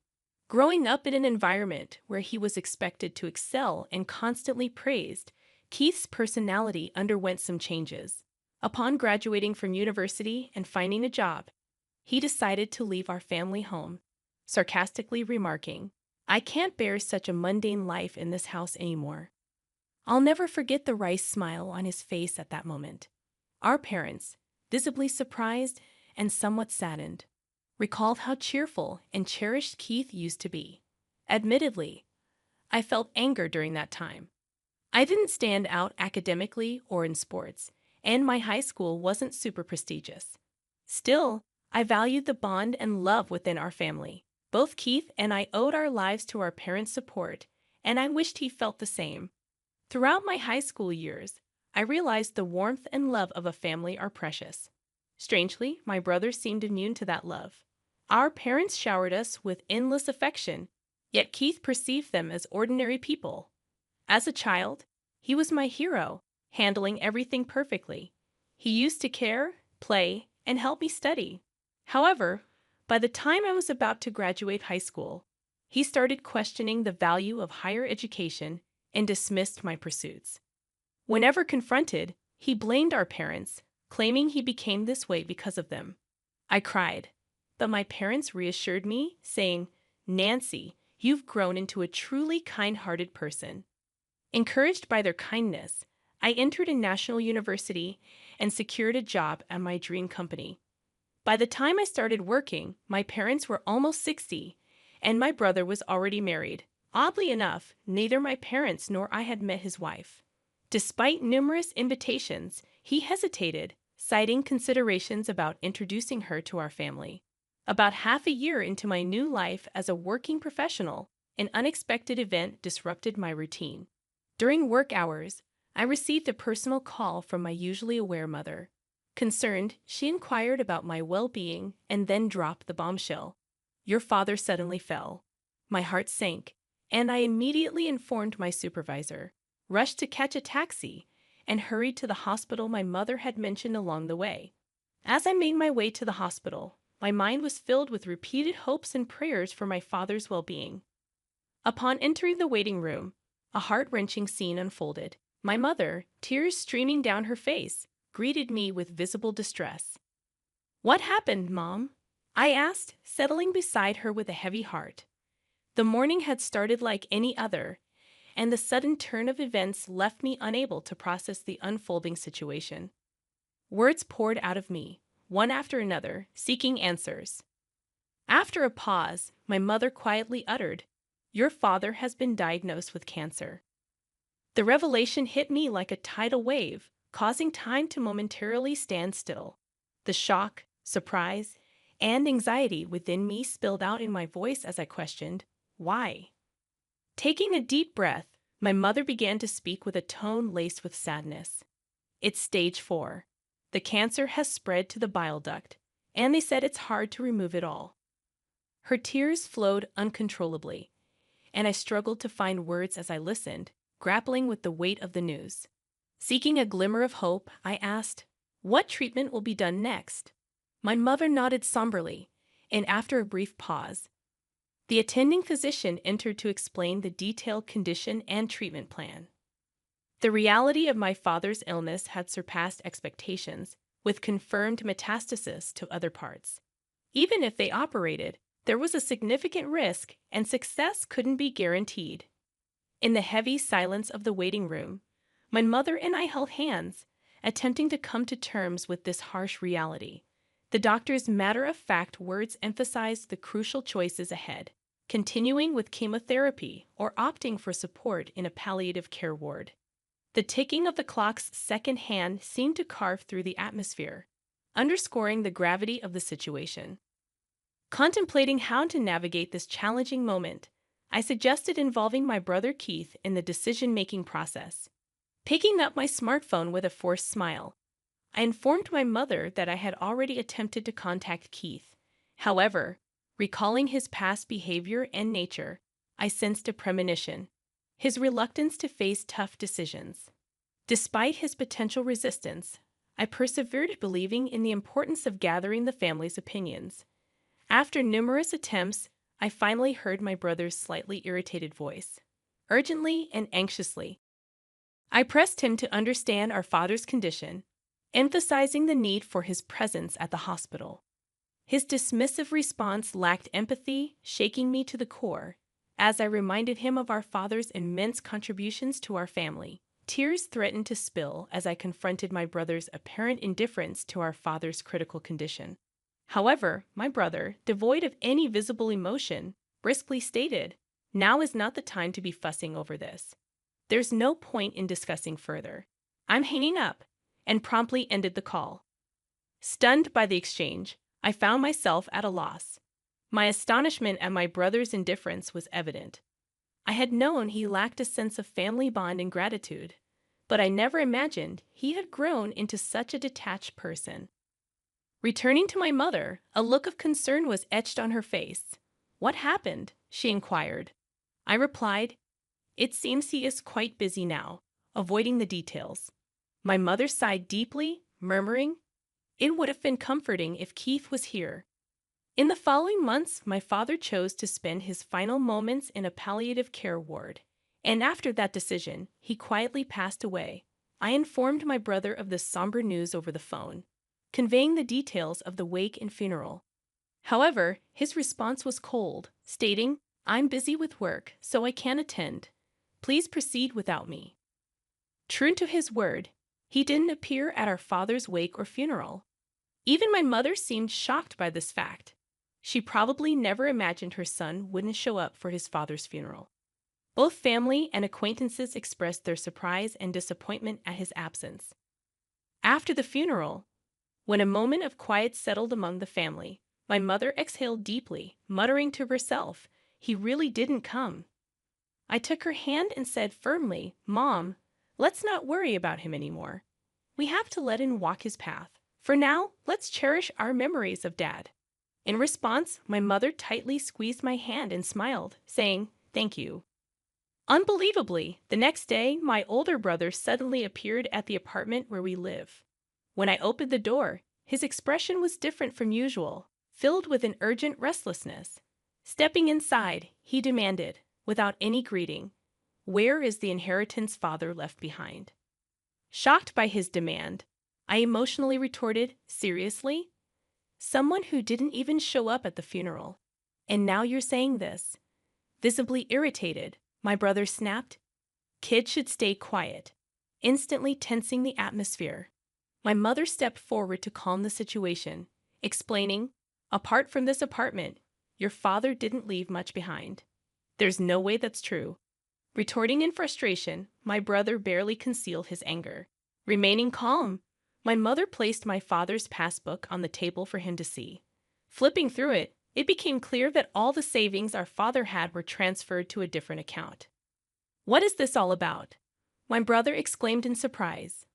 Speaker 2: Growing up in an environment where he was expected to excel and constantly praised, Keith's personality underwent some changes. Upon graduating from university and finding a job, he decided to leave our family home, sarcastically remarking, "I can't bear such a mundane life in this house anymore." I'll never forget the wry smile on his face at that moment. Our parents, visibly surprised and somewhat saddened, recalled how cheerful and cherished Keith used to be. Admittedly, I felt anger during that time. I didn't stand out academically or in sports, and my high school wasn't super prestigious. Still, I valued the bond and love within our family. Both Keith and I owed our lives to our parents' support, and I wished he felt the same. Throughout my high school years, I realized the warmth and love of a family are precious. Strangely, my brother seemed immune to that love. Our parents showered us with endless affection, yet Keith perceived them as ordinary people. As a child, he was my hero, handling everything perfectly. He used to care, play, and help me study. However, by the time I was about to graduate high school, he started questioning the value of higher education and dismissed my pursuits. Whenever confronted, he blamed our parents, claiming he became this way because of them. I cried, but my parents reassured me, saying, "Nancy, you've grown into a truly kind-hearted person." Encouraged by their kindness, I entered a national university and secured a job at my dream company. By the time I started working, my parents were almost 60, and my brother was already married. Oddly enough, neither my parents nor I had met his wife. Despite numerous invitations, he hesitated, citing considerations about introducing her to our family. About half a year into my new life as a working professional, an unexpected event disrupted my routine. During work hours, I received a personal call from my usually aware mother. Concerned, she inquired about my well-being and then dropped the bombshell. "Your father suddenly fell." My heart sank, and I immediately informed my supervisor, rushed to catch a taxi, and hurried to the hospital my mother had mentioned along the way. As I made my way to the hospital, my mind was filled with repeated hopes and prayers for my father's well-being. Upon entering the waiting room, a heart-wrenching scene unfolded. My mother, tears streaming down her face, greeted me with visible distress. "What happened, Mom?" I asked, settling beside her with a heavy heart. The morning had started like any other, and the sudden turn of events left me unable to process the unfolding situation. Words poured out of me, one after another, seeking answers. After a pause, my mother quietly uttered, "Your father has been diagnosed with cancer." The revelation hit me like a tidal wave, causing time to momentarily stand still. The shock, surprise, and anxiety within me spilled out in my voice as I questioned, "Why?" Taking a deep breath, my mother began to speak with a tone laced with sadness. "It's stage 4. The cancer has spread to the bile duct, and they said it's hard to remove it all." Her tears flowed uncontrollably, and I struggled to find words as I listened, grappling with the weight of the news. Seeking a glimmer of hope, I asked, "What treatment will be done next?" My mother nodded somberly, and after a brief pause, the attending physician entered to explain the detailed condition and treatment plan. The reality of my father's illness had surpassed expectations, with confirmed metastasis to other parts. Even if they operated, there was a significant risk, and success couldn't be guaranteed. In the heavy silence of the waiting room, my mother and I held hands, attempting to come to terms with this harsh reality. The doctor's matter-of-fact words emphasized the crucial choices ahead. continuing with chemotherapy, or opting for support in a palliative care ward. The ticking of the clock's second hand seemed to carve through the atmosphere, underscoring the gravity of the situation. Contemplating how to navigate this challenging moment, I suggested involving my brother Keith in the decision-making process. Picking up my smartphone with a forced smile, I informed my mother that I had already attempted to contact Keith. However, recalling his past behavior and nature, I sensed a premonition, his reluctance to face tough decisions. Despite his potential resistance, I persevered, believing in the importance of gathering the family's opinions. After numerous attempts, I finally heard my brother's slightly irritated voice, urgently and anxiously. I pressed him to understand our father's condition, emphasizing the need for his presence at the hospital. His dismissive response lacked empathy, shaking me to the core. As I reminded him of our father's immense contributions to our family, tears threatened to spill as I confronted my brother's apparent indifference to our father's critical condition. However, my brother, devoid of any visible emotion, briskly stated, "Now is not the time to be fussing over this. There's no point in discussing further. I'm hanging up," and promptly ended the call. Stunned by the exchange, I found myself at a loss. My astonishment at my brother's indifference was evident. I had known he lacked a sense of family bond and gratitude, but I never imagined he had grown into such a detached person. Returning to my mother, a look of concern was etched on her face. "What happened?" she inquired. I replied, "It seems he is quite busy now," avoiding the details. My mother sighed deeply, murmuring, "It would have been comforting if Keith was here." In the following months, my father chose to spend his final moments in a palliative care ward, and after that decision, he quietly passed away. I informed my brother of this somber news over the phone, conveying the details of the wake and funeral. However, his response was cold, stating, "I'm busy with work, so I can't attend. Please proceed without me." True to his word, he didn't appear at our father's wake or funeral. Even my mother seemed shocked by this fact. She probably never imagined her son wouldn't show up for his father's funeral. Both family and acquaintances expressed their surprise and disappointment at his absence. After the funeral, when a moment of quiet settled among the family, my mother exhaled deeply, muttering to herself, "He really didn't come." I took her hand and said firmly, "Mom, let's not worry about him anymore. We have to let him walk his path. For now, let's cherish our memories of Dad." In response, my mother tightly squeezed my hand and smiled, saying, "Thank you." Unbelievably, the next day, my older brother suddenly appeared at the apartment where we live. When I opened the door, his expression was different from usual, filled with an urgent restlessness. Stepping inside, he demanded, without any greeting, "Where is the inheritance father left behind?" Shocked by his demand, I emotionally retorted, "Seriously? Someone who didn't even show up at the funeral. And now you're saying this?" Visibly irritated, my brother snapped, "Kids should stay quiet," instantly tensing the atmosphere. My mother stepped forward to calm the situation, explaining, "Apart from this apartment, your father didn't leave much behind." "There's no way that's true." Retorting in frustration, my brother barely concealed his anger. Remaining calm, my mother placed my father's passbook on the table for him to see. Flipping through it, it became clear that all the savings our father had were transferred to a different account. "What is this all about?" my brother exclaimed in surprise.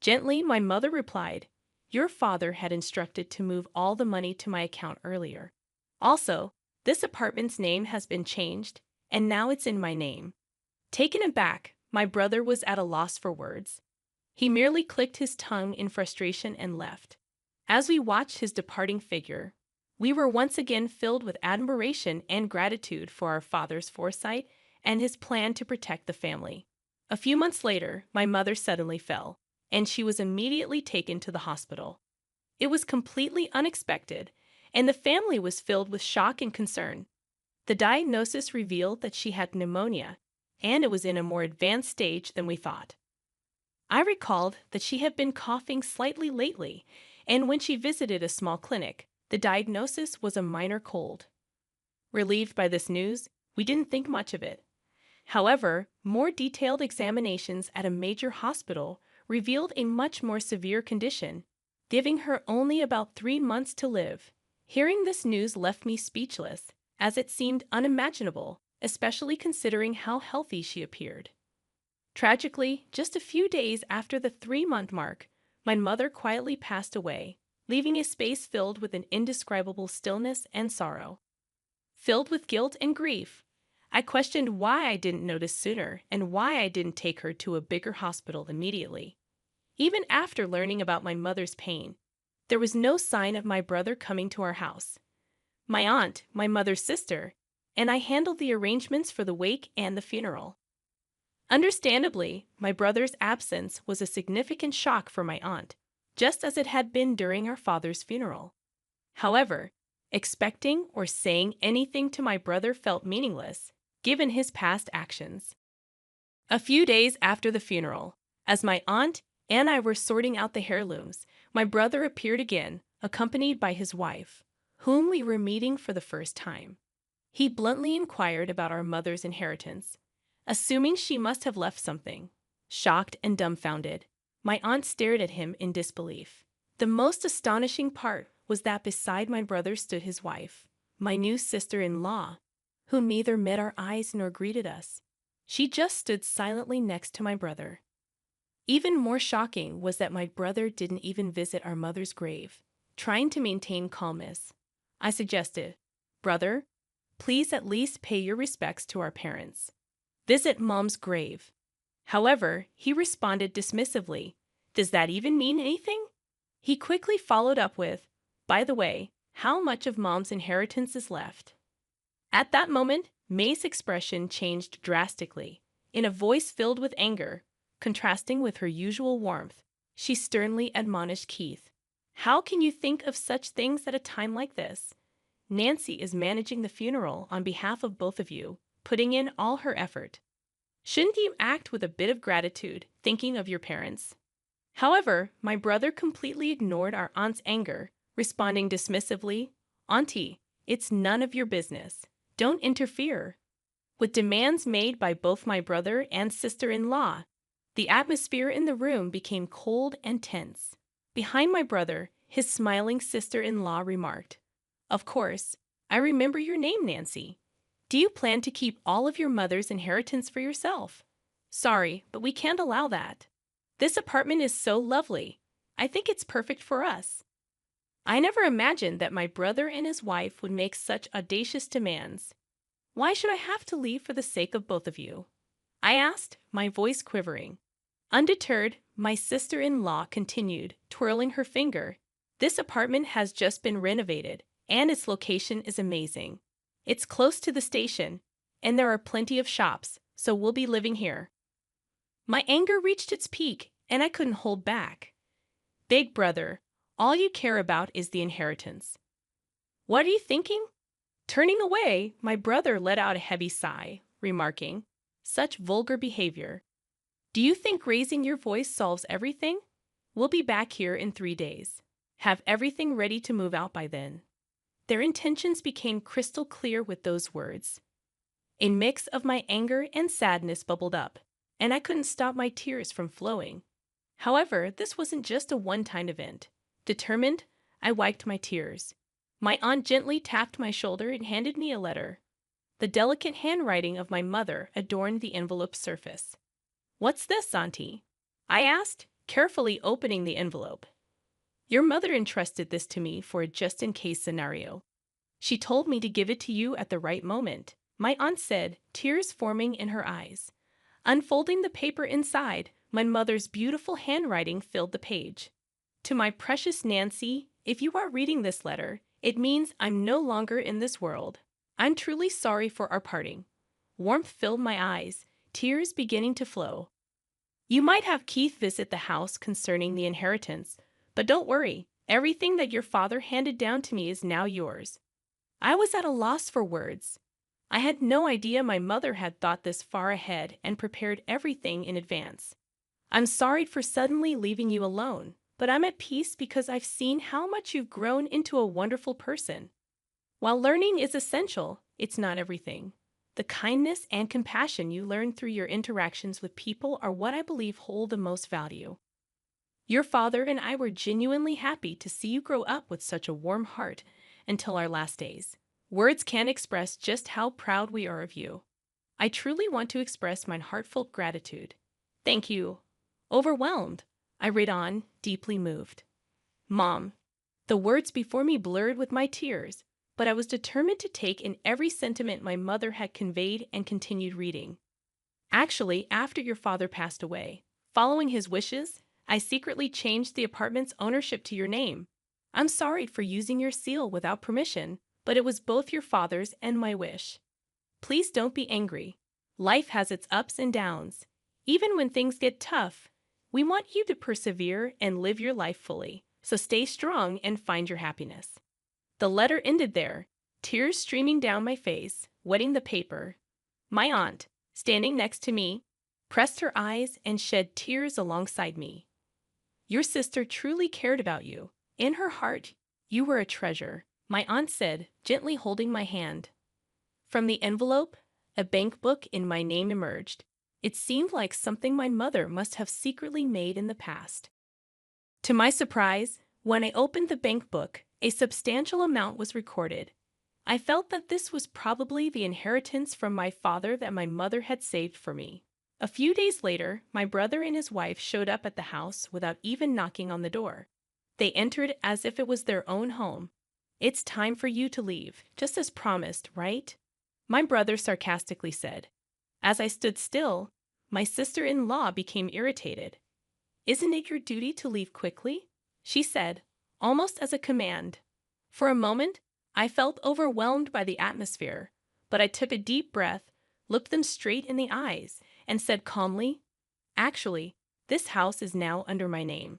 Speaker 2: Gently, my mother replied, "Your father had instructed to move all the money to my account earlier. Also, this apartment's name has been changed, and now it's in my name." Taken aback, my brother was at a loss for words. He merely clicked his tongue in frustration and left. As we watched his departing figure, we were once again filled with admiration and gratitude for our father's foresight and his plan to protect the family. A few months later, my mother suddenly fell, and she was immediately taken to the hospital. It was completely unexpected, and the family was filled with shock and concern. The diagnosis revealed that she had pneumonia, and it was in a more advanced stage than we thought. I recalled that she had been coughing slightly lately, and when she visited a small clinic, the diagnosis was a minor cold. Relieved by this news, we didn't think much of it. However, more detailed examinations at a major hospital revealed a much more severe condition, giving her only about 3 months to live. Hearing this news left me speechless, as it seemed unimaginable, especially considering how healthy she appeared. Tragically, just a few days after the 3-month mark, my mother quietly passed away, leaving a space filled with an indescribable stillness and sorrow. Filled with guilt and grief, I questioned why I didn't notice sooner and why I didn't take her to a bigger hospital immediately. Even after learning about my mother's pain, there was no sign of my brother coming to our house. My aunt, my mother's sister, and I handled the arrangements for the wake and the funeral. Understandably, my brother's absence was a significant shock for my aunt, just as it had been during our father's funeral. However, expecting or saying anything to my brother felt meaningless, given his past actions. A few days after the funeral, as my aunt and I were sorting out the heirlooms, my brother appeared again, accompanied by his wife, whom we were meeting for the first time. He bluntly inquired about our mother's inheritance, assuming she must have left something. Shocked and dumbfounded, my aunt stared at him in disbelief. The most astonishing part was that beside my brother stood his wife, my new sister-in-law, who neither met our eyes nor greeted us. She just stood silently next to my brother. Even more shocking was that my brother didn't even visit our mother's grave. Trying to maintain calmness, I suggested, "Brother, please at least pay your respects to our parents. Visit Mom's grave." However, he responded dismissively, "Does that even mean anything?" He quickly followed up with, "By the way, how much of Mom's inheritance is left?" At that moment, May's expression changed drastically. In a voice filled with anger, contrasting with her usual warmth, she sternly admonished Keith, "How can you think of such things at a time like this? Nancy is managing the funeral on behalf of both of you, putting in all her effort. Shouldn't you act with a bit of gratitude, thinking of your parents?" However, my brother completely ignored our aunt's anger, responding dismissively, "Auntie, it's none of your business. Don't interfere." With demands made by both my brother and sister-in-law, the atmosphere in the room became cold and tense. Behind my brother, his smiling sister-in-law remarked, "Of course, I remember your name, Nancy. Do you plan to keep all of your mother's inheritance for yourself? Sorry, but we can't allow that. This apartment is so lovely. I think it's perfect for us." I never imagined that my brother and his wife would make such audacious demands. "Why should I have to leave for the sake of both of you?" I asked, my voice quivering. Undeterred, my sister-in-law continued, twirling her finger. "This apartment has just been renovated, and its location is amazing. It's close to the station, and there are plenty of shops, so we'll be living here." My anger reached its peak, and I couldn't hold back. "Big brother, all you care about is the inheritance. What are you thinking?" Turning away, my brother let out a heavy sigh, remarking, "Such vulgar behavior. Do you think raising your voice solves everything? We'll be back here in 3 days. Have everything ready to move out by then." Their intentions became crystal clear with those words. A mix of my anger and sadness bubbled up, and I couldn't stop my tears from flowing. However, this wasn't just a one-time event. Determined, I wiped my tears. My aunt gently tapped my shoulder and handed me a letter. The delicate handwriting of my mother adorned the envelope's surface. "What's this, Auntie?" I asked, carefully opening the envelope. "Your mother entrusted this to me for a just-in-case scenario. She told me to give it to you at the right moment," my aunt said, tears forming in her eyes. Unfolding the paper inside, my mother's beautiful handwriting filled the page. "To my precious Nancy, if you are reading this letter, it means I'm no longer in this world. I'm truly sorry for our parting." Warmth filled my eyes, tears beginning to flow. "You might have Keith visit the house concerning the inheritance, but don't worry, everything that your father handed down to me is now yours." I was at a loss for words. I had no idea my mother had thought this far ahead and prepared everything in advance. "I'm sorry for suddenly leaving you alone, but I'm at peace because I've seen how much you've grown into a wonderful person. While learning is essential, it's not everything. The kindness and compassion you learn through your interactions with people are what I believe hold the most value. Your father and I were genuinely happy to see you grow up with such a warm heart until our last days. Words can't express just how proud we are of you. I truly want to express my heartfelt gratitude. Thank you. Overwhelmed, I read on, deeply moved. Mom. The words before me blurred with my tears, but I was determined to take in every sentiment my mother had conveyed and continued reading. Actually, after your father passed away, following his wishes, I secretly changed the apartment's ownership to your name. I'm sorry for using your seal without permission, but it was both your father's and my wish. Please don't be angry. Life has its ups and downs. Even when things get tough, we want you to persevere and live your life fully. So stay strong and find your happiness. The letter ended there, tears streaming down my face, wetting the paper. My aunt, standing next to me, pressed her eyes and shed tears alongside me. Your sister truly cared about you. In her heart, you were a treasure, my aunt said, gently holding my hand. From the envelope, a bank book in my name emerged. It seemed like something my mother must have secretly made in the past. To my surprise, when I opened the bank book, a substantial amount was recorded. I felt that this was probably the inheritance from my father that my mother had saved for me. A few days later, my brother and his wife showed up at the house without even knocking on the door. They entered as if it was their own home. It's time for you to leave, just as promised, right? My brother sarcastically said. As I stood still, my sister-in-law became irritated. Isn't it your duty to leave quickly? She said, almost as a command. For a moment, I felt overwhelmed by the atmosphere, but I took a deep breath, looked them straight in the eyes, and said calmly, actually, this house is now under my name.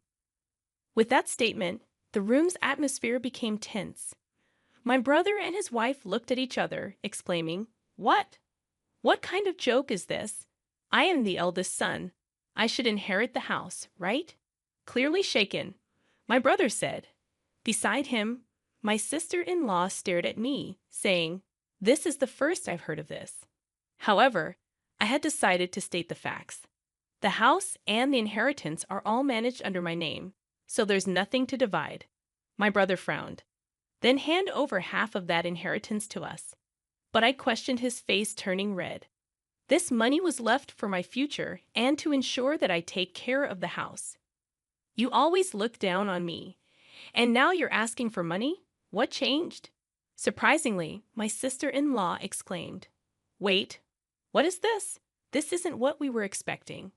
Speaker 2: With that statement, the room's atmosphere became tense. My brother and his wife looked at each other, exclaiming, What? What kind of joke is this? I am the eldest son. I should inherit the house, right? Clearly shaken, my brother said. Beside him, my sister-in-law stared at me, saying, This is the first I've heard of this. However, I had decided to state the facts. The house and the inheritance are all managed under my name, so there's nothing to divide. My brother frowned. Then hand over half of that inheritance to us. But I questioned his face turning red. This money was left for my future and to ensure that I take care of the house. You always looked down on me, and now you're asking for money? What changed? Surprisingly, my sister-in-law exclaimed, Wait, what is this? This isn't what we were expecting.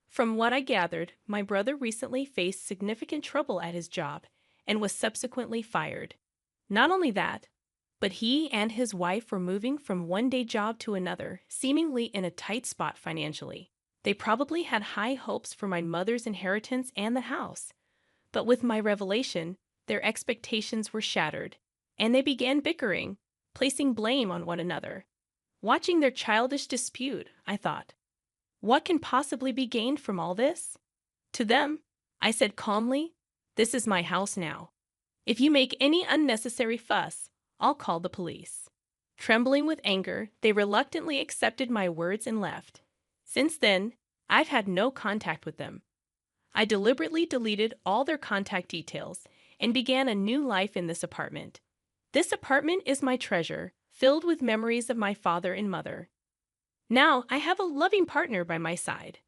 Speaker 2: From what I gathered, my brother recently faced significant trouble at his job and was subsequently fired. Not only that, but he and his wife were moving from one-day job to another, seemingly in a tight spot financially. They probably had high hopes for my mother's inheritance and the house. But with my revelation, their expectations were shattered, and they began bickering, placing blame on one another. Watching their childish dispute, I thought, what can possibly be gained from all this? To them, I said calmly, This is my house now. If you make any unnecessary fuss, I'll call the police. Trembling with anger, they reluctantly accepted my words and left. Since then, I've had no contact with them. I deliberately deleted all their contact details and began a new life in this apartment. This apartment is my treasure, filled with memories of my father and mother. Now I have a loving partner by my side.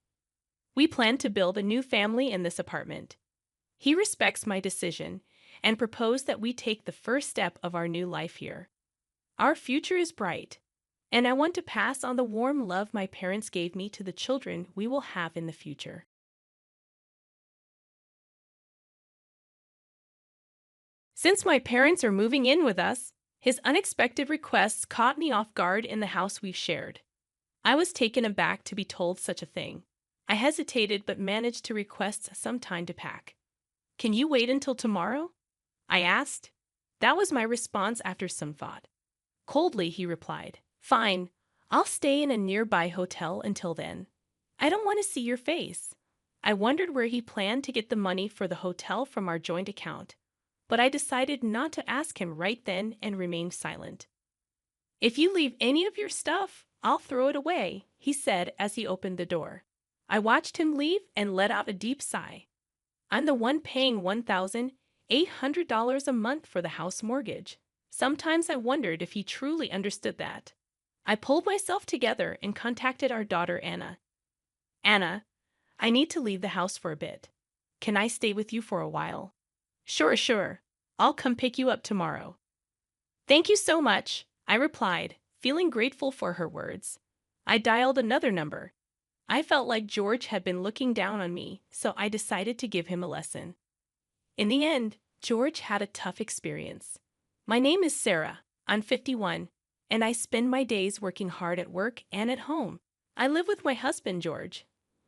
Speaker 2: We plan to build a new family in this apartment. He respects my decision and proposed that we take the first step of our new life here. Our future is bright, and I want to pass on the warm love my parents gave me to the children we will have in the future. Since my parents are moving in with us, his unexpected requests caught me off guard in the house we've shared. I was taken aback to be told such a thing. I hesitated but managed to request some time to pack. Can you wait until tomorrow? I asked. That was my response after some thought. Coldly, he replied, Fine, I'll stay in a nearby hotel until then. I don't want to see your face. I wondered where he planned to get the money for the hotel from our joint account, but I decided not to ask him right then and remained silent. If you leave any of your stuff, I'll throw it away, he said as he opened the door. I watched him leave and let out a deep sigh. I'm the one paying $1,800 a month for the house mortgage. Sometimes I wondered if he truly understood that. I pulled myself together and contacted our daughter Anna. Anna, I need to leave the house for a bit. Can I stay with you for a while? Sure. I'll come pick you up tomorrow. Thank you so much, I replied, feeling grateful for her words. I dialed another number. I felt like George had been looking down on me, so I decided to give him a lesson. In the end, George had a tough experience. My name is Sarah. I'm 51, and I spend my days working hard at work and at home. I live with my husband, George.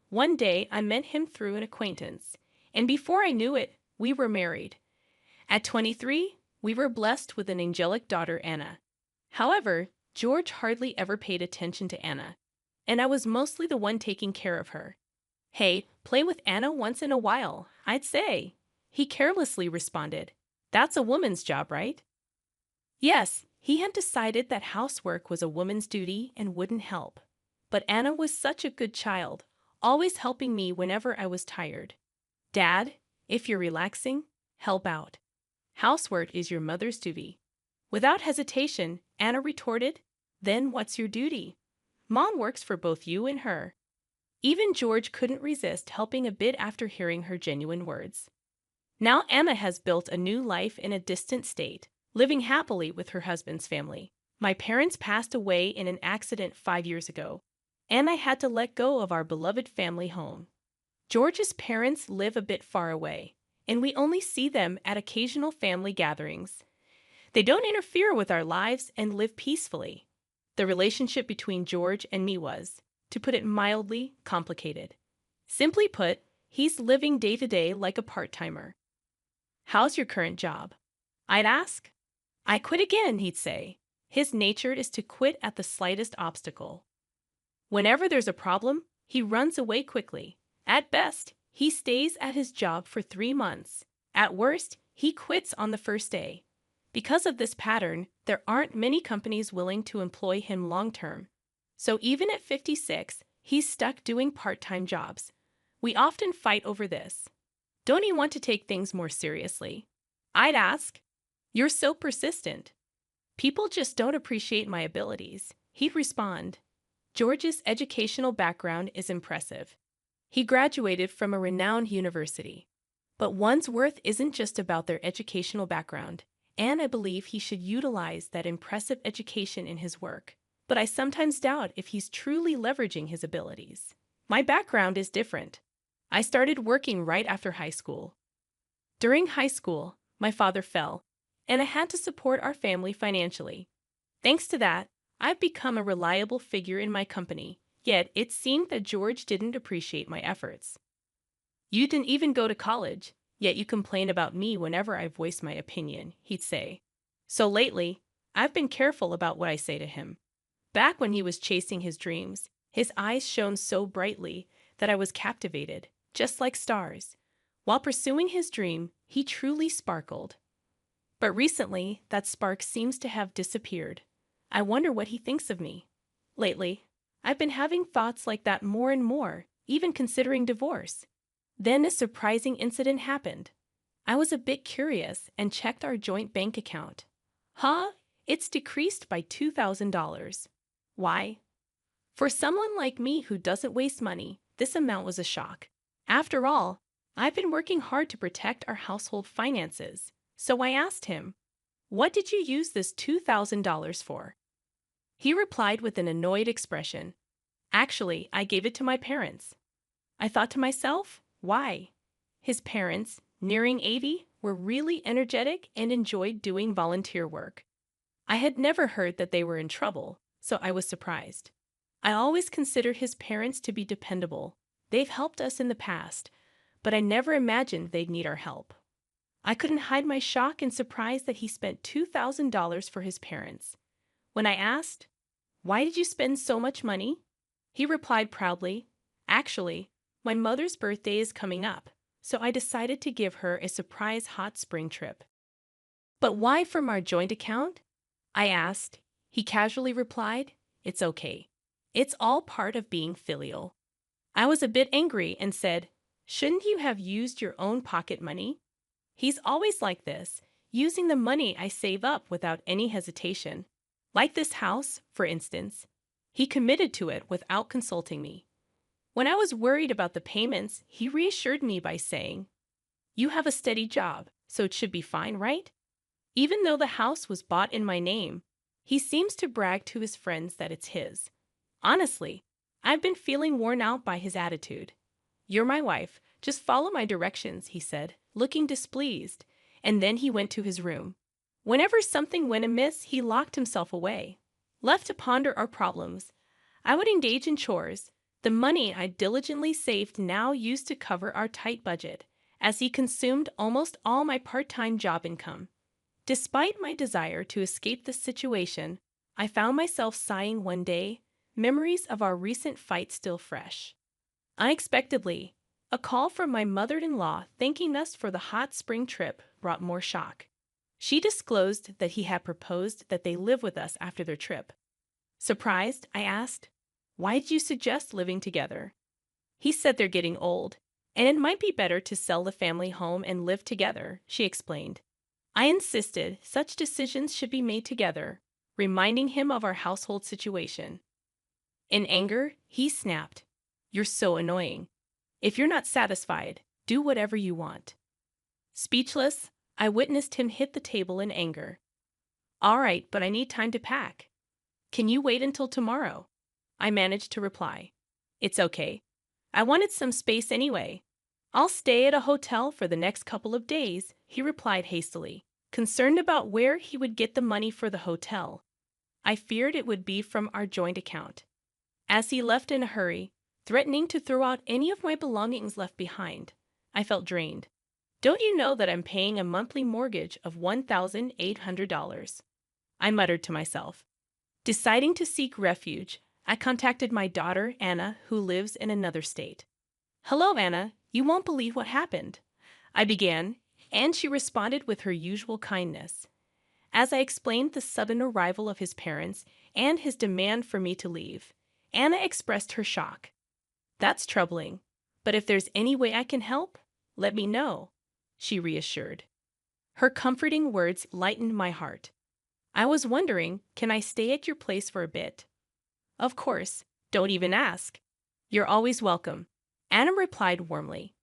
Speaker 2: One day, I met him through an acquaintance, and before I knew it, we were married. At 23, we were blessed with an angelic daughter, Anna. However, George hardly ever paid attention to Anna, and I was mostly the one taking care of her. Hey, play with Anna once in a while, I'd say. He carelessly responded. That's a woman's job, right? Yes, he had decided that housework was a woman's duty and wouldn't help. But Anna was such a good child, always helping me whenever I was tired. Dad, if you're relaxing, help out. Housework is your mother's duty. Without hesitation, Anna retorted, Then what's your duty? Mom works for both you and her. Even George couldn't resist helping a bit after hearing her genuine words. Now Anna has built a new life in a distant state, living happily with her husband's family. My parents passed away in an accident 5 years ago, and I had to let go of our beloved family home. George's parents live a bit far away, and we only see them at occasional family gatherings. They don't interfere with our lives and live peacefully. The relationship between George and me was, to put it mildly, complicated. Simply put, he's living day to day like a part-timer. How's your current job? I'd ask. I quit again, he'd say. His nature is to quit at the slightest obstacle. Whenever there's a problem, he runs away quickly. At best, he stays at his job for 3 months. At worst, he quits on the first day. Because of this pattern, there aren't many companies willing to employ him long-term. So even at 56, he's stuck doing part-time jobs. We often fight over this. Don't you want to take things more seriously? I'd ask. You're so persistent. People just don't appreciate my abilities, he'd respond. George's educational background is impressive. He graduated from a renowned university. But one's worth isn't just about their educational background, and I believe he should utilize that impressive education in his work. But I sometimes doubt if he's truly leveraging his abilities. My background is different. I started working right after high school. During high school, my father fell, and I had to support our family financially. Thanks to that, I've become a reliable figure in my company, yet it seemed that George didn't appreciate my efforts. You didn't even go to college, yet you complain about me whenever I voice my opinion, he'd say. So lately, I've been careful about what I say to him. Back when he was chasing his dreams, his eyes shone so brightly that I was captivated, just like stars. While pursuing his dream, he truly sparkled. But recently, that spark seems to have disappeared. I wonder what he thinks of me. Lately, I've been having thoughts like that more and more, even considering divorce. Then a surprising incident happened. I was a bit curious and checked our joint bank account. It's decreased by $2,000. Why? For someone like me who doesn't waste money, this amount was a shock. After all, I've been working hard to protect our household finances. So I asked him, "What did you use this $2,000 for?" He replied with an annoyed expression. "Actually, I gave it to my parents." I thought to myself, why? His parents, nearing 80, were really energetic and enjoyed doing volunteer work. I had never heard that they were in trouble, so I was surprised. I always considered his parents to be dependable. They've helped us in the past, but I never imagined they'd need our help. I couldn't hide my shock and surprise that he spent $2,000 for his parents. When I asked, "Why did you spend so much money?" he replied proudly, "Actually, my mother's birthday is coming up, so I decided to give her a surprise hot spring trip." "But why from our joint account?" I asked. He casually replied, "It's okay. It's all part of being filial." I was a bit angry and said, "Shouldn't you have used your own pocket money?" He's always like this, using the money I save up without any hesitation. Like this house, for instance. He committed to it without consulting me. When I was worried about the payments, he reassured me by saying, "You have a steady job, so it should be fine, right?" Even though the house was bought in my name, he seems to brag to his friends that it's his. Honestly, I've been feeling worn out by his attitude. "You're my wife. Just follow my directions," he said, looking displeased, and then he went to his room. Whenever something went amiss, he locked himself away. Left to ponder our problems, I would engage in chores, the money I diligently saved now used to cover our tight budget, as he consumed almost all my part-time job income. Despite my desire to escape this situation, I found myself sighing one day, memories of our recent fight still fresh. Unexpectedly, a call from my mother-in-law thanking us for the hot spring trip brought more shock. She disclosed that he had proposed that they live with us after their trip. Surprised, I asked, "Why did you suggest living together?" "He said they're getting old, and it might be better to sell the family home and live together," she explained. I insisted such decisions should be made together, reminding him of our household situation. In anger, he snapped, "You're so annoying. If you're not satisfied, do whatever you want." Speechless, I witnessed him hit the table in anger. "All right, but I need time to pack." "Can you wait until tomorrow?" I managed to reply. "It's okay. I wanted some space anyway. I'll stay at a hotel for the next couple of days," he replied hastily, concerned about where he would get the money for the hotel. I feared it would be from our joint account. As he left in a hurry, threatening to throw out any of my belongings left behind, I felt drained. "Don't you know that I'm paying a monthly mortgage of $1,800? I muttered to myself. Deciding to seek refuge, I contacted my daughter, Anna, who lives in another state. "Hello, Anna. You won't believe what happened," I began, and she responded with her usual kindness. As I explained the sudden arrival of his parents and his demand for me to leave, Anna expressed her shock. "That's troubling, but if there's any way I can help, let me know," she reassured. Her comforting words lightened my heart. I was wondering, can I stay at your place for a bit? "Of course, don't even ask. You're always welcome," Anna replied warmly.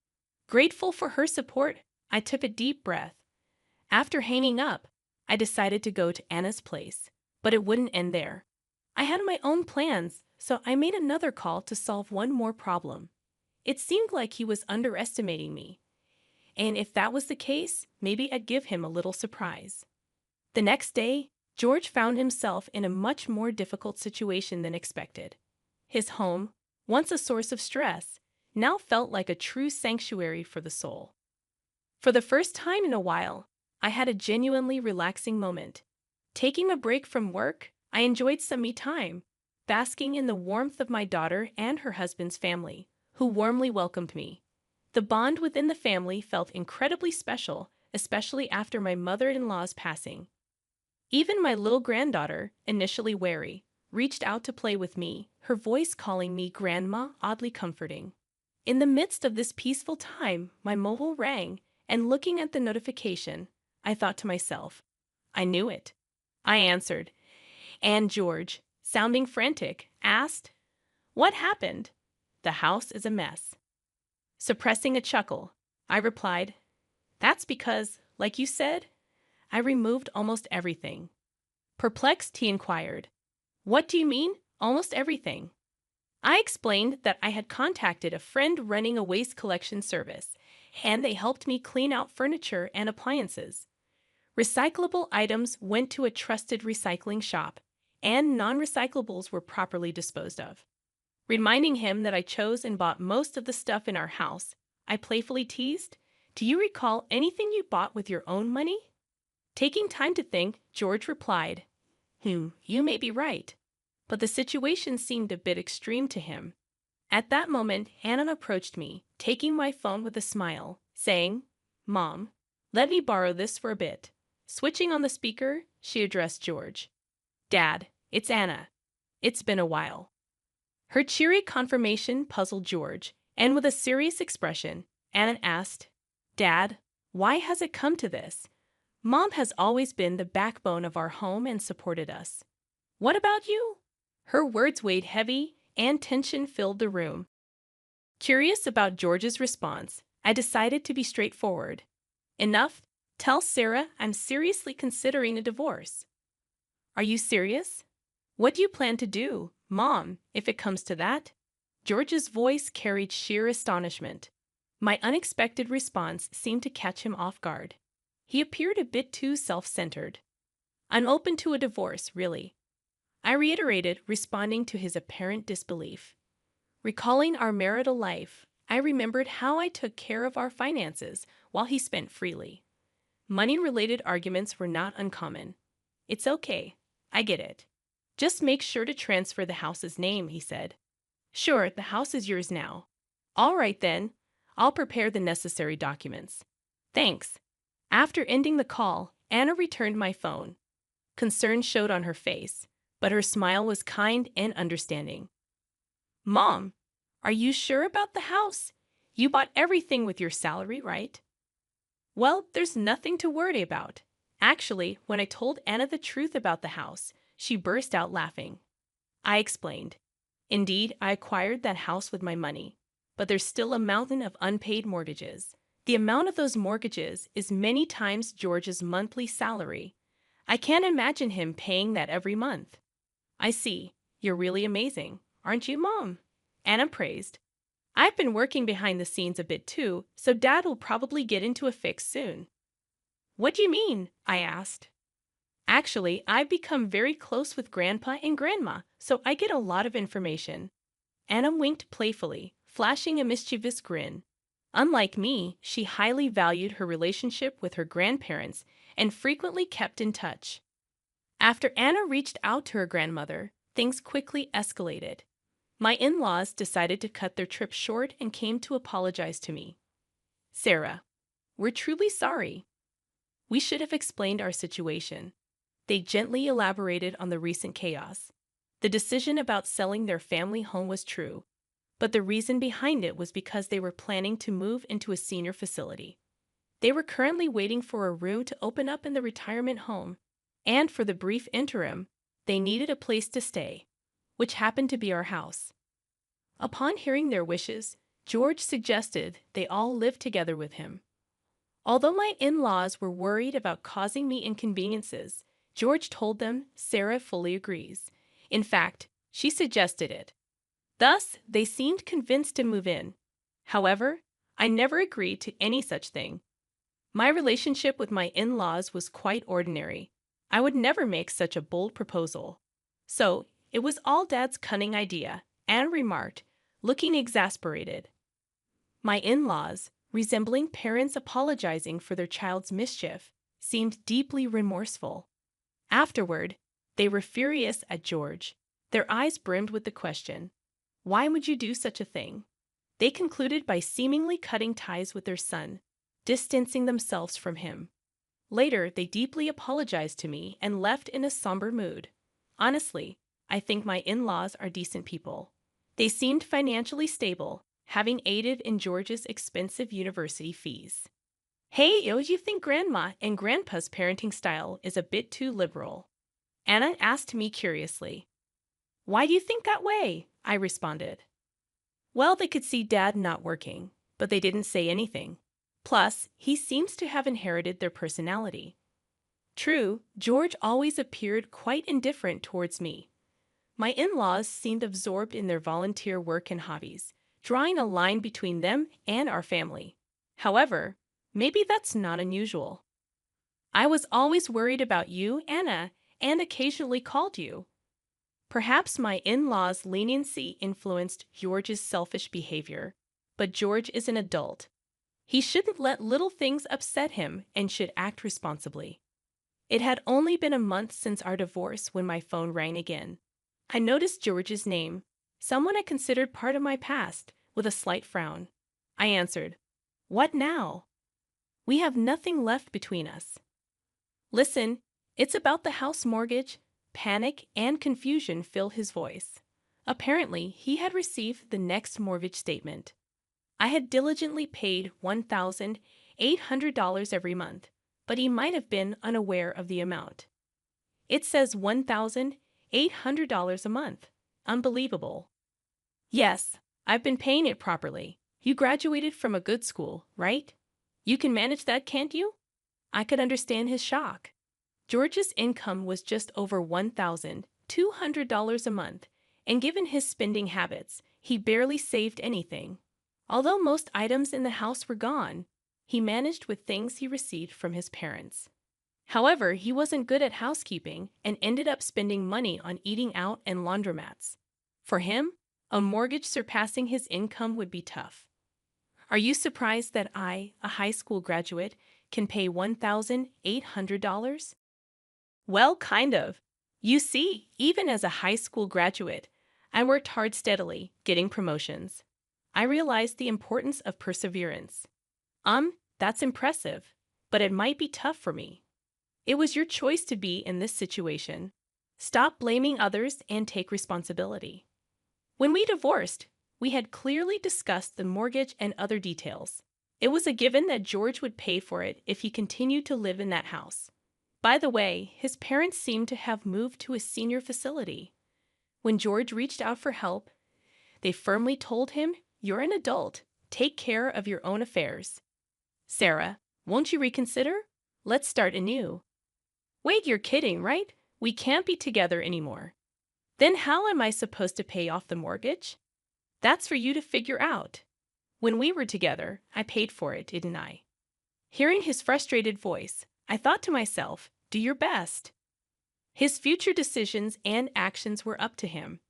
Speaker 2: Grateful for her support, I took a deep breath. After hanging up, I decided to go to Anna's place, but it wouldn't end there. I had my own plans, so I made another call to solve one more problem. It seemed like he was underestimating me, and if that was the case, maybe I'd give him a little surprise. The next day, George found himself in a much more difficult situation than expected. His home, once a source of stress, now felt like a true sanctuary for the soul. For the first time in a while, I had a genuinely relaxing moment. Taking a break from work, I enjoyed some me time, basking in the warmth of my daughter and her husband's family, who warmly welcomed me. The bond within the family felt incredibly special, especially after my mother-in-law's passing. Even my little granddaughter, initially wary, reached out to play with me, her voice calling me Grandma, oddly comforting. In the midst of this peaceful time, my mobile rang, and looking at the notification, I thought to myself, I knew it. I answered, and George, sounding frantic, asked, "What happened?" "The house is a mess." Suppressing a chuckle, I replied, "That's because, like you said, I removed almost everything." Perplexed, he inquired, "What do you mean, almost everything?" I explained that I had contacted a friend running a waste collection service, and they helped me clean out furniture and appliances. Recyclable items went to a trusted recycling shop, and non-recyclables were properly disposed of. Reminding him that I chose and bought most of the stuff in our house, I playfully teased, "Do you recall anything you bought with your own money?" Taking time to think, George replied, "You may be right," but the situation seemed a bit extreme to him. At that moment, Anna approached me, taking my phone with a smile, saying, "Mom, let me borrow this for a bit." Switching on the speaker, she addressed George. "Dad, It's Anna. It's been a while. Her cheery confirmation puzzled George, and with a serious expression, Anna asked, Dad, why has it come to this? Mom has always been the backbone of our home and supported us. What about you? Her words weighed heavy, and tension filled the room. Curious about George's response, I decided to be straightforward. Enough, tell Sarah I'm seriously considering a divorce. Are you serious? What do you plan to do, Mom, if it comes to that? George's voice carried sheer astonishment. My unexpected response seemed to catch him off guard. He appeared a bit too self-centered. I'm open to a divorce, really. I reiterated, responding to his apparent disbelief. Recalling our marital life, I remembered how I took care of our finances while he spent freely. Money-related arguments were not uncommon. It's okay. I get it. Just make sure to transfer the house's name, he said. Sure, the house is yours now. All right then. I'll prepare the necessary documents. Thanks. After ending the call, Anna returned my phone. Concern showed on her face, but her smile was kind and understanding. Mom, are you sure about the house? You bought everything with your salary, right? Well, there's nothing to worry about. Actually, when I told Anna the truth about the house, she burst out laughing. I explained. Indeed, I acquired that house with my money, but there's still a mountain of unpaid mortgages. The amount of those mortgages is many times George's monthly salary. I can't imagine him paying that every month. I see. You're really amazing, aren't you, Mom? Anna praised. I've been working behind the scenes a bit too, so Dad will probably get into a fix soon. What do you mean? I asked. Actually, I've become very close with Grandpa and Grandma, so I get a lot of information. Anna winked playfully, flashing a mischievous grin. Unlike me, she highly valued her relationship with her grandparents and frequently kept in touch. After Anna reached out to her grandmother, things quickly escalated. My in-laws decided to cut their trip short and came to apologize to me. Sarah, we're truly sorry. We should have explained our situation. They gently elaborated on the recent chaos. The decision about selling their family home was true, but the reason behind it was because they were planning to move into a senior facility. They were currently waiting for a room to open up in the retirement home, and for the brief interim, they needed a place to stay, which happened to be our house. Upon hearing their wishes, George suggested they all live together with him. Although my in-laws were worried about causing me inconveniences, George told them Sarah fully agrees. In fact, she suggested it. Thus, they seemed convinced to move in. However, I never agreed to any such thing. My relationship with my in-laws was quite ordinary. I would never make such a bold proposal. So, it was all Dad's cunning idea, Anne remarked, looking exasperated. My in-laws, resembling parents apologizing for their child's mischief, seemed deeply remorseful. Afterward, they were furious at George. Their eyes brimmed with the question, why would you do such a thing? They concluded by seemingly cutting ties with their son, distancing themselves from him. Later, they deeply apologized to me and left in a somber mood. Honestly, I think my in-laws are decent people. They seemed financially stable, having aided in George's expensive university fees. Hey, you think Grandma and Grandpa's parenting style is a bit too liberal? Anna asked me curiously. Why do you think that way? I responded. Well, they could see Dad not working, but they didn't say anything. Plus, he seems to have inherited their personality. True, George always appeared quite indifferent towards me. My in-laws seemed absorbed in their volunteer work and hobbies, drawing a line between them and our family. However, maybe that's not unusual. I was always worried about you, Anna, and occasionally called you. Perhaps my in-laws' leniency influenced George's selfish behavior, but George is an adult. He shouldn't let little things upset him and should act responsibly. It had only been a month since our divorce when my phone rang again. I noticed George's name, someone I considered part of my past, with a slight frown. I answered, What now? We have nothing left between us. Listen, it's about the house mortgage. panic, and confusion fill his voice. Apparently, he had received the next mortgage statement. I had diligently paid $1,800 every month, but he might have been unaware of the amount. It says $1,800 a month. Unbelievable. Yes, I've been paying it properly. You graduated from a good school, right? You can manage that, can't you? I could understand his shock. George's income was just over $1,200 a month, and given his spending habits, he barely saved anything. Although most items in the house were gone, he managed with things he received from his parents. However, he wasn't good at housekeeping and ended up spending money on eating out and laundromats. For him, a mortgage surpassing his income would be tough. Are you surprised that I, a high school graduate, can pay $1,800? Well, kind of. You see, even as a high school graduate, I worked hard steadily, getting promotions. I realized the importance of perseverance. That's impressive, but it might be tough for me. It was your choice to be in this situation. Stop blaming others and take responsibility. When we divorced, we had clearly discussed the mortgage and other details. It was a given that George would pay for it if he continued to live in that house. By the way, his parents seemed to have moved to a senior facility. When George reached out for help, they firmly told him, "You're an adult. Take care of your own affairs." Sarah, won't you reconsider? Let's start anew. Wait, you're kidding, right? We can't be together anymore. Then how am I supposed to pay off the mortgage? That's for you to figure out. When we were together, I paid for it, didn't I? Hearing his frustrated voice, I thought to myself, do your best. His future decisions and actions were up to him.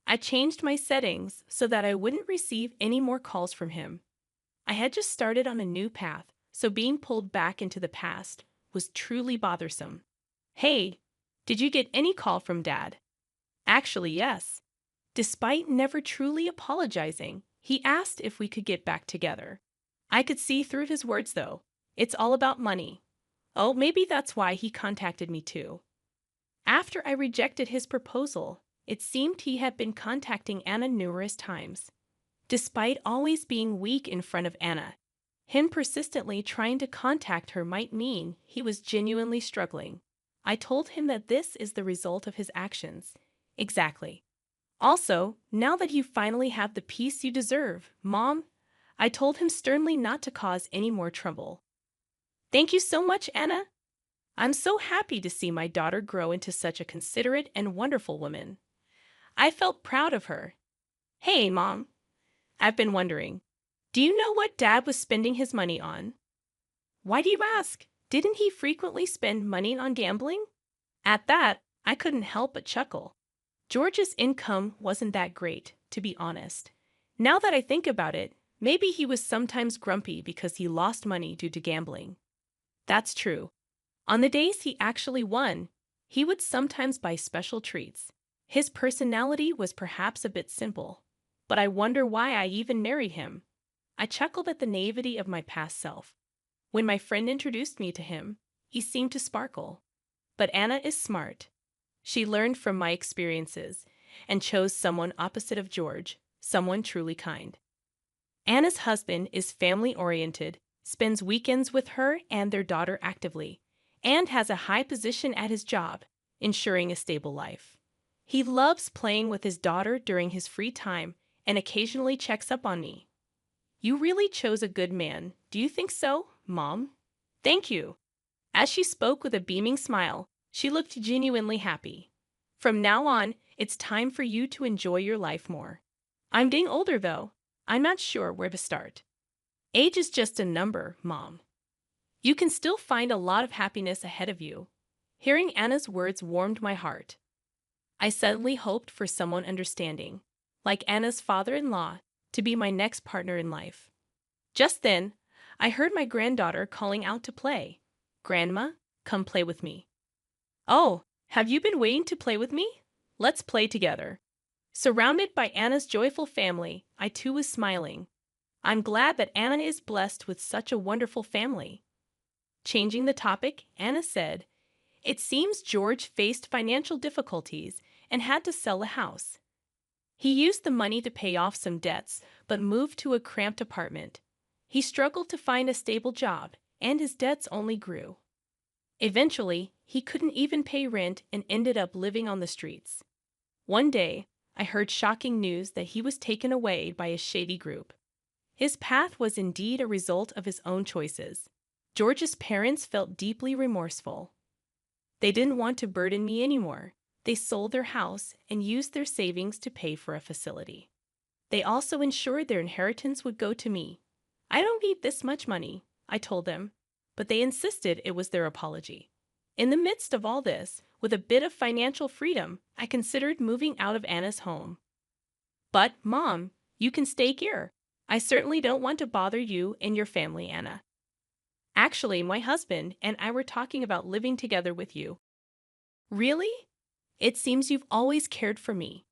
Speaker 2: I changed my settings so that I wouldn't receive any more calls from him. I had just started on a new path, so being pulled back into the past was truly bothersome. Hey, did you get any call from Dad? Actually, yes. Despite never truly apologizing, he asked if we could get back together. I could see through his words, though. It's all about money. Oh, maybe that's why he contacted me too. After I rejected his proposal, it seemed he had been contacting Anna numerous times. Despite always being weak in front of Anna, him persistently trying to contact her might mean he was genuinely struggling. I told him that this is the result of his actions. Exactly. Also, now that you finally have the peace you deserve, Mom, I told him sternly not to cause any more trouble. Thank you so much, Anna. I'm so happy to see my daughter grow into such a considerate and wonderful woman. I felt proud of her. Hey, Mom. I've been wondering, do you know what Dad was spending his money on? Why do you ask? Didn't he frequently spend money on gambling? At that, I couldn't help but chuckle. George's income wasn't that great, to be honest. Now that I think about it, maybe he was sometimes grumpy because he lost money due to gambling. That's true. On the days he actually won, he would sometimes buy special treats. His personality was perhaps a bit simple, but I wonder why I even married him. I chuckled at the naivety of my past self. When my friend introduced me to him, he seemed to sparkle. But Anna is smart. She learned from my experiences and chose someone opposite of George, someone truly kind. Anna's husband is family-oriented, spends weekends with her and their daughter actively, and has a high position at his job, ensuring a stable life. He loves playing with his daughter during his free time and occasionally checks up on me. You really chose a good man. Do you think so, Mom? Thank you. As she spoke with a beaming smile, she looked genuinely happy. From now on, it's time for you to enjoy your life more. I'm getting older, though. I'm not sure where to start. Age is just a number, Mom. You can still find a lot of happiness ahead of you. Hearing Anna's words warmed my heart. I suddenly hoped for someone understanding, like Anna's father-in-law, to be my next partner in life. Just then, I heard my granddaughter calling out to play. Grandma, come play with me. Oh, have you been waiting to play with me? Let's play together. Surrounded by Anna's joyful family, I too was smiling. I'm glad that Anna is blessed with such a wonderful family. Changing the topic, Anna said, It seems George faced financial difficulties and had to sell a house. He used the money to pay off some debts, but moved to a cramped apartment. He struggled to find a stable job, and his debts only grew. Eventually, he couldn't even pay rent and ended up living on the streets. One day, I heard shocking news that he was taken away by a shady group. His path was indeed a result of his own choices. George's parents felt deeply remorseful. They didn't want to burden me anymore. They sold their house and used their savings to pay for a facility. They also ensured their inheritance would go to me. I don't need this much money, I told them, but they insisted it was their apology. In the midst of all this, with a bit of financial freedom, I considered moving out of Anna's home. But, Mom, you can stay here. I certainly don't want to bother you and your family, Anna. Actually, my husband and I were talking about living together with you. Really? It seems you've always cared for me.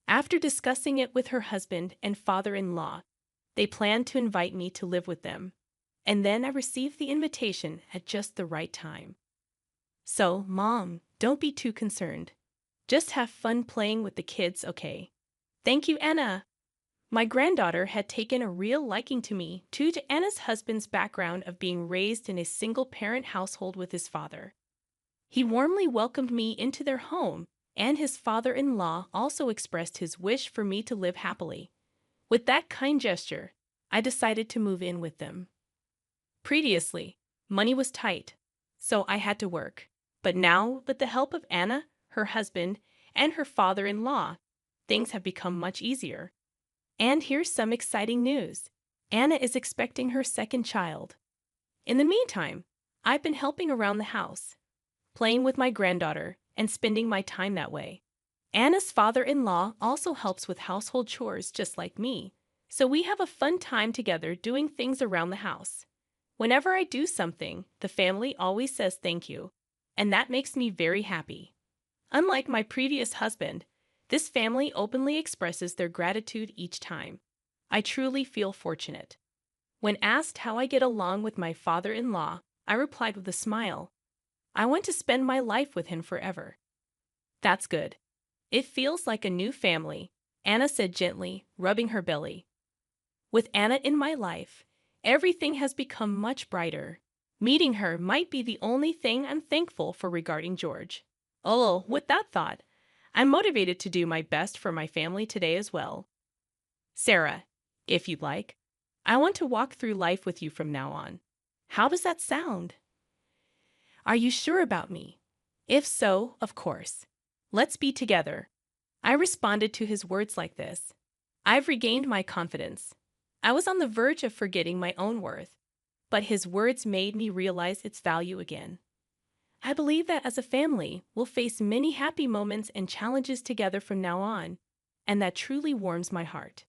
Speaker 2: After discussing it with her husband and father-in-law, they planned to invite me to live with them. And then I received the invitation at just the right time. So, Mom, don't be too concerned. Just have fun playing with the kids, okay? Thank you, Anna. My granddaughter had taken a real liking to me due to Anna's husband's background of being raised in a single-parent household with his father. He warmly welcomed me into their home, and his father-in-law also expressed his wish for me to live happily. With that kind gesture, I decided to move in with them. Previously, money was tight, so I had to work. But now, with the help of Anna, her husband, and her father-in-law, things have become much easier. And here's some exciting news. Anna is expecting her second child. In the meantime, I've been helping around the house, playing with my granddaughter, and spending my time that way. Anna's father-in-law also helps with household chores just like me, so we have a fun time together doing things around the house. Whenever I do something, the family always says thank you, and that makes me very happy. Unlike my previous husband, this family openly expresses their gratitude each time. I truly feel fortunate. When asked how I get along with my father-in-law, I replied with a smile. I want to spend my life with him forever. That's good. It feels like a new family, Anna said gently, rubbing her belly. With Anna in my life, everything has become much brighter. Meeting her might be the only thing I'm thankful for regarding George. Oh, with that thought, I'm motivated to do my best for my family today as well. Sarah, if you'd like, I want to walk through life with you from now on. How does that sound? Are you sure about me? If so, of course. Let's be together. I responded to his words like this. I've regained my confidence. I was on the verge of forgetting my own worth, but his words made me realize its value again. I believe that as a family, we'll face many happy moments and challenges together from now on, and that truly warms my heart.